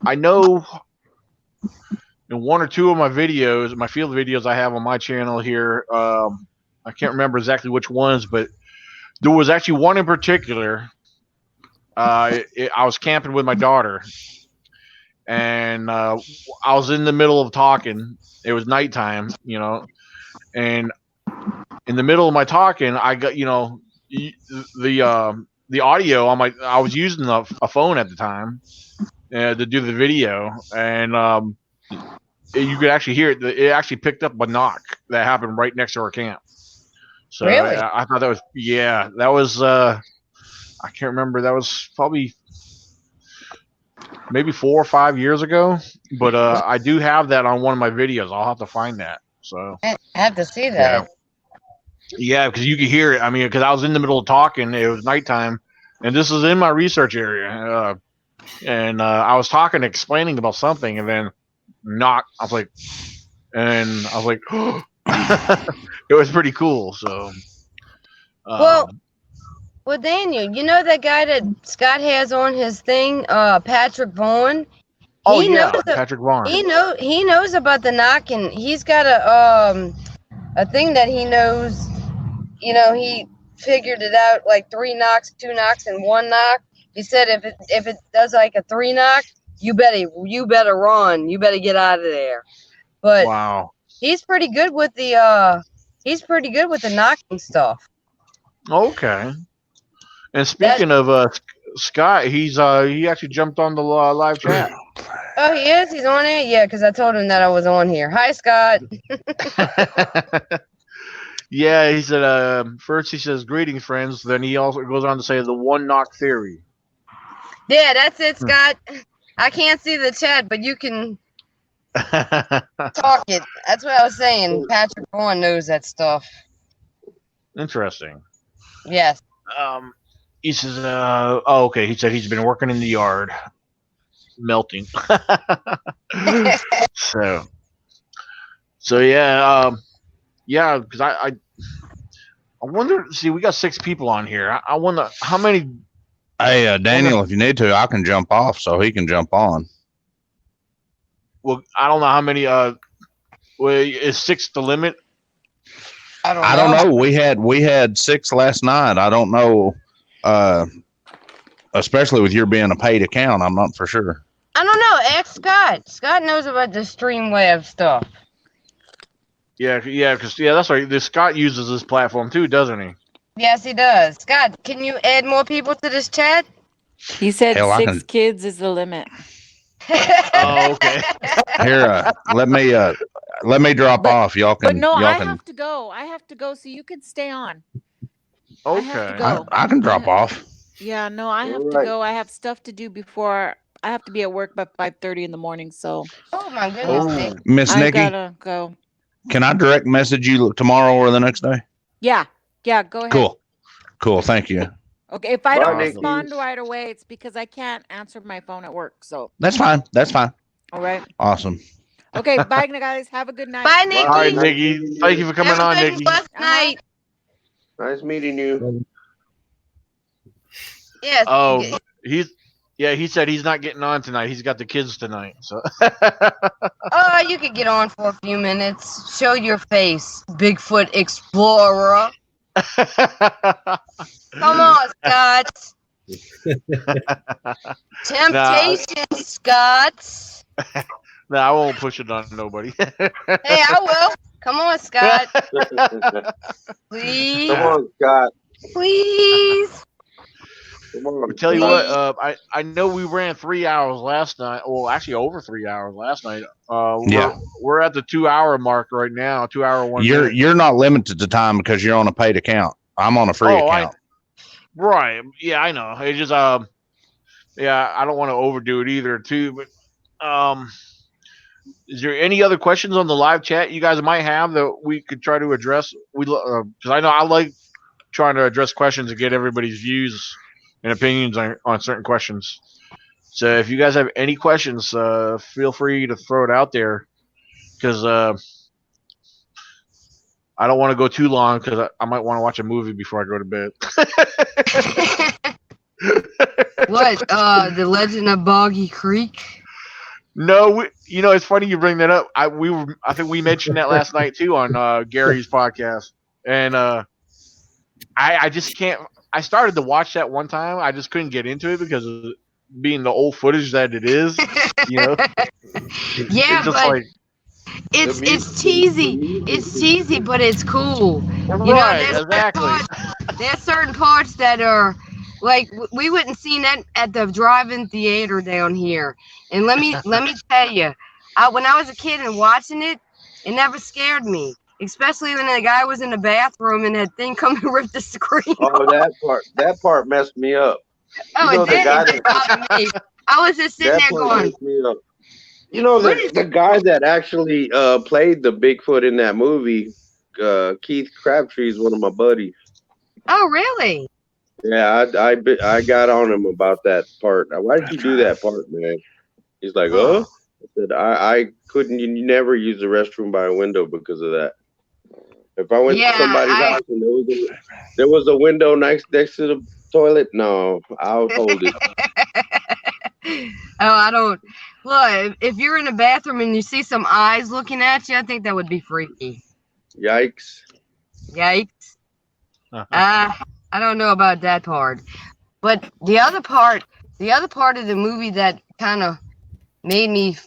I know in one or two of my videos, my field videos I have on my channel here, I can't remember exactly which ones, but there was actually one in particular. I was camping with my daughter, and I was in the middle of talking. It was nighttime, and in the middle of my talking, I got the audio on my. I was using a phone at the time to do the video, and you could actually hear it. It actually picked up a knock that happened right next to our camp. So really? I thought that was that was I can't remember. That was probably maybe 4 or 5 years ago, but I do have that on one of my videos. I'll have to find that. So I have to see that. Yeah, because you could hear it. I mean, because I was in the middle of talking, it was nighttime, and this is in my research area, and I was talking, explaining about something, and then knock. I was like, it was pretty cool. So, well, Daniel, you know that guy that Scott has on his thing, Patrick Vaughn. Patrick Vaughn. He knows about the knock, and he's got a thing that he knows. He figured it out, like 3 knocks, 2 knocks, and 1 knock. He said if it does like a 3 knock, you better run. You better get out of there. But wow, he's pretty good with the knocking stuff. Okay. And speaking of Scott, he actually jumped on the live chat. Oh, he is? He's on it? Yeah, because I told him that I was on here. Hi, Scott. Yeah, he said, first he says, "Greetings, friends." Then he also goes on to say the one knock theory. Yeah, that's it, Scott. I can't see the chat, but you can talk it. That's what I was saying. Patrick Vaughn knows that stuff. Interesting. Yes. He says, okay. He said he's been working in the yard, melting. So yeah, because I wonder. See, we got 6 people on here. I wonder how many. Hey, Daniel, if you need to, I can jump off so he can jump on. Well, I don't know how many. Is 6 the limit? I don't know. We had 6 last night. I don't know. Especially with your being a paid account, I'm not for sure. I don't know. Ask Scott. Scott knows about the Streamwave stuff. Yeah, because that's right. This Scott uses this platform too, doesn't he? Yes, he does. Scott, can you add more people to this chat? He said 6 kids is the limit. Oh, okay. Here, let me drop off. Y'all can. But no, y'all I can, have to go. I have to go, so you can stay on. Okay. I have to go. I can drop off. Yeah, no, I have to go. I have stuff to do before I have to be at work by 5:30 in the morning. So Oh my goodness. Oh, Miss I Nikki, gotta go. can I direct message you tomorrow or the next day? Yeah. Go ahead. Cool. Thank you. Okay. If I Bye, don't Nikki. respond right away, it's because I can't answer my phone at work. So That's fine. all right. Awesome. Okay. Bye, guys. Have a good night. Bye, all right, Nikki. Nikki. Thank you for coming Have a on, good and Nikki. blessed night. Nice meeting you. Yes. Oh, he said he's not getting on tonight. He's got the kids tonight. So Oh, you could get on for a few minutes. Show your face, Bigfoot Explorer. Come on, Scott. Temptation, Scott. no, I won't push it on nobody. Hey, I will. Come on, Scott. Please. Come on, Scott. Please. Come on. I tell you what, I know we ran 3 hours last night. Well, actually over 3 hours last night. We're at the 2 hour mark right now. 2 hour 1 minute. You're not limited to time because you're on a paid account. I'm on a free account. Right. Yeah, I know. It just yeah, I don't want to overdo it either too, but is there any other questions on the live chat you guys might have that we could try to address? Because I know I like trying to address questions and get everybody's views and opinions on certain questions. So if you guys have any questions, feel free to throw it out there because I don't want to go too long because I might want to watch a movie before I go to bed. What? The Legend of Boggy Creek? No, it's funny you bring that up. I think we mentioned that last night too on Gary's podcast, and I just can't. I started to watch that one time. I just couldn't get into it because of being the old footage that it is. Yeah, it's just but like it's cheesy. It's cheesy, but it's cool. right, exactly. There's certain parts that are like we wouldn't seen that at the drive-in theater down here. And let me tell you, when I was a kid and watching it, it never scared me. Especially when the guy was in the bathroom and that thing come and ripped the screen. Oh, that part messed me up. Oh, You know, it did. It bothered me. I was just sitting there going, messed me up. You know, the guy that actually played the Bigfoot in that movie, Keith Crabtree, is one of my buddies. oh, really? Yeah, I got on him about that part. Why did you do that part, man? He's like, I said, I couldn't. You never use the restroom by a window because of that. If I went to somebody's house and there was a window next to the toilet, no, I'll hold it. Oh, I don't. Look, if you're in a bathroom and you see some eyes looking at you, I think that would be freaky. Yikes. Yikes. I don't know about that part. But the other part of the movie that kind of made me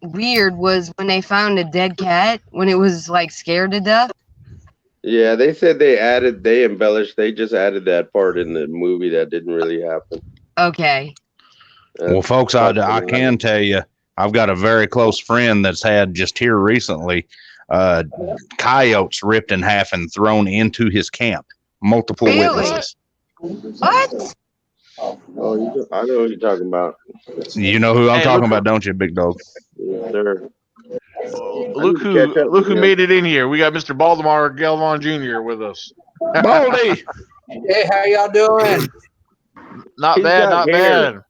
weird was when they found a dead cat when it was like scared to death. Yeah, they said they embellished, they just added that part in the movie that didn't really happen. Okay. Well, folks, I can tell you, I've got a very close friend that's had just here recently coyotes ripped in half and thrown into his camp. Multiple witnesses. What? Oh, I know what you're talking about. You know who I'm talking about, don't you, big dog? Yes, sir. Look who made it in here. We got Mr. Baltimore Galvon Jr. with us. Baldy. Hey, how y'all doing? Not bad.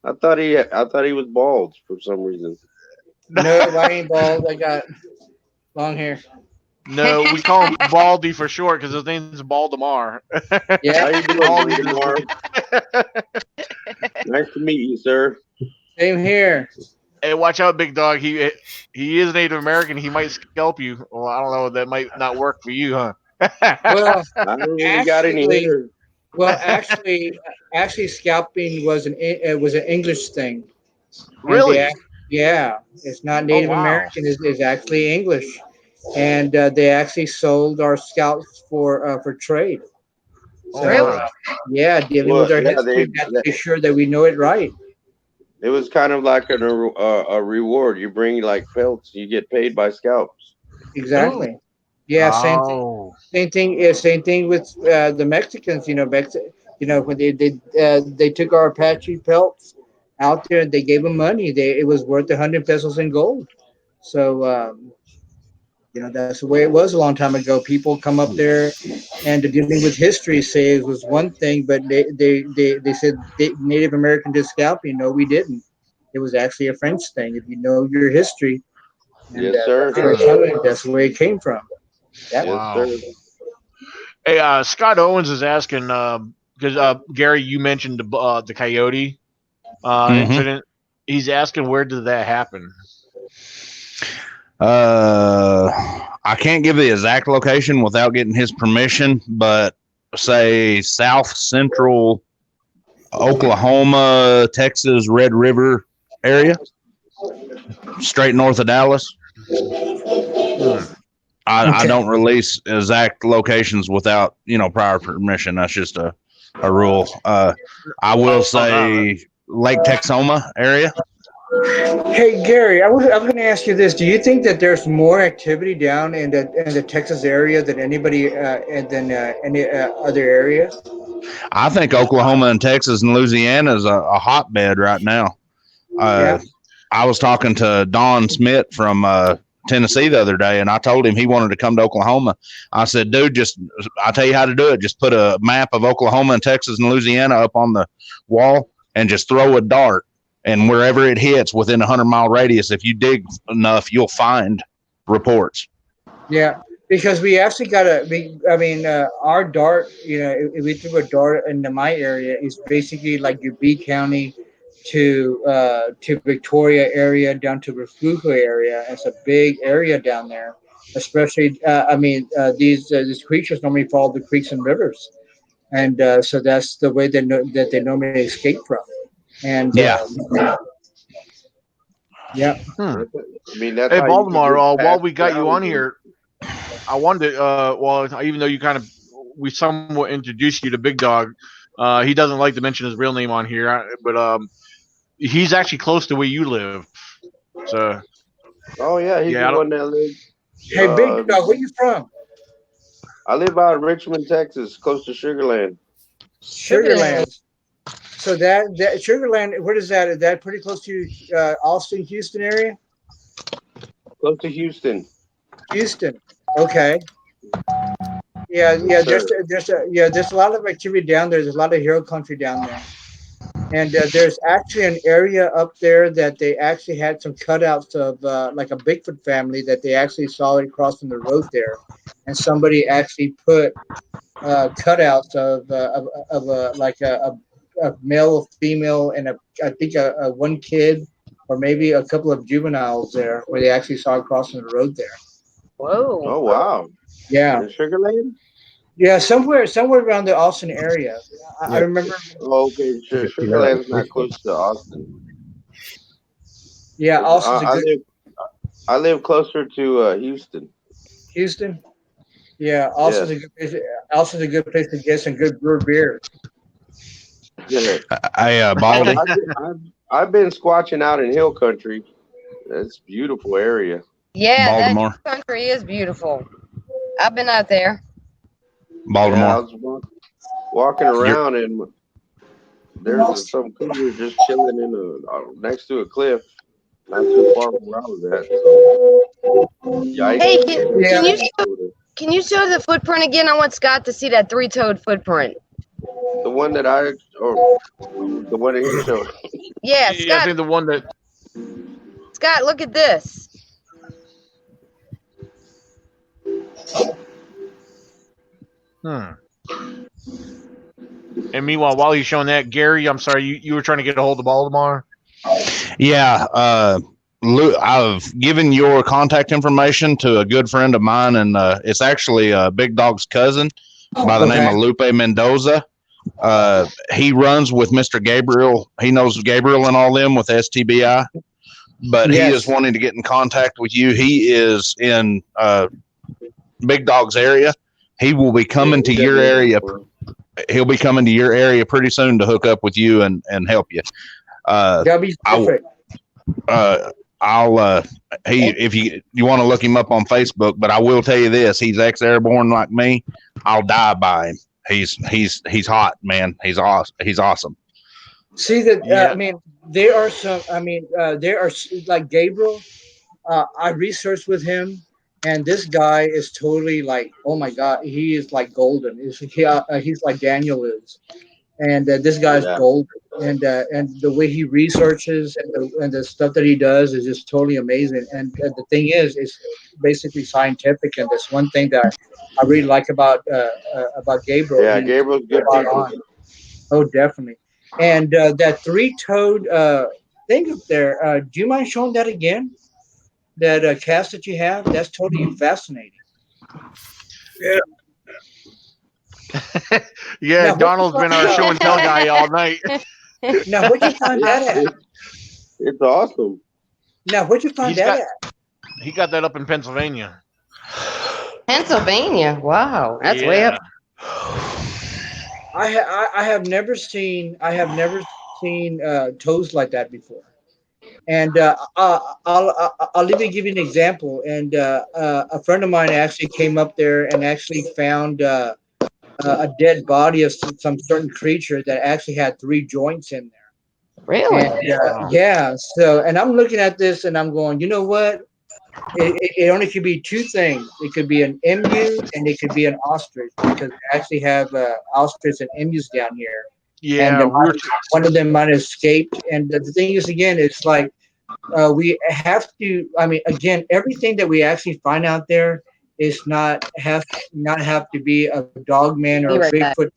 I thought he was bald for some reason. No, I ain't bald. I got long hair. No, we call him Baldy for short because his name's Baltimore. Yeah. How you doing, Baltimore? Nice to meet you, sir. Same here. Hey, watch out, big dog. He is Native American. He might scalp you. Well, I don't know. That might not work for you, huh? Well, I don't really got any hair. Well, actually, scalping was an English thing. Really? Yeah, it's not Native American. It's actually English, and they actually sold our scalps for trade. So, Really? Yeah, dealing with our history, we have to be sure that we know it right. It was kind of like a reward. You bring like pelts, you get paid by scalps. Exactly. Ooh. Yeah, same thing with the Mexicans. When they took our Apache pelts out there. They gave them money. It was worth 100 pesos in gold. So that's the way it was a long time ago. People come up there, and dealing with history say it was one thing, but they said Native American did scalping. No, we didn't. It was actually a French thing. If you know your history, and Yes, sir. that's where it came from. Yep. Yes, Wow. sir. Hey, Scott Owens is asking because Gary, you mentioned the coyote incident. He's asking where did that happen? I can't give the exact location without getting his permission, but say south central Oklahoma, Texas, Red River area, straight north of Dallas. I don't release exact locations without prior permission. That's just a rule. I will say Lake Texoma area. Hey Gary, I was going to ask you this: do you think that there's more activity down in the Texas area than anybody than any other area? I think Oklahoma and Texas and Louisiana is a hotbed right now. I was talking to Don Smith from Tennessee the other day, and I told him he wanted to come to Oklahoma. I said, dude, I'll tell you how to do it. Just put a map of Oklahoma and Texas and Louisiana up on the wall and just throw a dart. And wherever it hits within a 100-mile radius, if you dig enough, you'll find reports. Yeah, because we actually got our dart, if we threw a dart into my area, is basically like your B County to Victoria area down to Refugio area. It's a big area down there, especially, these creatures normally follow the creeks and rivers. And so that's the way that they normally escape from. And yeah. I mean, that's Hey, how Baltimore, you while we got you on here, I wanted to, even though we somewhat introduced you to Big Dog, he doesn't like to mention his real name on here, but he's actually close to where you live. So. Oh yeah, he's the one that lives. Hey, Big Dog, where you from? I live out in Richmond, Texas, close to Sugarland. Sugarland. So that Sugarland, what is that? Is that pretty close to Austin, Houston area? Close to Houston. Houston. Okay. Yeah. There's a lot of activity down there. There's a lot of hero country down there. And there's actually an area up there that they actually had some cutouts of like a Bigfoot family that they actually saw it crossing the road there, and somebody actually put cutouts of like a male, female, and I think a one kid or maybe a couple of juveniles there, where they actually saw it crossing the road there. Whoa! Oh wow! Yeah. In Sugarland? Yeah, somewhere around the Austin area. I remember. Oh, okay, Sugarland's not close to Austin. Yeah, Austin's I live closer to Houston. Houston. Yeah, Austin's a good place. Austin's a good place to get some good brewer beer. Yeah. Baldy. I've been squatching out in hill country. That's a beautiful area. Yeah, Baltimore. that country is beautiful. I've been out there. Baltimore. Yeah, I was walking around and there's some cougars just chilling next to a cliff, not too far from where I was at. So, yikes. Hey, can you show the footprint again? I want Scott to see that 3-toed footprint. The one that the one that he showed. Yeah, Scott. I think the one that. Scott, look at this. And meanwhile, while he's showing that, Gary, I'm sorry, you were trying to get a hold of Baltimore? Yeah. I've given your contact information to a good friend of mine, and it's actually Big Dog's cousin by the name of Lupe Mendoza. He runs with Mr. Gabriel. He knows Gabriel and all them with STBI, but he is wanting to get in contact with you. He is in Big Dog's area. He will be coming to your area. He'll be coming to your area pretty soon to hook up with you and help you. That'd be perfect. If you want to look him up on Facebook, but I will tell you this: he's ex-airborne like me. I'll die by him. He's hot, man. He's awesome. See that? Yeah. I mean, there are some. I mean, there are like Gabriel. I researched with him, and this guy is totally like, oh my god, he is like golden. He's like Daniel is, and this guy's Yeah. golden. And the way he researches and the stuff that he does is just totally amazing. And the thing is, it's basically scientific. And that's one thing that I really like about Gabriel. Yeah, He's Gabriel's good spot people. on. Oh, definitely. And that three-toed thing up there, do you mind showing that again? That cast that you have? That's totally fascinating. Yeah, Now, what you Donald's find, been our show and tell guy all night. now, where'd you find that at? It's awesome. Now, where'd you find He's that got at? he got that up in Pennsylvania. Pennsylvania. Wow, that's way up. I have never seen toes like that before. And I'll even give you an example. And a friend of mine actually came up there and actually found a dead body of some certain creature that actually had three joints in there. Really? And Wow. yeah, so and I'm looking at this and I'm going, you know what? It only could be two things. It could be an emu and it could be an ostrich because they actually have ostrich and emus down here, and Yeah, we were one of them might have escaped. And the thing is, again, it's like we have to. I mean, again, everything that we actually find out there is not have to be a dog man or Be a right back. Bigfoot.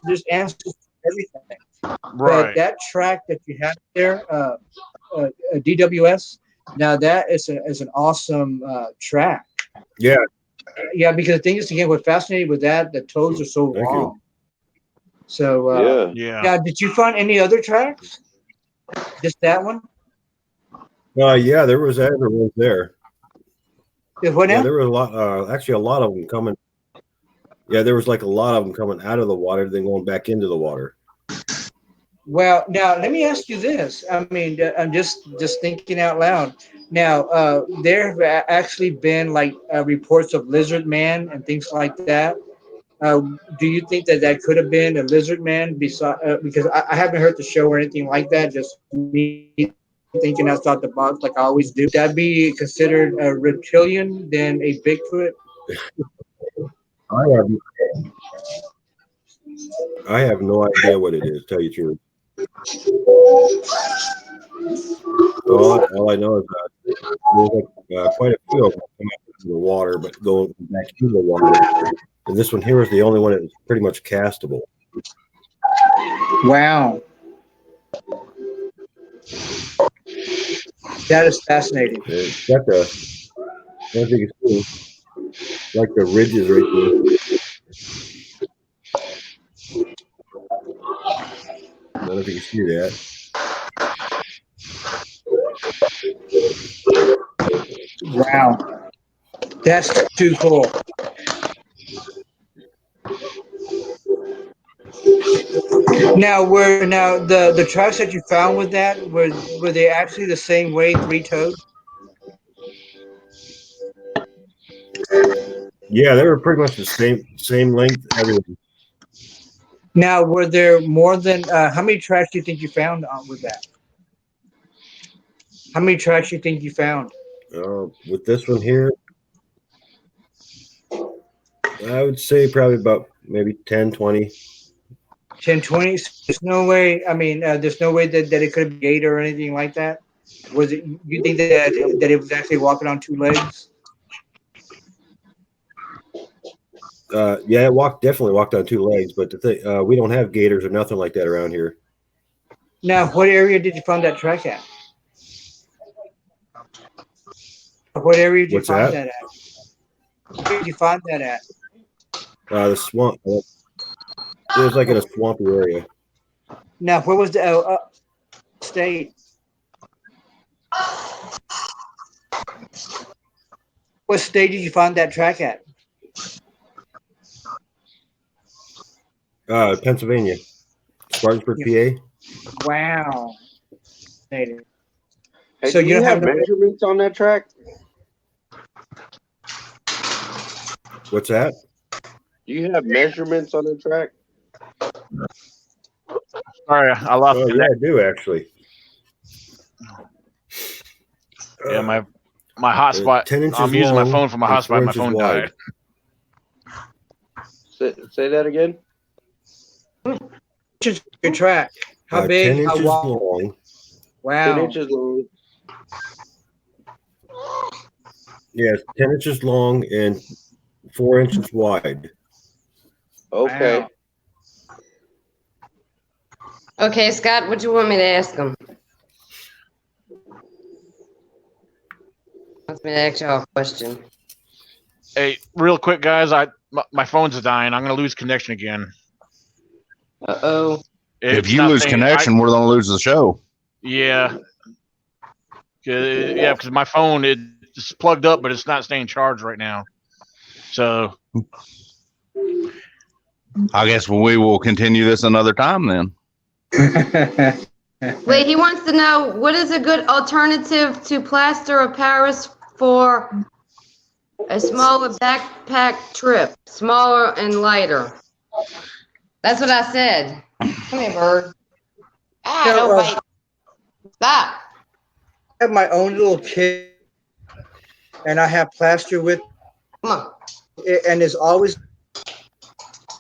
There's answers to everything. But right. that track that you have there, DWS. Now that is an awesome track. Yeah. Yeah, because the thing is, again, what's fascinating with that, the toes are so Thank you. long. So Yeah. Yeah. now, did you find any other tracks? Just that one? Yeah, there was other ones there. What Yeah, now? there were a lot. Actually, a lot of them coming. Yeah, there was like a lot of them coming out of the water, then going back into the water. Well, now let me ask you this. I mean, I'm just thinking out loud. Now, there have actually been like reports of lizard man and things like that. Do you think that that could have been a lizard man? Because I haven't heard the show or anything like that. Just me thinking outside the box, like I always do. Would that be considered a reptilian than a Bigfoot? I have I have no idea what it is. Tell you the truth. All I know is that there's like, quite a few of them come out of the water, but going back into the water. And this one here is the only one that's pretty much castable. Wow, that is fascinating. It's got I don't think it's like the ridges right there. I don't know if you can see that. Wow, that's too cool. Now the tracks that you found with that were they actually the same way, three toed? Yeah, they were pretty much the same length, everything. Now, were there more than how many tracks do you think you found with that? How many tracks do you think you found? With this one here, I would say probably about maybe 10, 20. 10, 20? There's no way. I mean, there's no way that it could be gator or anything like that. Was it? You think that it was actually walking on two legs? Yeah, it definitely walked on two legs, but the thing, we don't have gators or nothing like that around here. Now, what area did you find that track at? What area did you What's find that? that at? Where did you find that at? The swamp. It was like in a swampy area. Now, where was the state? What state did you find that track at? Pennsylvania, Spartanburg, PA. Wow. Fascinating. Hey, So do you you don't have have no. measurements on that track? What's that? Do you have measurements on the track? Sorry, I lost Oh, yeah, connection. I do actually. Yeah, my hotspot. 10 inches I'm using my long phone for my and hotspot. 4 My inches phone wide. died. Say that again. Your track. How 10 big? How inches wide? long. 10 Wow. inches long. Yeah, 10 inches long and 4 inches wide. Okay. Wow. Okay, Scott, what do you want me to ask him? Wants me to ask y'all a question. Hey, real quick, guys. My phone's dying. I'm gonna lose connection again. Uh-oh. If It's you not lose staying. connection, we're gonna lose the show. Yeah, yeah, because my phone it's plugged up, but it's not staying charged right now. So I guess we will continue this another time then. Wait, he wants to know what is a good alternative to plaster of Paris for a smaller backpack trip, smaller and lighter. That's what I said. Come here, bird. Ah, No, don't bite. Stop. I have my own little kit, and I have plaster with Come on. it, and it's always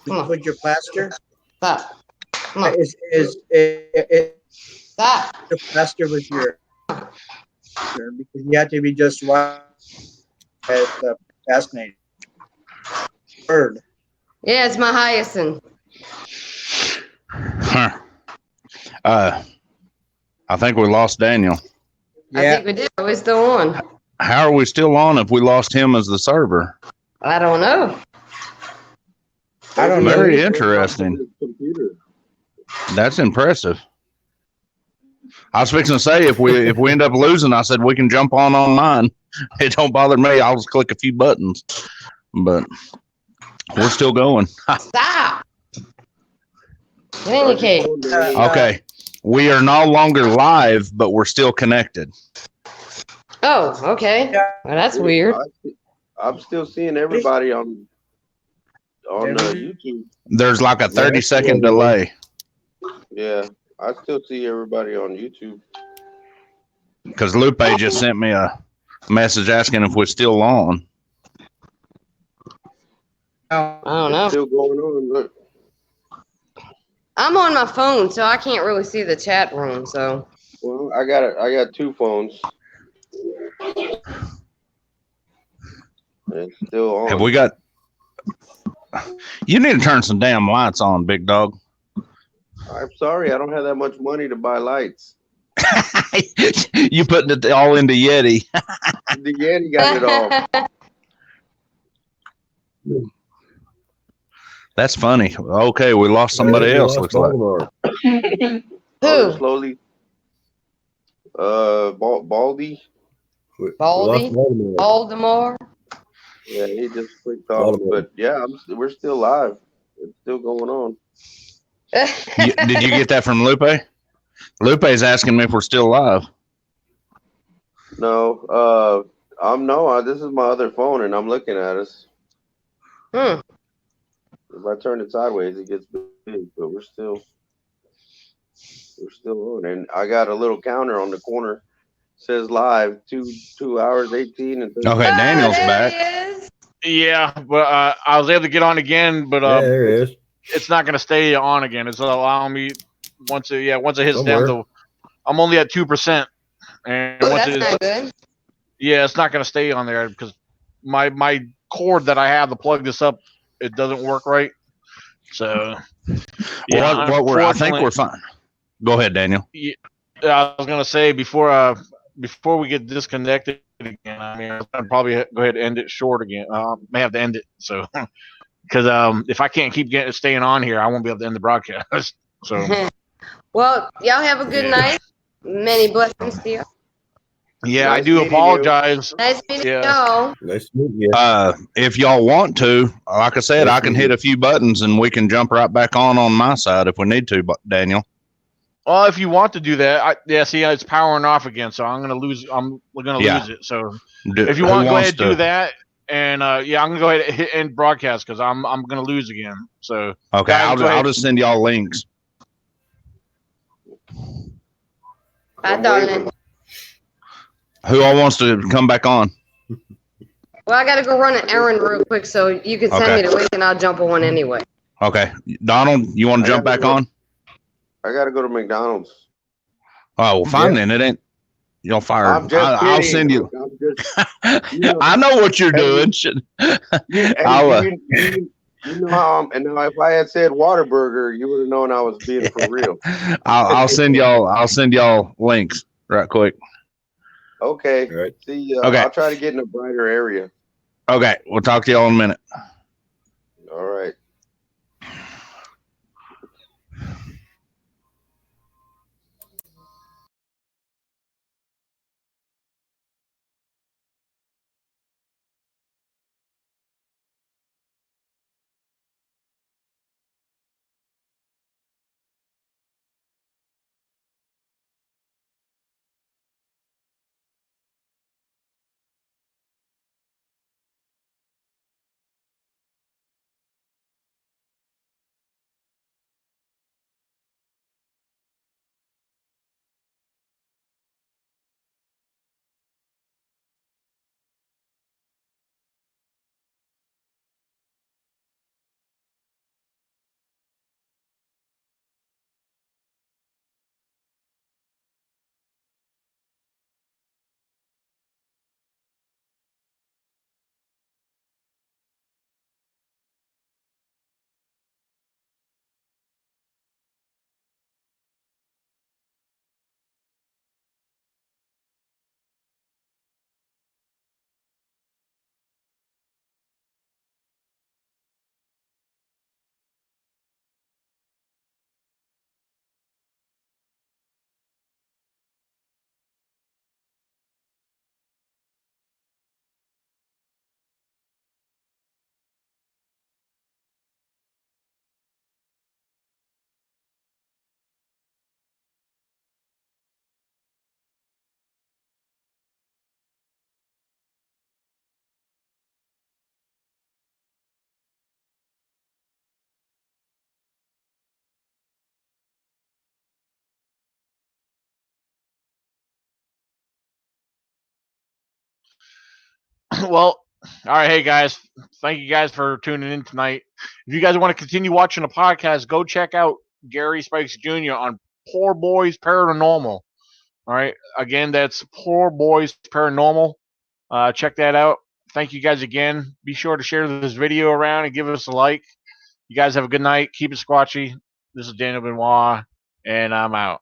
Come on. put your plaster. Stop. Come on. It Stop. the plaster with your because you have to be just right. It's fascinating. Bird. Yeah, it's my hyacinth. Huh. I think we lost Daniel. I think we did. Are we still on? How are we still on if we lost him as the server? I don't know. I don't know. Very interesting. Computer. That's impressive. I was fixing to say if we end up losing, I said we can jump on mine. It don't bother me. I'll just click a few buttons. But we're still going. Stop. Get in your cage. Okay. We are no longer live, but we're still connected. Oh, okay. Well, that's weird. I'm still seeing everybody on YouTube. There's like a 30-second delay. Yeah, I still see everybody on YouTube. Because Lupe just sent me a message asking if we're still on. I don't know. It's still going on. Look. I'm on my phone, so I can't really see the chat room. So, Well, I got two phones. It's still on. Have we got? You need to turn some damn lights on, big dog. I'm sorry, I don't have that much money to buy lights. You putting it all into Yeti. The Yeti got it all. That's funny. Okay, we lost somebody else. Looks like. who? Slowly. Baldy. Baldy? Baltimore? Yeah, he just clicked off. But yeah, we're still live. It's still going on. Did you get that from Lupe? Lupe's asking me if we're still live. No, this is my other phone, and I'm looking at us. If I turn it sideways, it gets big, but we're still on. And I got a little counter on the corner. Says live 2 hours 18 and 30. Okay, Daniel's back. yeah, but I was able to get on again, but Yeah, there it is. it's not going to stay on again. It's allowing me once it hits Somewhere. down to. I'm only at 2%, and once That's not good. yeah, it's not going to stay on there because my cord that I have to plug this up, it doesn't work right. So yeah, I think we're fine. Go ahead, Daniel. Yeah, I was going to say before we get disconnected again, I mean, I'll probably go ahead and end it short again. May have to end it so because if I can't keep staying on here, I won't be able to end the broadcast. So Well, y'all have a good night. Many blessings to you. yeah, Nice I do meeting apologize. Nice meeting Yeah. y'all. Nice to meet you. If y'all want to, like I said, I can hit a few buttons and we can jump right back on my side if we need to, Daniel. Well, if you want to do that, see, it's powering off again, so I'm gonna lose. We're gonna lose it. So if you want, go ahead and do that. And I'm gonna go ahead and hit end broadcast because I'm gonna lose again. So okay, guys, I'll just send y'all links. Hi, I'm darling. waving. Who all wants to come back on? Well, I gotta go run an errand real quick, so you can send me the link and I'll jump on one anyway. Okay. Donald, you want to jump back on? I gotta go to McDonald's. Oh, well, fine then. It ain't. You'll fire. I'm just I'll kidding. send you. I'm just, you know, I know what you're doing. I'll, you know how. And now, if I had said Waterburger, you would have known I was being for real. I'll send y'all. I'll send y'all links right quick. Okay. All right. See, Okay. I'll try to get in a brighter area. Okay. We'll talk to y'all in a minute. All right. Well, all right, hey guys, thank you guys for tuning in tonight. If you guys want to continue watching the podcast, go check out Gary Spikes Jr. on Poor Boys Paranormal. All right, again, that's Poor Boys Paranormal. Check that out. Thank you guys again. Be sure to share this video around and give us a like. You guys have a good night. Keep it squatchy. This is Daniel Benoit, and I'm out.